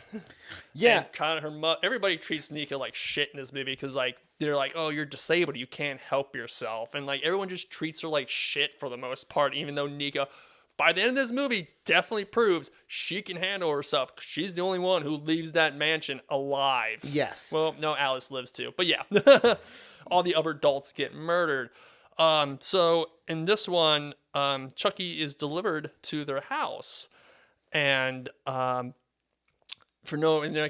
Yeah, and kind of her mother. Everybody treats Nika like shit in this movie because like they're like, oh, you're disabled, you can't help yourself, and like everyone just treats her like shit for the most part. Even though Nika, by the end of this movie, definitely proves she can handle herself. She's the only one who leaves that mansion alive. Yes. Well, no, Alice lives too, but yeah, all the other adults get murdered. So in this one, Chucky is delivered to their house. And and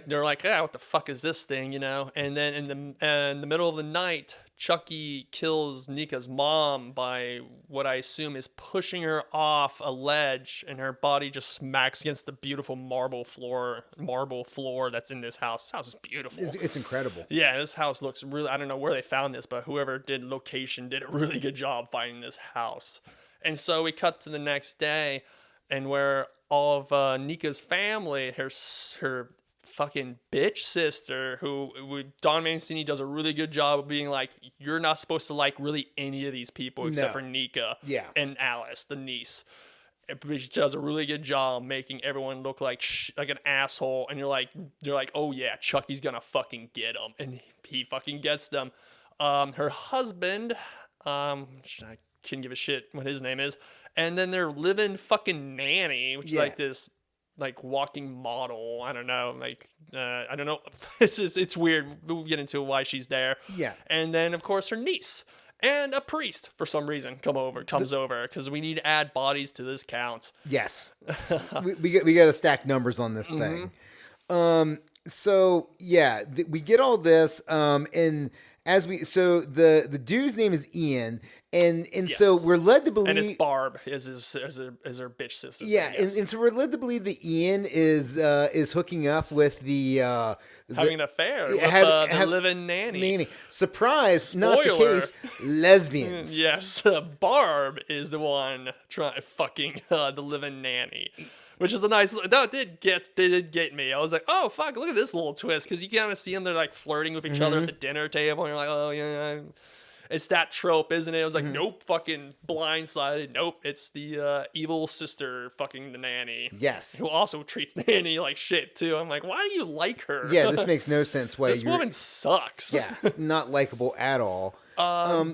they're like, yeah, what the fuck is this thing, And then in the middle of the night, Chucky kills Nika's mom by what I assume is pushing her off a ledge, and her body just smacks against the beautiful marble floor that's in this house. This house is beautiful. It's incredible. Yeah, this house looks really. I don't know where they found this, but whoever did location did a really good job finding this house. And so we cut to the next day, and where all of Nika's family, her fucking bitch sister, who Don Mancini does a really good job of being like, you're not supposed to like really any of these people except for Nika and Alice, the niece. She does a really good job making everyone look like an asshole, and you're like, oh yeah, Chucky's gonna fucking get them, and he fucking gets them. Her husband, I couldn't give a shit what his name is. And then their live-in fucking nanny, which is like this, like walking model. I don't know, I don't know. It's weird. We'll get into why she's there. Yeah. And then of course her niece and a priest for some reason comes over because we need to add bodies to this count. Yes. we got to stack numbers on this thing. So yeah, we get all this. And the dude's name is Ian. And yes. So we're led to believe, and it's Barb is her bitch sister. Yeah, yes. and so we're led to believe that Ian is hooking up with having an affair with the live-in nanny. Surprise, spoiler. Not the case. Lesbians. Yes, Barb is the one fucking the live-in nanny. Which is a nice. That did get me. I was like, oh fuck, look at this little twist, because you kind of see them. They're like flirting with each other at the dinner table, and you're like, oh yeah. It's that trope, isn't it? I was like, nope, fucking blindsided. Nope, it's the evil sister fucking the nanny. Yes. Who also treats the nanny like shit, too. I'm like, why do you like her? Yeah, this makes no sense. This woman sucks. Yeah, not likable at all.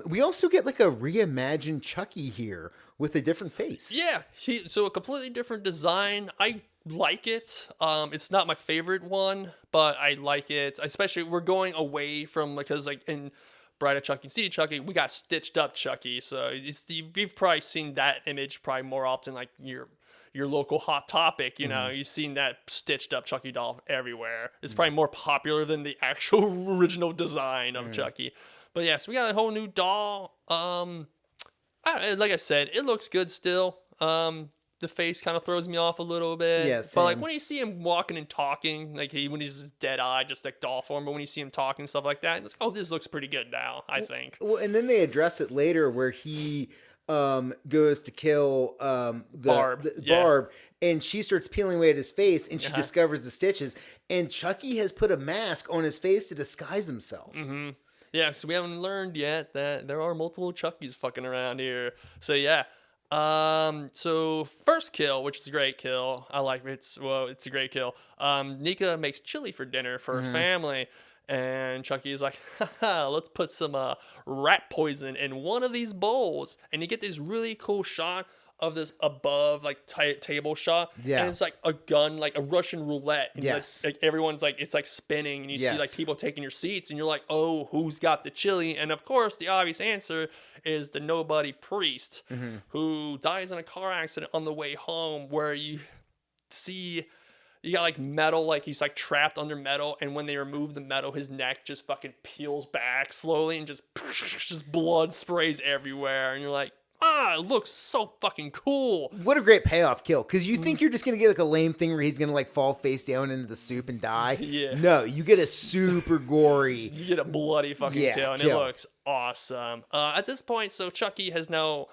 We also get like a reimagined Chucky here with a different face. Yeah, so a completely different design. I like it. It's not my favorite one, but I like it. Especially, we're going away from, because like in Bride of Chucky and Seed of Chucky, we got stitched up Chucky. So you've probably seen that image probably more often, like your local Hot Topic. You've seen that stitched up Chucky doll everywhere. It's probably more popular than the actual original design of Chucky. But yeah, so we got a whole new doll. Like I said, it looks good still. The face kind of throws me off a little bit. Yeah, but like when you see him walking and talking, like when he's dead-eyed, just like doll form, but when you see him talking and stuff like that, it's like, oh, this looks pretty good now, I think. Well, and then they address it later where he goes to kill Barb, and she starts peeling away at his face, and she discovers the stitches, and Chucky has put a mask on his face to disguise himself. Mm-hmm. Yeah, so we haven't learned yet that there are multiple Chuckies fucking around here. So yeah. So first kill, which is a great kill. I like it. It's a great kill. Nika makes chili for dinner for her family, and Chucky is like, haha, let's put some rat poison in one of these bowls. And you get this really cool shot of this above like table shot, Yeah. and it's like a gun, like a Russian roulette, and Yes. like everyone's like it's like spinning, and you see like people taking your seats, and you're like, oh, who's got the chili? And of course, the obvious answer is the nobody priest who dies in a car accident on the way home, where you see. You got like metal, like he's like trapped under metal, and when they remove the metal, his neck just fucking peels back slowly, and just blood sprays everywhere, and you're like, it looks so fucking cool. What a great payoff kill, because you think you're just gonna get like a lame thing where he's gonna like fall face down into the soup and die. Yeah. No, you get a super gory. You get a bloody fucking kill, and it looks awesome. At this point, so Chucky has now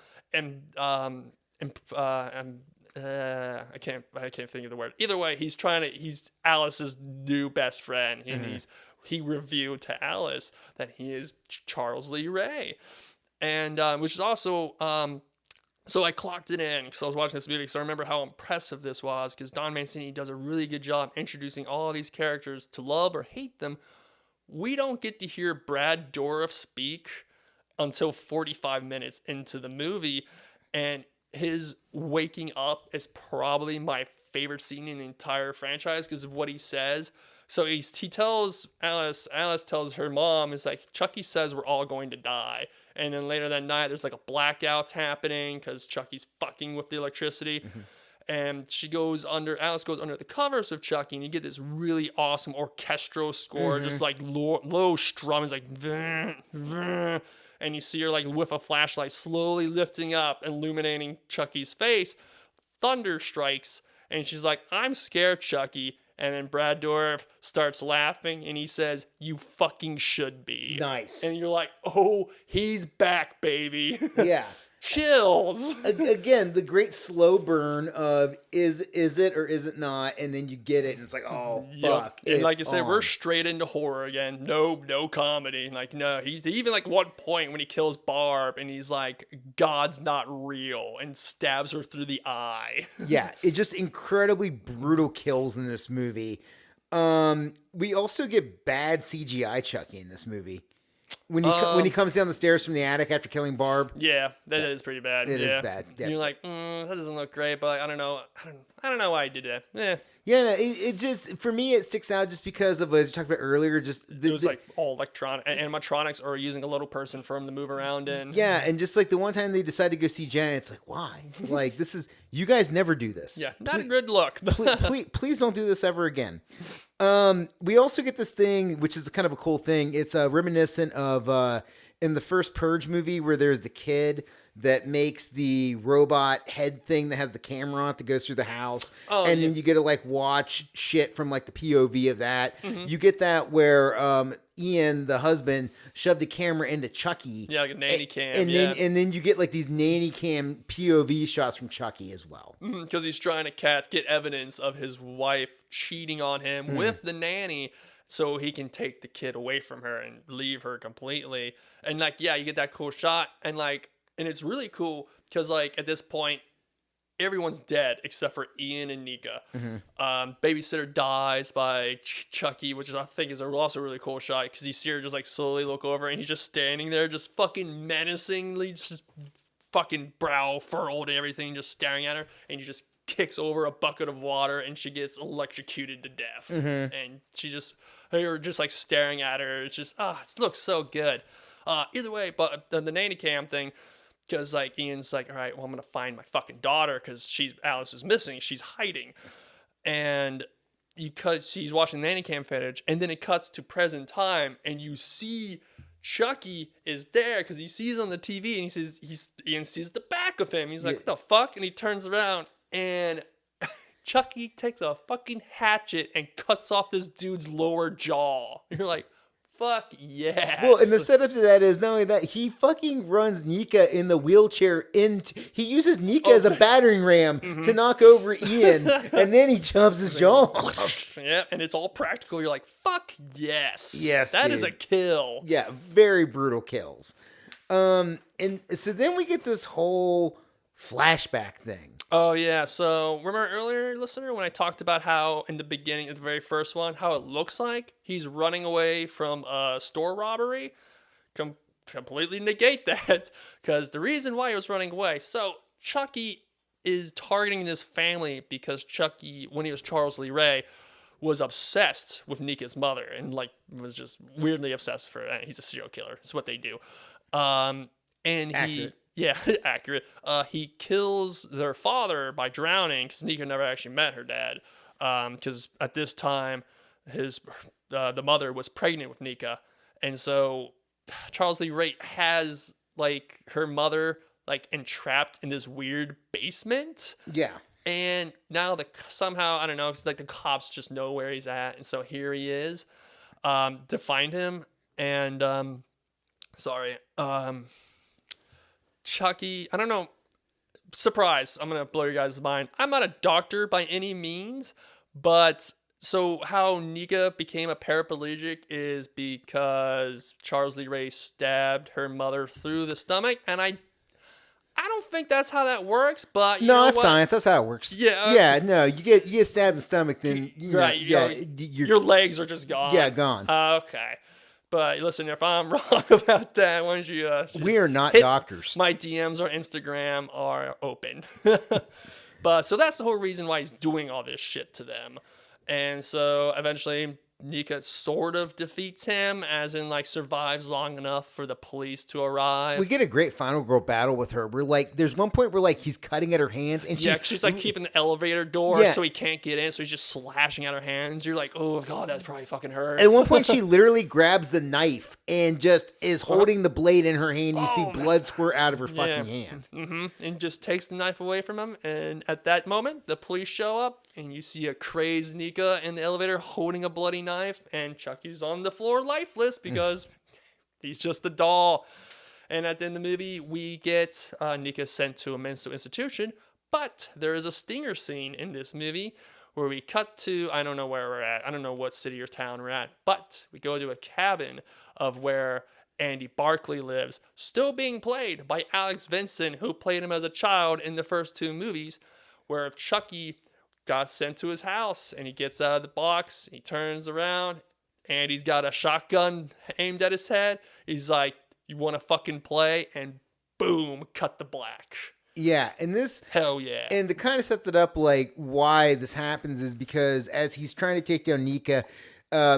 I can't think of the word. Either way, he's Alice's new best friend, and he revealed to Alice that he is Charles Lee Ray, and which is also so I clocked it in because I was watching this movie, so I remember how impressive this was, because Don Mancini does a really good job introducing all of these characters to love or hate them. We don't get to hear Brad Dourif speak until 45 minutes into the movie, and his waking up is probably my favorite scene in the entire franchise because of what he says. So he tells Alice tells her mom, is like, Chucky says we're all going to die. And then later that night, there's like a blackout's happening because Chucky's fucking with the electricity. And Alice goes under the covers with Chucky, and you get this really awesome orchestral score, just like low strum. It's like, vah, vah. And you see her like with a flashlight slowly lifting up, illuminating Chucky's face. Thunder strikes, and she's like, I'm scared, Chucky. And then Brad Dourif starts laughing, and he says, you fucking should be. Nice. And you're like, oh, he's back, baby. Yeah. Chills. Again, the great slow burn of is it or is it not, and then you get it, and it's like, oh fuck. And like I it's said, on. we're straight into horror again. No comedy. Like, no, he's even like one point when he kills Barb, and he's like, God's not real, and stabs her through the eye. Yeah, it just incredibly brutal kills in this movie. We also get bad CGI Chucky in this movie. When he comes down the stairs from the attic after killing Barb. Yeah, that is pretty bad. It is bad. Yeah. And you're like, that doesn't look great, but I don't know. I don't know why he did that. Yeah, no, it just, for me, it sticks out just because of, as we talked about earlier, just It was like all electronic animatronics, or using a little person for him to move around in. Yeah, and just like the one time they decided to go see Janet, it's like, why? Like, this is, you guys never do this. Yeah, not a good look. please don't do this ever again. We also get this thing, which is kind of a cool thing. It's reminiscent of in the first Purge movie, where there's the kid that makes the robot head thing that has the camera on it that goes through the house. Then you get to like watch shit from like the POV of that. You get that where Ian, the husband, shoved a camera into Chucky. Yeah, like a nanny cam. And then you get like these nanny cam POV shots from Chucky as well. Because he's trying to get evidence of his wife cheating on him with the nanny, so he can take the kid away from her and leave her completely. And like, yeah, you get that cool shot, and it's really cool because like at this point, everyone's dead except for Ian and Nika. Babysitter dies by Chucky, which I think is also a really cool shot because you see her just like slowly look over, and he's just standing there, just fucking menacingly, just fucking brow furrowed and everything, just staring at her, and he just kicks over a bucket of water, and she gets electrocuted to death. And you're just like staring at her. It's just, it looks so good. Either way, but the nanny cam thing, because like Ian's like, all right, well, I'm gonna find my fucking daughter because Alice is missing, she's hiding, and because he's watching the nanny cam footage, and then it cuts to present time, and you see Chucky is there because he sees on the TV, and Ian sees the back of him. He's like, what the fuck? And he turns around, and Chucky takes a fucking hatchet and cuts off this dude's lower jaw. You're like, fuck yes. Well, and the setup to that is not only that, he fucking runs Nika in the wheelchair he uses Nika as a battering ram to knock over Ian, and then he chops his jaw off. Yeah, and it's all practical. You're like, fuck yes. Yes, that dude. is a kill. Yeah, very brutal kills. And so then we get this whole flashback thing. Oh, yeah. So remember earlier, listener, when I talked about how in the beginning of the very first one, how it looks like he's running away from a store robbery? Completely negate that, because the reason why he was running away. So Chucky is targeting this family because Chucky, when he was Charles Lee Ray, was obsessed with Nika's mother and like was just weirdly obsessed with her. And he's a serial killer. It's what they do. And Accurate. accurate. He kills their father by drowning because Nika never actually met her dad. Because at this time, the mother was pregnant with Nika, and so Charles Lee Ray has like her mother like entrapped in this weird basement. Yeah. And now somehow, I don't know, it's like the cops just know where he's at. And so here he is to find him. And, Chucky, I don't know. Surprise. I'm going to blow your guys' mind. I'm not a doctor by any means, but so how Nika became a paraplegic is because Charles Lee Ray stabbed her mother through the stomach. And I don't think that's how that works, but you know that's what? science. That's how it works. Yeah. Yeah. No, you get stabbed in the stomach, then Right. Your legs are just gone. Yeah, gone. Okay. But listen, if I'm wrong about that, why don't you? We are not hit doctors. My DMs or Instagram are open. But so that's the whole reason why he's doing all this shit to them. And so eventually Nika sort of defeats him, as in like survives long enough for the police to arrive. We get a great final girl battle with her. We're like, there's one point where like he's cutting at her hands, and she's like keeping the elevator door Yeah. so he can't get in, so he's just slashing at her hands. You're like, oh god, that's probably fucking hurts. At one point, she literally grabs the knife and just is holding the blade in her hand. You see blood squirt out of her fucking hand. And just takes the knife away from him. And at that moment, the police show up, and you see a crazed Nika in the elevator holding a bloody knife, and Chucky's on the floor lifeless because he's just a doll. And at the end of the movie, we get Nika sent to a mental institution, but there is a stinger scene in this movie where we cut to, I don't know where we're at. I don't know what city or town we're at, but we go to a cabin of where Andy Barclay lives, still being played by Alex Vincent, who played him as a child in the first two movies, where if Chucky got sent to his house and he gets out of the box, he turns around, and he's got a shotgun aimed at his head. He's like, you want to fucking play? And boom, cut the black. Yeah, and this... Hell yeah. And to kind of set that up, like, why this happens is because as he's trying to take down Nika,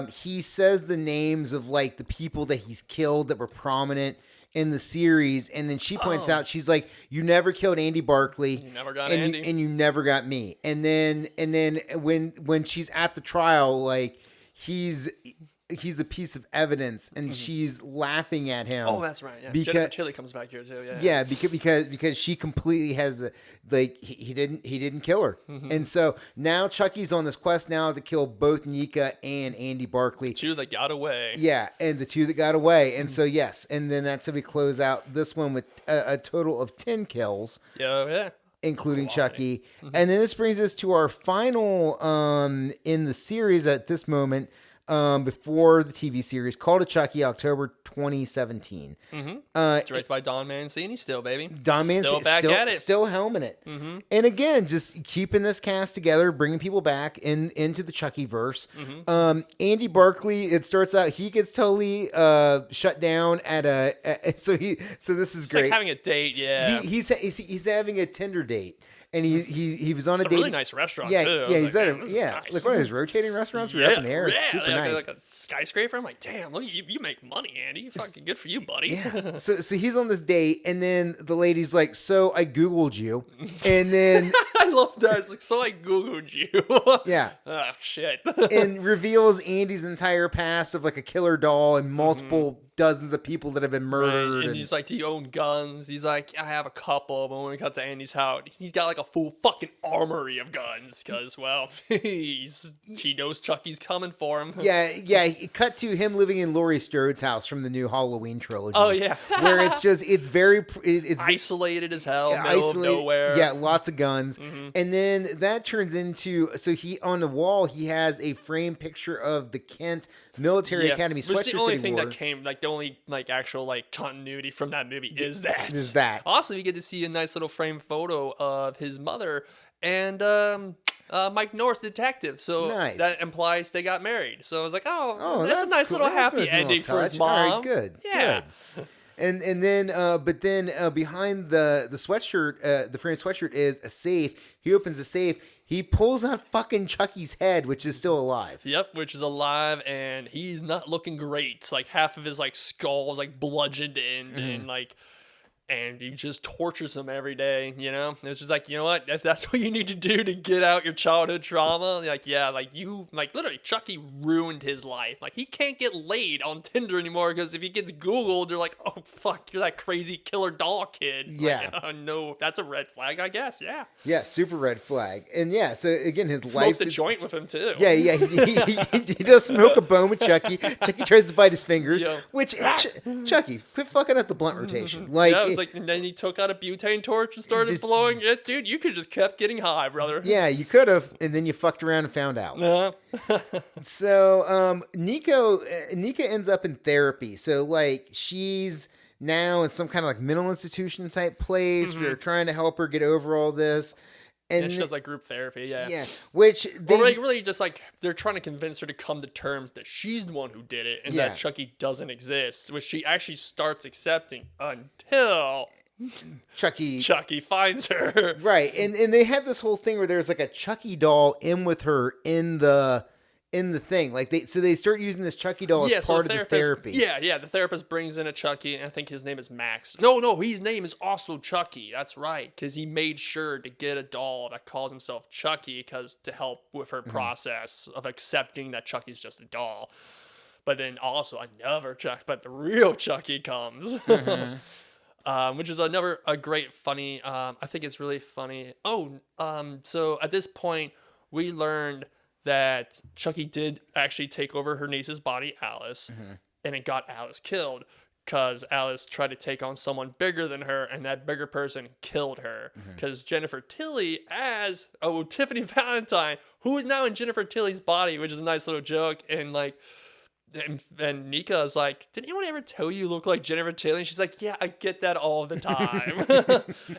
he says the names of, like, the people that he's killed that were prominent in the series, and then she points out, she's like, you never killed Andy Barclay. You never got and Andy. and you never got me. And then when she's at the trial, like, he's a piece of evidence, and she's laughing at him. Oh, that's right. Yeah. Because Jennifer Tilly comes back here too. Yeah. yeah, because she completely has he didn't kill her, and so now Chucky's on this quest now to kill both Nika and Andy Barclay. Two that got away. Yeah, and the two that got away, and so yes, and then that's how we close out this one with a total of 10 kills. Yeah. Including Chucky. And then this brings us to our final in the series at this moment, before the TV series, Call to Chucky, October 2017. Directed by Don Mancini still, baby. Don Mancini still back at it. Still helming it. And again, just keeping this cast together, bringing people back into the Chucky verse. Andy Barclay, it starts out, he gets totally shut down at so this is It's great. like having a date, yeah. He's having a Tinder date. And he was on It's a a date. really nice restaurant, yeah, too. Yeah, he's like, at man, a, this is yeah, nice. like one of those rotating restaurants we're up in the air. It's super nice. Like a skyscraper. I'm like, damn, look, you make money, Andy. Fucking good for you, buddy. Yeah. So he's on this date, and then the lady's like, "So I Googled you," and then I love that. It's like, so I Googled you. yeah, Oh, shit. and reveals Andy's entire past of like a killer doll and multiple dozens of people that have been murdered. And he's like, do you own guns? He's like, I have a couple, but when we cut to Andy's house, he's got like a full fucking armory of guns because, well, he knows Chucky's coming for him. Yeah. It cut to him living in Laurie Strode's house from the new Halloween trilogy. Oh, yeah. Where it's very isolated as hell, middle of nowhere. Yeah, lots of guns. And then that turns into, so he, on the wall, he has a framed picture of the Kent Military Academy sweatshirt. It's the only that he thing wore. that came, like the only like actual like continuity from that movie is that. Is that. Also, you get to see a nice little framed photo of his mother and Mike Norris, detective. So nice. that implies they got married. So I was like, oh that's a nice cool. little That's happy a nice ending little for his touch. mom. All right, good. Yeah. Good. And then but then behind the sweatshirt, the framed sweatshirt is a safe. He opens the safe. He pulls out fucking Chucky's head, which is still alive. Yep, which is alive, and he's not looking great. Like half of his like skull is like bludgeoned in, and like, and he just tortures him every day. You know, it's just like, you know what? If that's what you need to do to get out your childhood trauma, like, yeah, like you, like literally, Chucky ruined his life. Like he can't get laid on Tinder anymore because if he gets Googled, they're like, oh fuck, you're that crazy killer doll kid. Yeah. Like, no, that's a red flag, I guess. Yeah. Yeah, super red flag. And yeah, so again, his Smokes life a is... joint with him too. Yeah, he does smoke a bone with Chucky. Chucky tries to bite his fingers, Yo. which Chucky, quit fucking up the blunt rotation. Like, Yeah, it was like, and then he took out a butane torch and started Just- blowing it. Dude, you could just kept getting high, brother. yeah, you could have, and then you fucked around and found out. So, Nika ends up in therapy. So, like, she's now in some kind of like mental institution type place. We're trying to help her get over all this. And Yeah, she does like group therapy, yeah. yeah, which they Well, like, really just like they're trying to convince her to come to terms that she's the one who did it and Yeah. that Chucky doesn't exist, which she actually starts accepting until Chucky. Chucky finds her. Right, and they had this whole thing where there's like a Chucky doll in with her in the thing. Like they start using this Chucky doll as part of the therapy. Yeah, the therapist brings in a Chucky, and I think his name is Max. No, his name is also Chucky. That's right, because he made sure to get a doll that calls himself Chucky, because to help with her process of accepting that Chucky's just a doll. But then also another Chucky, but the real Chucky comes. Which is a great funny. I think it's really funny. So at this point, we learned that Chucky did actually take over her niece's body, Alice, and it got Alice killed because Alice tried to take on someone bigger than her, and that bigger person killed her. Because Jennifer Tilly as Tiffany Valentine, who is now in Jennifer Tilly's body, which is a nice little joke, and like. And Nika is like, did anyone ever tell you look like Jennifer Tilly? And she's like, yeah, I get that all the time.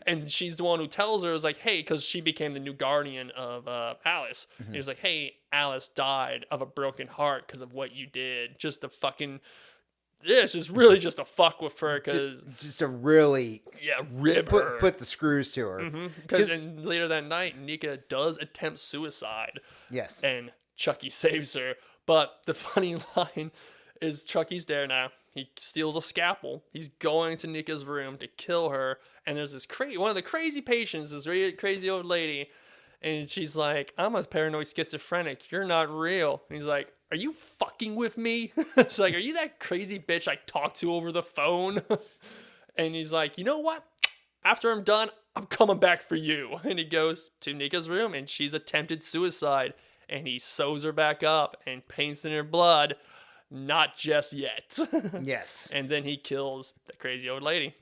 And she's the one who tells her, is like, hey, because she became the new guardian of Alice. And he was like, hey, Alice died of a broken heart because of what you did. Just to fucking, yeah, it's just really just to fuck with her because, just to really rib her. Put the screws to her. Because later that night, Nika does attempt suicide. Yes. And Chucky saves her. But the funny line is Chucky's there now. He steals a scalpel. He's going to Nika's room to kill her. And there's this one of the crazy patients, this really crazy old lady. And she's like, I'm a paranoid schizophrenic. You're not real. And he's like, are you fucking with me? It's like, are you that crazy bitch I talked to over the phone? And he's like, you know what? After I'm done, I'm coming back for you. And he goes to Nika's room and she's attempted suicide. And he sews her back up and paints in her blood. Not just yet. Yes. And then he kills the crazy old lady.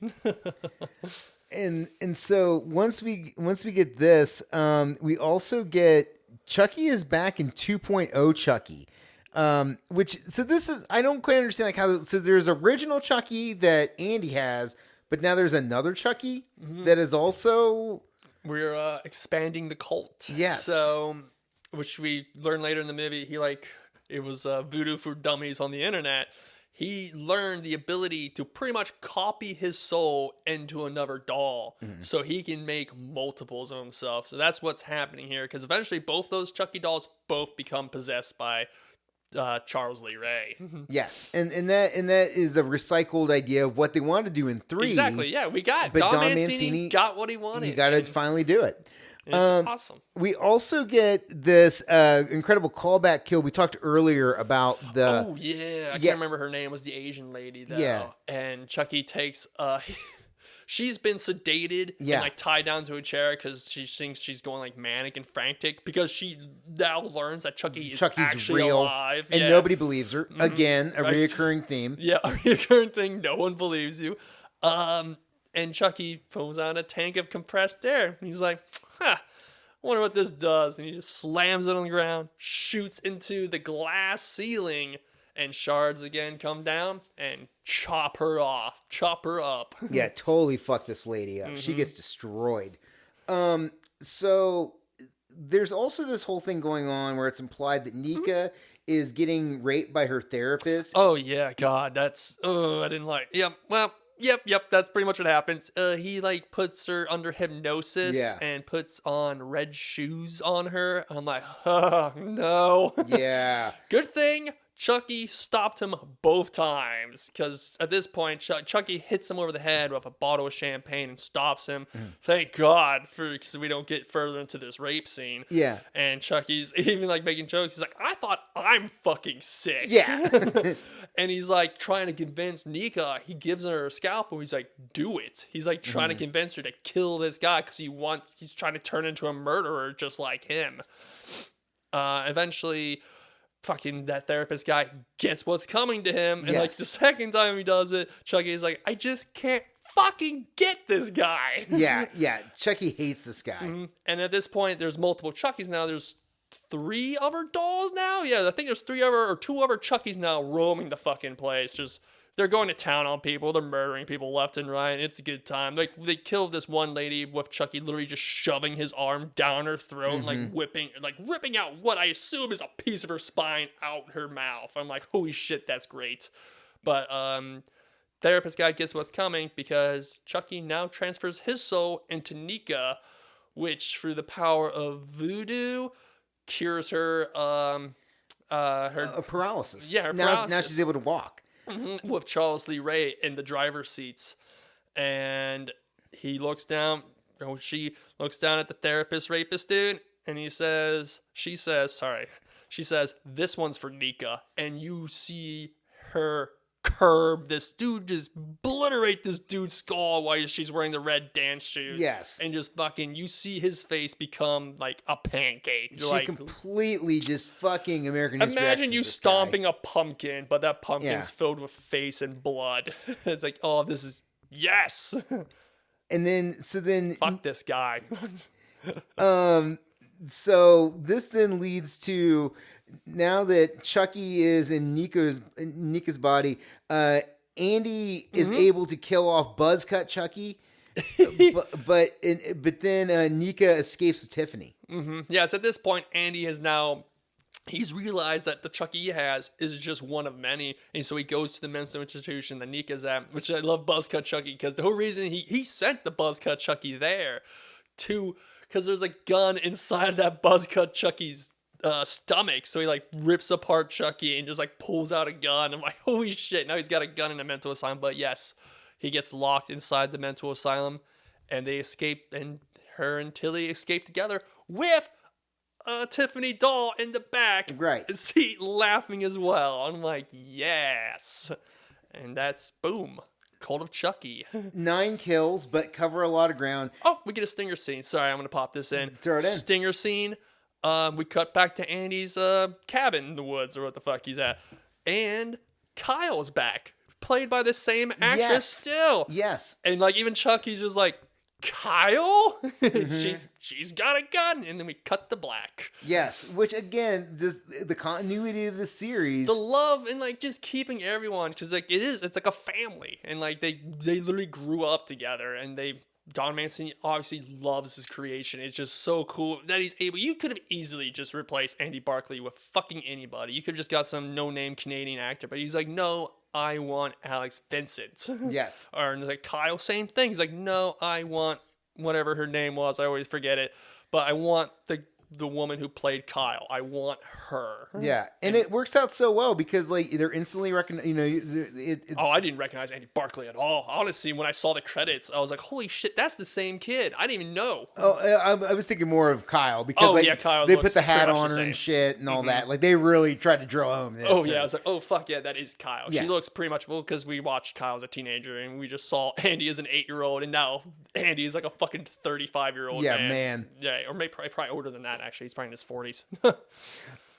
And so once we get this, we also get Chucky is back in 2.0 Chucky. Which this is, I don't quite understand like how, so there's original Chucky that Andy has, but now there's another Chucky that is also, we're expanding the cult. Yes. So, which we learn later in the movie, it was voodoo for dummies on the internet. He learned the ability to pretty much copy his soul into another doll so he can make multiples of himself. So that's what's happening here, because eventually both those Chucky dolls both become possessed by Charles Lee Ray. yes. And that is a recycled idea of what they wanted to do in 3. Exactly, yeah, we got But Don Don Mancini Mancini got what he wanted. He got to finally do it. It's awesome. We also get this incredible callback kill. We talked earlier about the... Oh, yeah. I can't remember her name. It was the Asian lady, though. Yeah. And Chucky takes... she's been sedated and like tied down to a chair because she thinks she's going like manic and frantic because she now learns that Chucky's actually real, alive. And nobody believes her. Again, a reoccurring theme. Yeah, a reoccurring thing. No one believes you. And Chucky pulls out a tank of compressed air. He's like, I wonder what this does. And he just slams it on the ground, shoots into the glass ceiling, and shards again come down and chop her up. Yeah, totally fuck this lady up. She gets destroyed. So there's also this whole thing going on where it's implied that Nika is getting raped by her therapist. Oh, yeah, God, that's... Oh, I didn't like... Yeah, well... Yep. That's pretty much what happens. He like puts her under hypnosis and puts on red shoes on her. I'm like, oh, no. Yeah. Good thing Chucky stopped him both times, because at this point, Chucky hits him over the head with a bottle of champagne and stops him. Thank God, because we don't get further into this rape scene. Yeah. And Chucky's even like making jokes. He's like, I thought I'm fucking sick. Yeah. And he's like trying to convince Nika. He gives her a scalpel. He's like, do it. He's like trying to convince her to kill this guy because he's trying to turn into a murderer just like him. Eventually, fucking that therapist guy gets what's coming to him. And like the second time he does it, Chucky's like, I just can't fucking get this guy. Yeah. Chucky hates this guy. And at this point, there's multiple Chuckies now. There's 3 other dolls now. Yeah, I think there's 2 other Chuckies now roaming the fucking place. They're going to town on people. They're murdering people left and right. It's a good time. Like, they killed this one lady with Chucky literally just shoving his arm down her throat and ripping out what I assume is a piece of her spine out her mouth. I'm like, holy shit, that's great. But therapist guy gets what's coming because Chucky now transfers his soul into Nika, which through the power of voodoo cures her paralysis. Yeah, her paralysis. Now she's able to walk. With Charles Lee Ray in the driver's seats, and she looks down at the therapist rapist dude, and she says, this one's for Nika, and you see her curb this dude, just obliterate this dude's skull while she's wearing the red dance shoes. Yes. And just fucking, you see his face become like a pancake. She completely just fucking American History X Imagine you stomping a pumpkin, but that pumpkin's filled with face and blood. It's like, oh, this is, yes. And then fuck this guy. So this then leads to, now that Chucky is in Nika's body, Andy is able to kill off Buzzcut Chucky, but then Nika escapes with Tiffany. Yes, at this point, Andy he's realized that the Chucky he has is just one of many, and so he goes to the mental institution that Nika's at, which I love Buzzcut Chucky, because the whole reason he sent the Buzzcut Chucky there because there's a gun inside that Buzzcut Chucky's stomach, so he like rips apart Chucky and just like pulls out a gun. I'm like, holy shit, now he's got a gun in a mental asylum. But yes, he gets locked inside the mental asylum, and they escape, and her and Tilly escape together with a Tiffany doll in the back seat laughing as well. I'm like, yes. And that's boom, Cult of Chucky. 9 kills, but cover a lot of ground. Oh, we get a stinger scene. Sorry, I'm gonna pop this in. Throw it in. Stinger scene. We cut back to Andy's cabin in the woods, or what the fuck he's at, and Kyle's back, played by the same actress still. Yes. And like even Chucky's just like, Kyle? She's got a gun, and then we cut to black. Yes, which again, just the continuity of the series, the love, and like just keeping everyone, because like it's like a family, and like they literally grew up together, and Don Mancini obviously loves his creation. It's just so cool that he's able. You could have easily just replaced Andy Barclay with fucking anybody. You could have just got some no-name Canadian actor, but he's like, no, I want Alex Vincent. Yes. Or like Kyle, same thing. He's like, no, I want whatever her name was. I always forget it, but I want the woman who played Kyle. I want her. Yeah, and it works out so well because like they're instantly recognize. You know, I didn't recognize Andy Barclay at all. Honestly, when I saw the credits, I was like, "Holy shit, that's the same kid." I didn't even know. Oh, I was thinking more of Kyle because Kyle they put the hat on her and shit and all that. Like they really tried to draw home. I was like, "Oh fuck yeah, that is Kyle." Yeah. She looks pretty much because we watched Kyle as a teenager and we just saw Andy as an 8-year-old, and now Andy is like a fucking 35-year-old. Yeah, man. Yeah, or maybe probably older than that. Actually, he's probably in his 40s.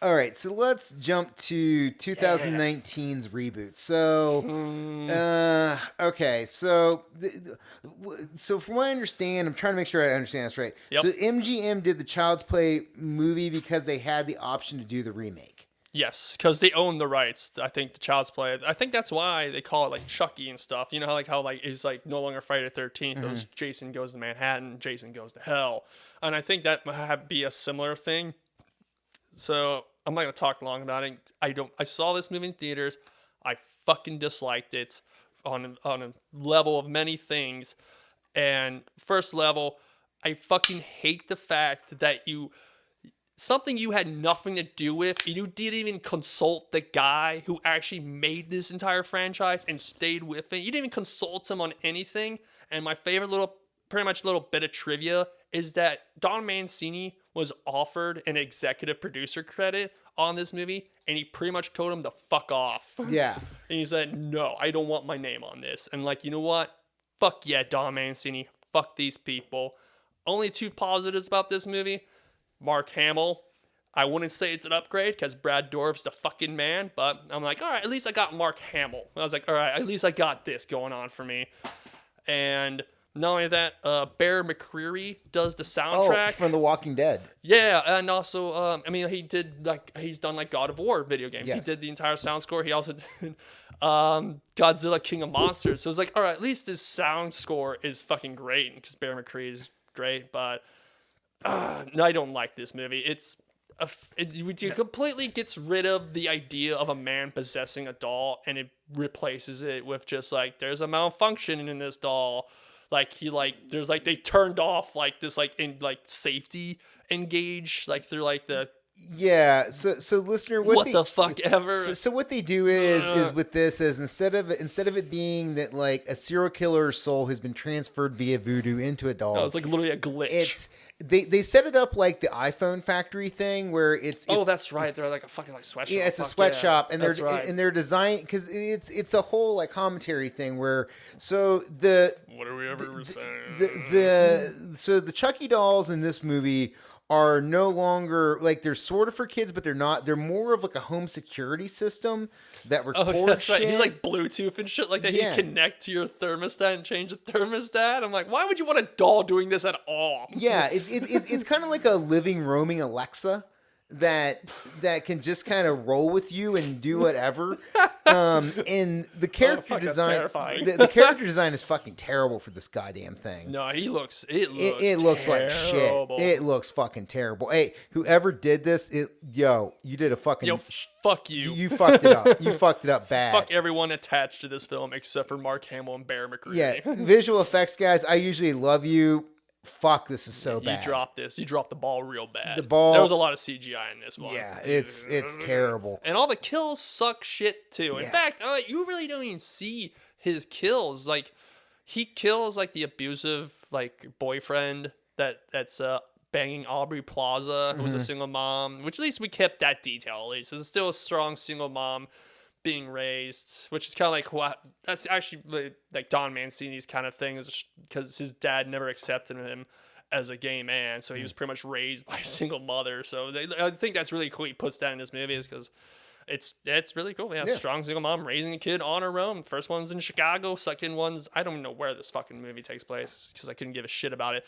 All right, so let's jump to 2019's reboot. So, okay, so from what I understand, I'm trying to make sure I understand this right. Yep. So MGM did the Child's Play movie because they had the option to do the remake. Yes, because they own the rights. I think the Child's Play. I think that's why they call it like Chucky and stuff. You know how it's like no longer Friday the 13th. It was Jason Goes to Manhattan, Jason Goes to Hell, and I think that might be a similar thing. So I'm not gonna talk long about it. I saw this movie in theaters. I fucking disliked it. on a level of many things. And first level, I fucking hate the fact that something you had nothing to do with, you didn't even consult the guy who actually made this entire franchise and stayed with it. You didn't even consult him on anything. And my favorite pretty much little bit of trivia is that Don Mancini was offered an executive producer credit on this movie, and he pretty much told him to fuck off. Yeah. And he said, no, I don't want my name on this. And like, you know what? Fuck yeah, Don Mancini. Fuck these people. Only two positives about this movie. Mark Hamill. I wouldn't say it's an upgrade because Brad Dourif's the fucking man, but I'm like, all right, at least I got Mark Hamill. I was like, all right, at least I got this going on for me. And not only that, Bear McCreary does the soundtrack. Oh, from The Walking Dead. Yeah, and also, he's done like God of War video games. Yes. He did the entire sound score. He also did Godzilla King of Monsters. So it's like, all right, at least his sound score is fucking great because Bear McCreary is great, but I don't like this movie. It completely gets rid of the idea of a man possessing a doll, and it replaces it with just like, there's a malfunction in this doll. Like they turned off like this safety engage like through like the. Yeah, so listener, what the fuck ever. So what they do is with this is instead of it being that like a serial killer's soul has been transferred via voodoo into a doll, no, it's like literally a glitch. It's they set it up like the iPhone factory thing where it's that's right. They're like a fucking like sweatshop. Yeah, it's a sweatshop, and they're designed because it's a whole like commentary thing where what are we ever saying? So the Chucky dolls in this movie are no longer like they're sort of for kids, but they're not. They're more of like a home security system that records shit. Right. He's like Bluetooth and shit like that. Yeah. You connect to your thermostat and change the thermostat. I'm like, why would you want a doll doing this at all? Yeah, it's kind of like a living, roaming Alexa that can just kind of roll with you and do whatever. And the character design, the character design is fucking terrible for this goddamn thing. No, it looks like shit. It looks fucking terrible. Hey, whoever did this, you did a fucking fuck you. You fucked it up. You fucked it up bad. Fuck everyone attached to this film except for Mark Hamill and Bear McCreary. Yeah, visual effects guys, I usually love you. Fuck, this is so bad. You dropped this. You dropped the ball real bad. The ball. There was a lot of CGI in this one. Yeah, it's terrible. And all the kills suck shit too. In fact, you really don't even see his kills. Like, he kills like the abusive like boyfriend that's banging Aubrey Plaza, who was a single mom. Which at least we kept that detail. At least it's still a strong single mom being raised, which is kind of like what that's actually like Don Mancini's kind of thing, is because his dad never accepted him as a gay man, so he was pretty much raised by a single mother. So I think that's really cool. He puts that in his movies because it's really cool. Yeah, strong single mom raising a kid on her own. First one's in Chicago. Second one's I don't even know where this fucking movie takes place because I couldn't give a shit about it.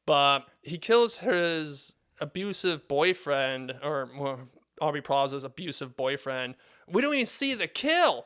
But he kills his abusive boyfriend, or Aubrey Plaza's abusive boyfriend. We don't even see the kill.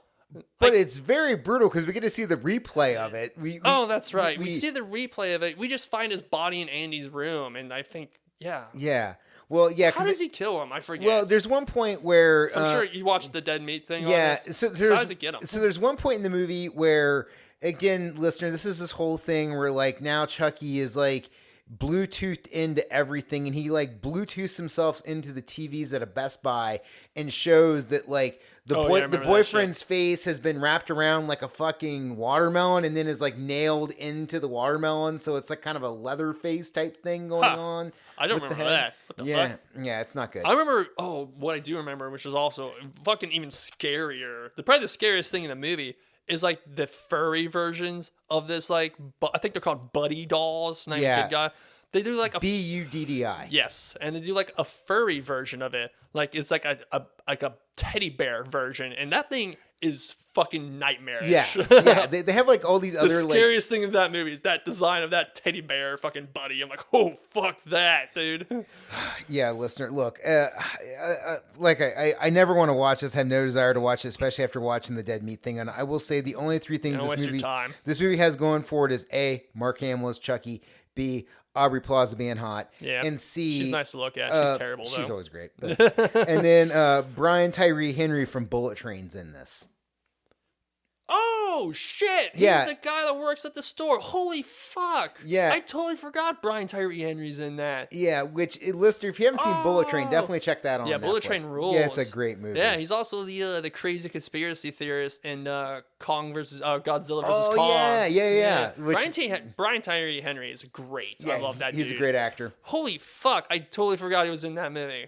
But it's very brutal because we get to see the replay of it. That's right. We see the replay of it. We just find his body in Andy's room, and I think, yeah. Yeah. Well, yeah. How does he kill him? I forget. Well, there's one point where... So I'm sure you watched the dead meat thing. Yeah. On this. So how does it get him? So there's one point in the movie where, again, listener, this is this whole thing where like now Chucky is like Bluetoothed into everything, and he like Bluetooths himself into the TVs at a Best Buy and shows that like the boyfriend's face has been wrapped around like a fucking watermelon and then is like nailed into the watermelon, so it's like kind of a leather face type thing going on. I don't remember that. What the fuck? Yeah, it's not good. I remember, what I do remember, which is also fucking even scarier. Probably the scariest thing in the movie is like the furry versions of this, like, I think they're called buddy dolls. Not even good guy. They do like a Buddi. Yes, and they do like a furry version of it. Like it's like a teddy bear version, and that thing is fucking nightmarish. Yeah. They have like all these other. The scariest thing in that movie is that design of that teddy bear fucking buddy. I'm like, oh fuck that, dude. Yeah, listener, look, like I never want to watch this. Have no desire to watch it, especially after watching the dead meat thing. And I will say the only three things this movie has going for it is A, Mark Hamill as Chucky, B, Aubrey Plaza being hot, and C, she's nice to look at. She's terrible though. She's always great. And then Brian Tyree Henry from Bullet Train's in this. oh shit, he's Yeah. the guy that works at the store. Holy fuck. Yeah. I totally forgot Brian Tyree Henry's in that. Yeah, listener, if you haven't seen Bullet Train, Oh. definitely check that on Yeah, Netflix. Bullet Train rules. Yeah, it's a great movie. Yeah, he's also the crazy conspiracy theorist in Kong versus Godzilla versus Oh, Kong. yeah. Which- Brian Tyree Henry is great. yeah, I love that he's dude. a great actor. Holy fuck, I totally forgot he was in that movie.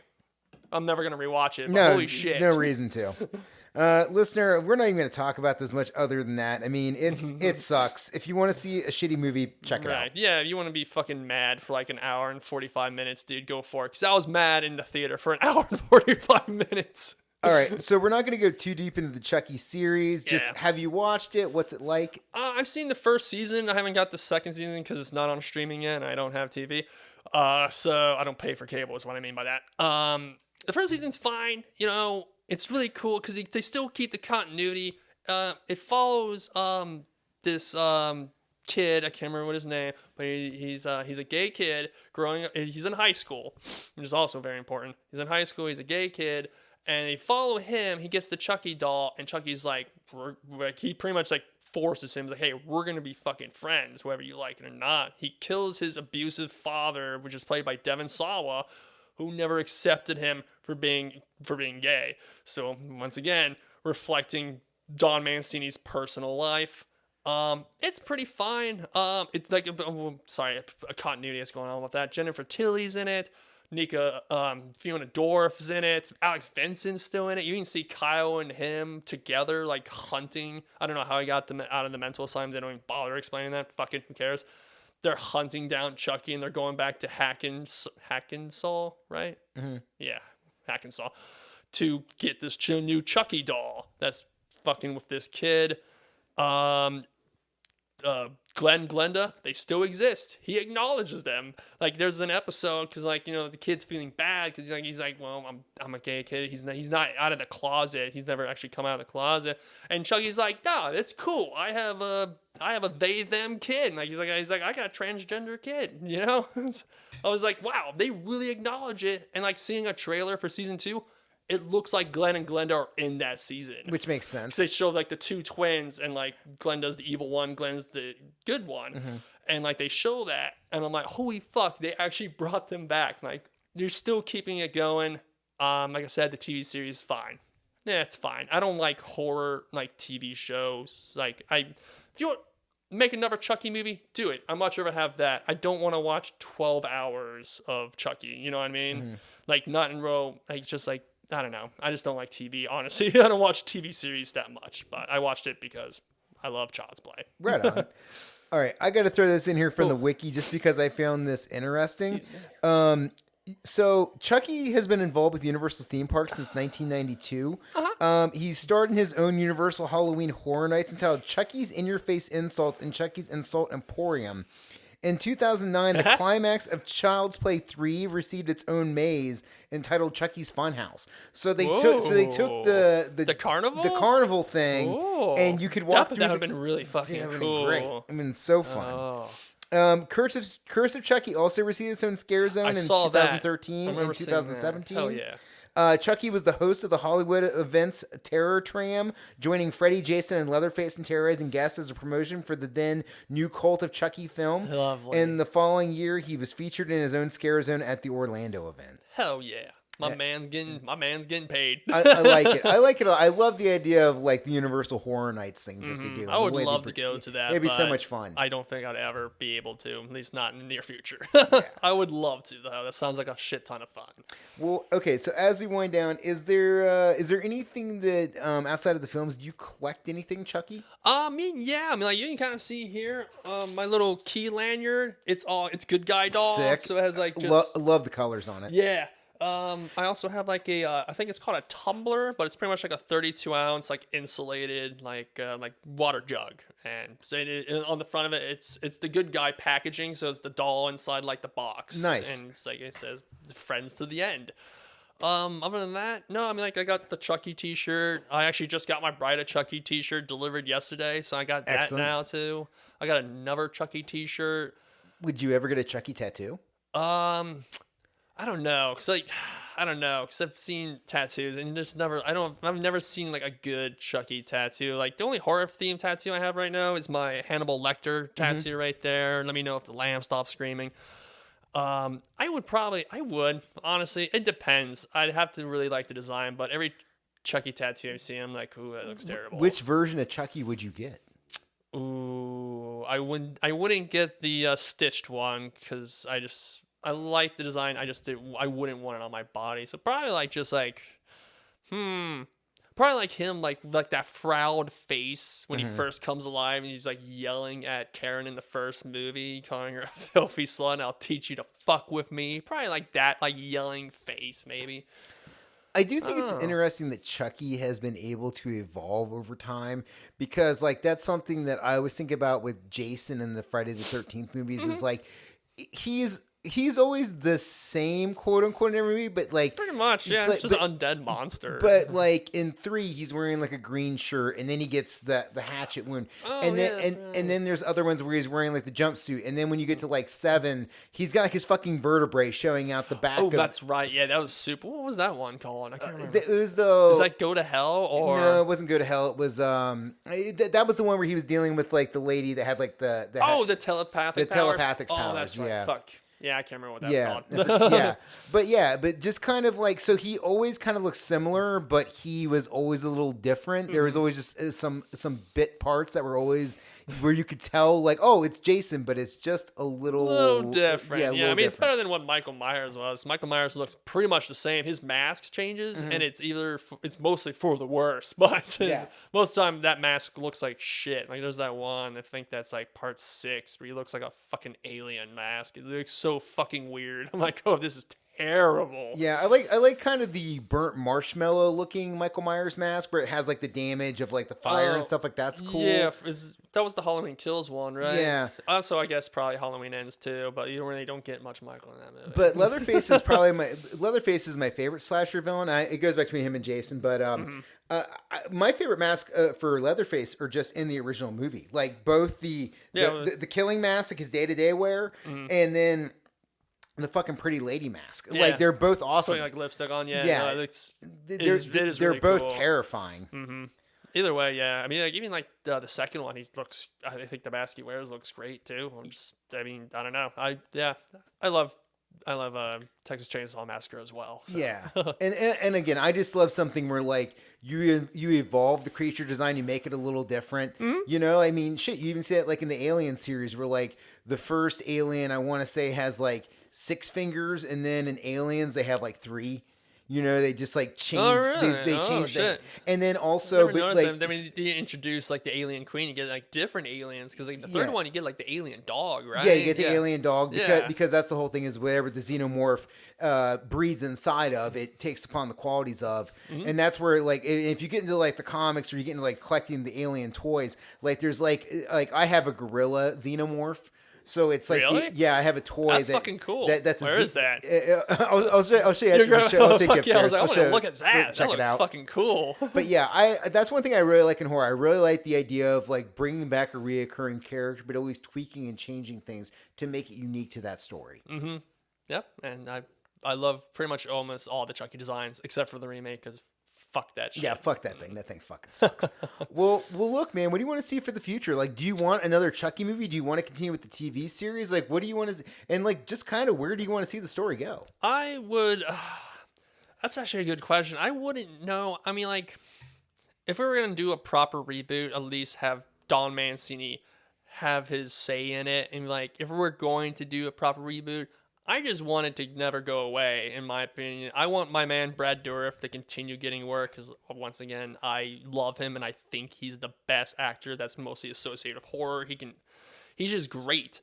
I'm never gonna rewatch it. But No, holy shit. no reason to. Listener, we're not even going to talk about this much other than that. I mean, it sucks. If you want to see a shitty movie, check it Right. out. Yeah, if you want to be fucking mad for like an hour and 45 minutes, dude, go for it. Because I was mad in the theater for an hour and 45 minutes. All right, so we're not going to go too deep into the Chucky series. Just Yeah. have you watched it? What's it like? I've seen the first season. I haven't got the second season because it's not on streaming yet, and I don't have TV. So I don't pay for cable is what I mean by that. The first season's fine. You know, it's really cool because they still keep the continuity. It follows this kid. I can't remember what his name, but he's a gay kid growing up. He's in high school, which is also very important. He's in high school. He's a gay kid. And they follow him. He gets the Chucky doll, and Chucky's like he pretty much like forces him. He's like, hey, we're gonna be fucking friends, whether you like it or not. He kills his abusive father, which is played by Devon Sawa, who never accepted him for being gay. So once again, reflecting Don Mancini's personal life. It's pretty fine. It's like a continuity is going on with that. Jennifer Tilly's in it. Nika, Fiona Dorff's in it. Alex Vincent's still in it. You can see Kyle and him together, like hunting. I don't know how he got them out of the mental asylum. They don't even bother explaining that. Fucking who cares? They're hunting down Chucky and they're going back to Hackensaw, right? Mm-hmm. Yeah, Hackensaw, to get this new Chucky doll that's fucking with this kid. Glenda, they still exist. He acknowledges them. Like there's an episode because like, you know, the kid's feeling bad because he's like, well, I'm a gay kid. He's not out of the closet. He's never actually come out of the closet. And Chucky's like, nah, it's cool. I have a they them kid. And like he's like I got a transgender kid. You know, I was like, wow, they really acknowledge it. And like seeing a trailer for season 2. It looks like Glenn and Glenda are in that season. Which makes sense. They show like the two twins and like Glenda's the evil one, Glenn's the good one. Mm-hmm. And like they show that and I'm like, holy fuck, they actually brought them back. Like they're still keeping it going. Like I said, the TV series is fine. Yeah, it's fine. I don't like horror like TV shows. Like if you want make another Chucky movie, do it. I'd much rather have that. I don't want to watch 12 hours of Chucky. You know what I mean? Mm-hmm. Like not in row, like just like I don't know. I just don't like TV, honestly. I don't watch TV series that much, but I watched it because I love Child's Play. Right on. All right, I got to throw this in here from the wiki just because I found this interesting. So Chucky has been involved with Universal theme parks since 1992. Uh-huh. He starred in his own Universal Halloween Horror Nights entitled Chucky's In-Your-Face Insults and Chucky's Insult Emporium. In 2009, the climax of Child's Play 3 received its own maze entitled Chucky's Funhouse. So they took the carnival thing, and you could walk through. That would have been really fucking cool. Great. I mean, so fun. Curse of Chucky also received its own scare zone in 2013 and 2017. Hell yeah. Chucky was the host of the Hollywood Events Terror Tram, joining Freddy, Jason, and Leatherface and terrorizing guests as a promotion for the then new Cult of Chucky film. Lovely. In the following year, he was featured in his own scare zone at the Orlando event. Hell yeah. My man's getting paid. I like it. I like it. I love the idea of like the Universal Horror Nights things that they do. I would love to go to that. It'd be so much fun. I don't think I'd ever be able to, at least not in the near future. Yeah. I would love to though. That sounds like a shit ton of fun. Well, okay. So as we wind down, is there anything that outside of the films, do you collect anything, Chucky? I mean, like you can kind of see here, my little key lanyard. It's good guy doll. Sick. So it has like just love the colors on it. Yeah. I also have like I think it's called a tumbler, but it's pretty much like a 32-ounce like insulated like water jug, and so on the front of it it's the good guy packaging, so it's the doll inside like the box. Nice. And it's like it says friends to the end. Other than that, no, I mean like I got the Chucky t-shirt. I actually just got my Bride of Chucky t-shirt delivered yesterday, so I got that now too. I got another Chucky t-shirt. Would you ever get a Chucky tattoo? I don't know, cause like I don't know, cause I've seen tattoos and I've never seen like a good Chucky tattoo. Like the only horror themed tattoo I have right now is my Hannibal Lecter tattoo right there. Let me know if the lamb stops screaming. I would honestly. It depends. I'd have to really like the design, but every Chucky tattoo I've seen, I'm like, ooh, that looks terrible. Which version of Chucky would you get? Ooh, I wouldn't get the stitched one because I like the design. I wouldn't want it on my body. So probably probably like him, like that frowled face when he first comes alive and he's like yelling at Karen in the first movie, calling her a filthy slut. I'll teach you to fuck with me. Probably like that, like yelling face, maybe. I do think it's interesting that Chucky has been able to evolve over time because, like, that's something that I always think about with Jason in the Friday the 13th movies is like he's always the same, quote unquote, in every movie, but like Pretty much, yeah. like, It's just an undead monster. But like in 3, he's wearing like a green shirt, and then he gets the hatchet wound, and then there's other ones where he's wearing like the jumpsuit, and then when you get to like 7, he's got like his fucking vertebrae showing out the back. Oh, that's right. Yeah, that was super. What was that one called? I can't remember. It was the. Is that Go to Hell or no? It wasn't Go to Hell. It was that was the one where he was dealing with like the lady that had like the telepathic telepathic powers. Oh, that's right. Yeah. Fuck. Yeah, I can't remember what that's called. but just kind of like, so he always kind of looks similar, but he was always a little different. There was always just some bit parts that were always where you could tell like, oh, it's Jason, but it's just a little different. Yeah, I mean, different. It's better than what Michael Myers was. Michael Myers looks pretty much the same. His mask changes, and it's mostly for the worse. But most of the time, that mask looks like shit. Like there's that one, I think that's like part 6, where he looks like a fucking alien mask. It looks so fucking weird. I'm like, oh, this is terrible. Yeah, I like kind of the burnt marshmallow looking Michael Myers mask where it has like the damage of like the fire and stuff like that's cool. Yeah, that was the Halloween Kills one, right? Yeah. Also, I guess probably Halloween Ends too, but you really don't get much Michael in that movie. But Leatherface is my favorite slasher villain. It goes back to him and Jason, but my favorite mask for Leatherface are just in the original movie, like both the killing mask, like his day-to-day wear, and then the fucking pretty lady mask. Yeah. Like they're both awesome. Putting like lipstick on, yeah. No, they're really both cool. terrifying. Mm-hmm. Either way, yeah. I mean, like even like the second one, I think the mask he wears looks great too. I don't know. I love Texas Chainsaw Massacre as well. So. Yeah, and again, I just love something where like you evolve the creature design, you make it a little different. Mm-hmm. You know, I mean, shit. You even see it like in the Alien series, where like the first Alien, I want to say, has like 6 fingers, and then in Aliens they have like 3. You know, they just like change. Oh, really? They change shit. And then also, but like, then when you introduce like the alien queen, you get like different aliens because like the third one, you get like the alien dog, right? Yeah, you get the alien dog because that's the whole thing is whatever the xenomorph breeds inside of, it takes upon the qualities of, and that's where like if you get into like the comics or you get into like collecting the alien toys, like there's like I have a gorilla xenomorph. So it's like, really? I have a toy. That's fucking cool. Where is that? I'll show you after the show. I'll take you upstairs. I was like, I want to look at that. Check that looks fucking cool. But yeah, that's one thing I really like in horror. I really like the idea of like bringing back a reoccurring character, but always tweaking and changing things to make it unique to that story. Mm-hmm. Yep. And I love pretty much almost all the Chucky designs except for the remake because fuck that shit. Yeah, fuck that thing. That thing fucking sucks. well, look, man, what do you want to see for the future? Like, do you want another Chucky movie? Do you want to continue with the TV series? Like, what do you want to see? And like, just kind of where do you want to see the story go? I would, that's actually a good question. I wouldn't know. I mean, like, if we were going to do a proper reboot, at least have Don Mancini have his say in it. And like, if we're going to do a proper reboot, I just want it to never go away, in my opinion. I want my man Brad Dourif to continue getting work because, once again, I love him and I think he's the best actor that's mostly associated with horror. He's just great.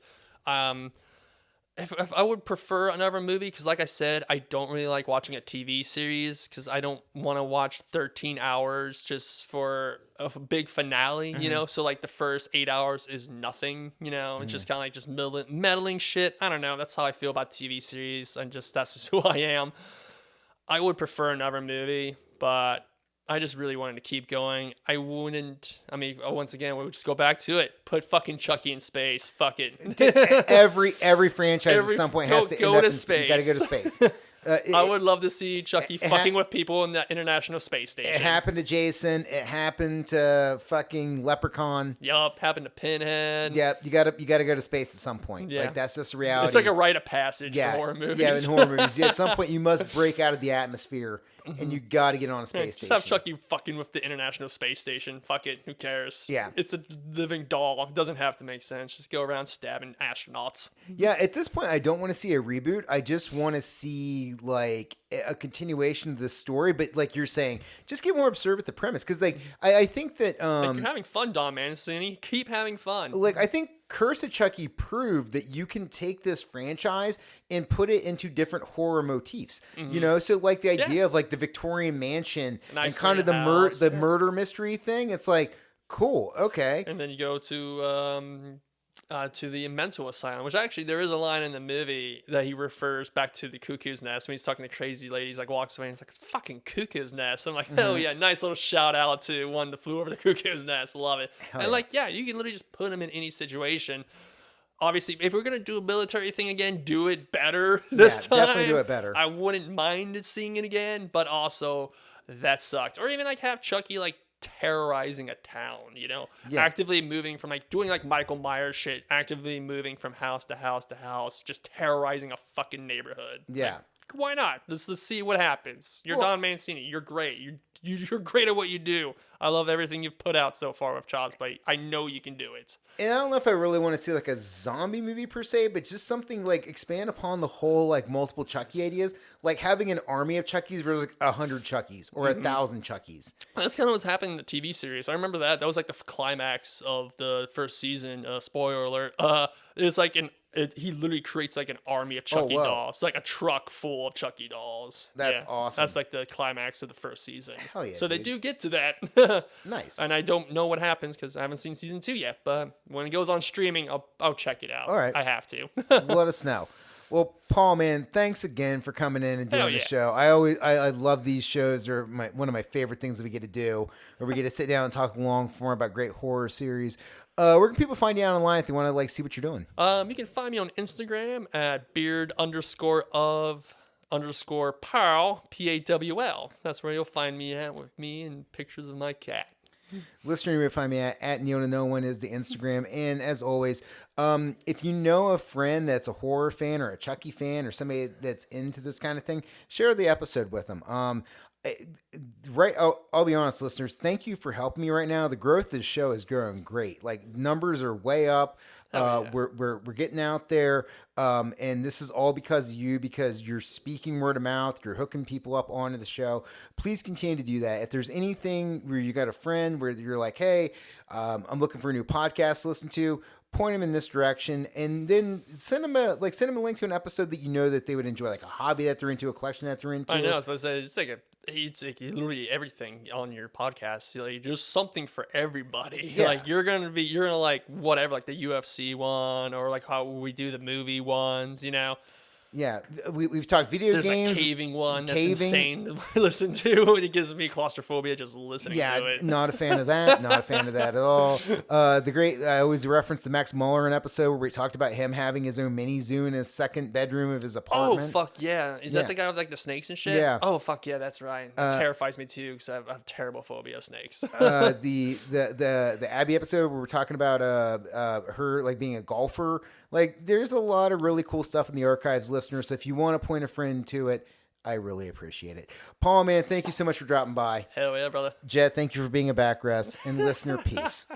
If I would prefer another movie, because like I said, I don't really like watching a TV series because I don't want to watch 13 hours just for a big finale, you know? So like the first 8 hours is nothing, you know? It's just kind of like just meddling shit. I don't know. That's how I feel about TV series, and that's just who I am. I would prefer another movie, but I just really wanted to keep going. I wouldn't. I mean, once again, we would just go back to it. Put fucking Chucky in space. Fuck it. Every franchise at some point has to go end up to in space. You got to go to space. I would love to see Chucky fucking with people in the International Space Station. It happened to Jason. It happened to fucking Leprechaun. Yup, happened to Pinhead. Yeah, you gotta go to space at some point. Yeah. Like that's just a reality. It's like a rite of passage for horror movies. Yeah, in horror movies. Yeah, at some point you must break out of the atmosphere and you gotta get on a space Just station. have Chucky fucking with the International Space Station. Fuck it. Who cares? Yeah. It's a living doll. It doesn't have to make sense. Just go around stabbing astronauts. Yeah, at this point I don't want to see a reboot. I just want to see like a continuation of the story, but like you're saying, just get more absurd with the premise. Because like I think that Like, you're having fun, Don Mancini. Keep having fun. like I think Curse of Chucky proved that you can take this franchise and put it into different horror motifs. You know, so like the idea of like the Victorian mansion Nice and kind of the house, murder mystery thing. It's like cool, okay. And then you go to the mental asylum, which actually there is a line in the movie that he refers back to the cuckoo's nest when he's talking to crazy ladies. Like walks away and he's like, "Fucking cuckoo's nest." I'm like, "Hell yeah!" Nice little shout out to one that flew over the cuckoo's nest. Love it. And like, yeah, you can literally just put him in any situation. Obviously, if we're gonna do a military thing again, do it better this time. Definitely do it better. I wouldn't mind seeing it again, but also that sucked. Or even like have Chucky like terrorizing a town, you know, actively moving from like doing like Michael Myers shit, actively moving from house to house to house, just terrorizing a fucking neighborhood. Yeah. Like, why not? Let's see what happens. You're Don Mancini. You're great. You're great at what you do. I love everything you've put out so far with Child's Play. I know you can do it. And I don't know if I really want to see like a zombie movie per se, but just something like expand upon the whole like multiple Chucky ideas, like having an army of Chuckies versus like 100 Chuckies or 1,000 Chuckies. That's kind of what's happening in the TV series. I remember that. That was like the climax of the first season. Spoiler alert. It's like he literally creates like an army of Chucky dolls, like a truck full of Chucky dolls. That's awesome. That's like the climax of the first season. Hell yeah, so they dude. do get to that. Nice. And I don't know what happens because I haven't seen season 2 yet. But when it goes on streaming, I'll check it out. All right. I have to. Let us know. Well, Paul, man, thanks again for coming in and doing Hell the yeah. show. I love these shows. They're one of my favorite things that we get to do, where we get to sit down and talk long form about great horror series. Where can people find you out online if they want to like see what you're doing? You can find me on Instagram at beard_of_Paul, Pawl. That's where you'll find me at, with me and pictures of my cat. Listener, you may find me at Neil to No One is the Instagram. And as always, if you know a friend that's a horror fan or a Chucky fan or somebody that's into this kind of thing, share the episode with them. Right, I'll be honest, listeners. Thank you for helping me right now. The growth of this show is growing great. Like numbers are way up. We're getting out there, and this is all because of you, because you're speaking word of mouth. You're hooking people up onto the show. Please continue to do that. If there's anything where you got a friend where you're like, hey, I'm looking for a new podcast to listen to, point them in this direction, and then send them a link to an episode that you know that they would enjoy, like a hobby that they're into, a collection that they're into. I know. I was about to say it's like literally everything on your podcast. Like just something for everybody. Yeah. Like you're gonna like whatever, like the UFC one or like how we do the movie ones. You know. Yeah, we've talked video There's games. There's a caving one that's insane to listen to. It gives me claustrophobia just listening to it. Not a fan of that. Not a fan of that at all. I always reference the Max Mullerin episode where we talked about him having his own mini zoo in his second bedroom of his apartment. Oh, fuck yeah. Is that the guy with like the snakes and shit? Yeah. Oh, fuck yeah, that's right. It terrifies me too because I have terrible phobia of snakes. The Abby episode where we're talking about her like being a golfer. Like, there's a lot of really cool stuff in the archives, listeners. So if you want to point a friend to it, I really appreciate it. Paul, man, thank you so much for dropping by. Hell yeah, brother. Jet, thank you for being a backrest. And listener, peace.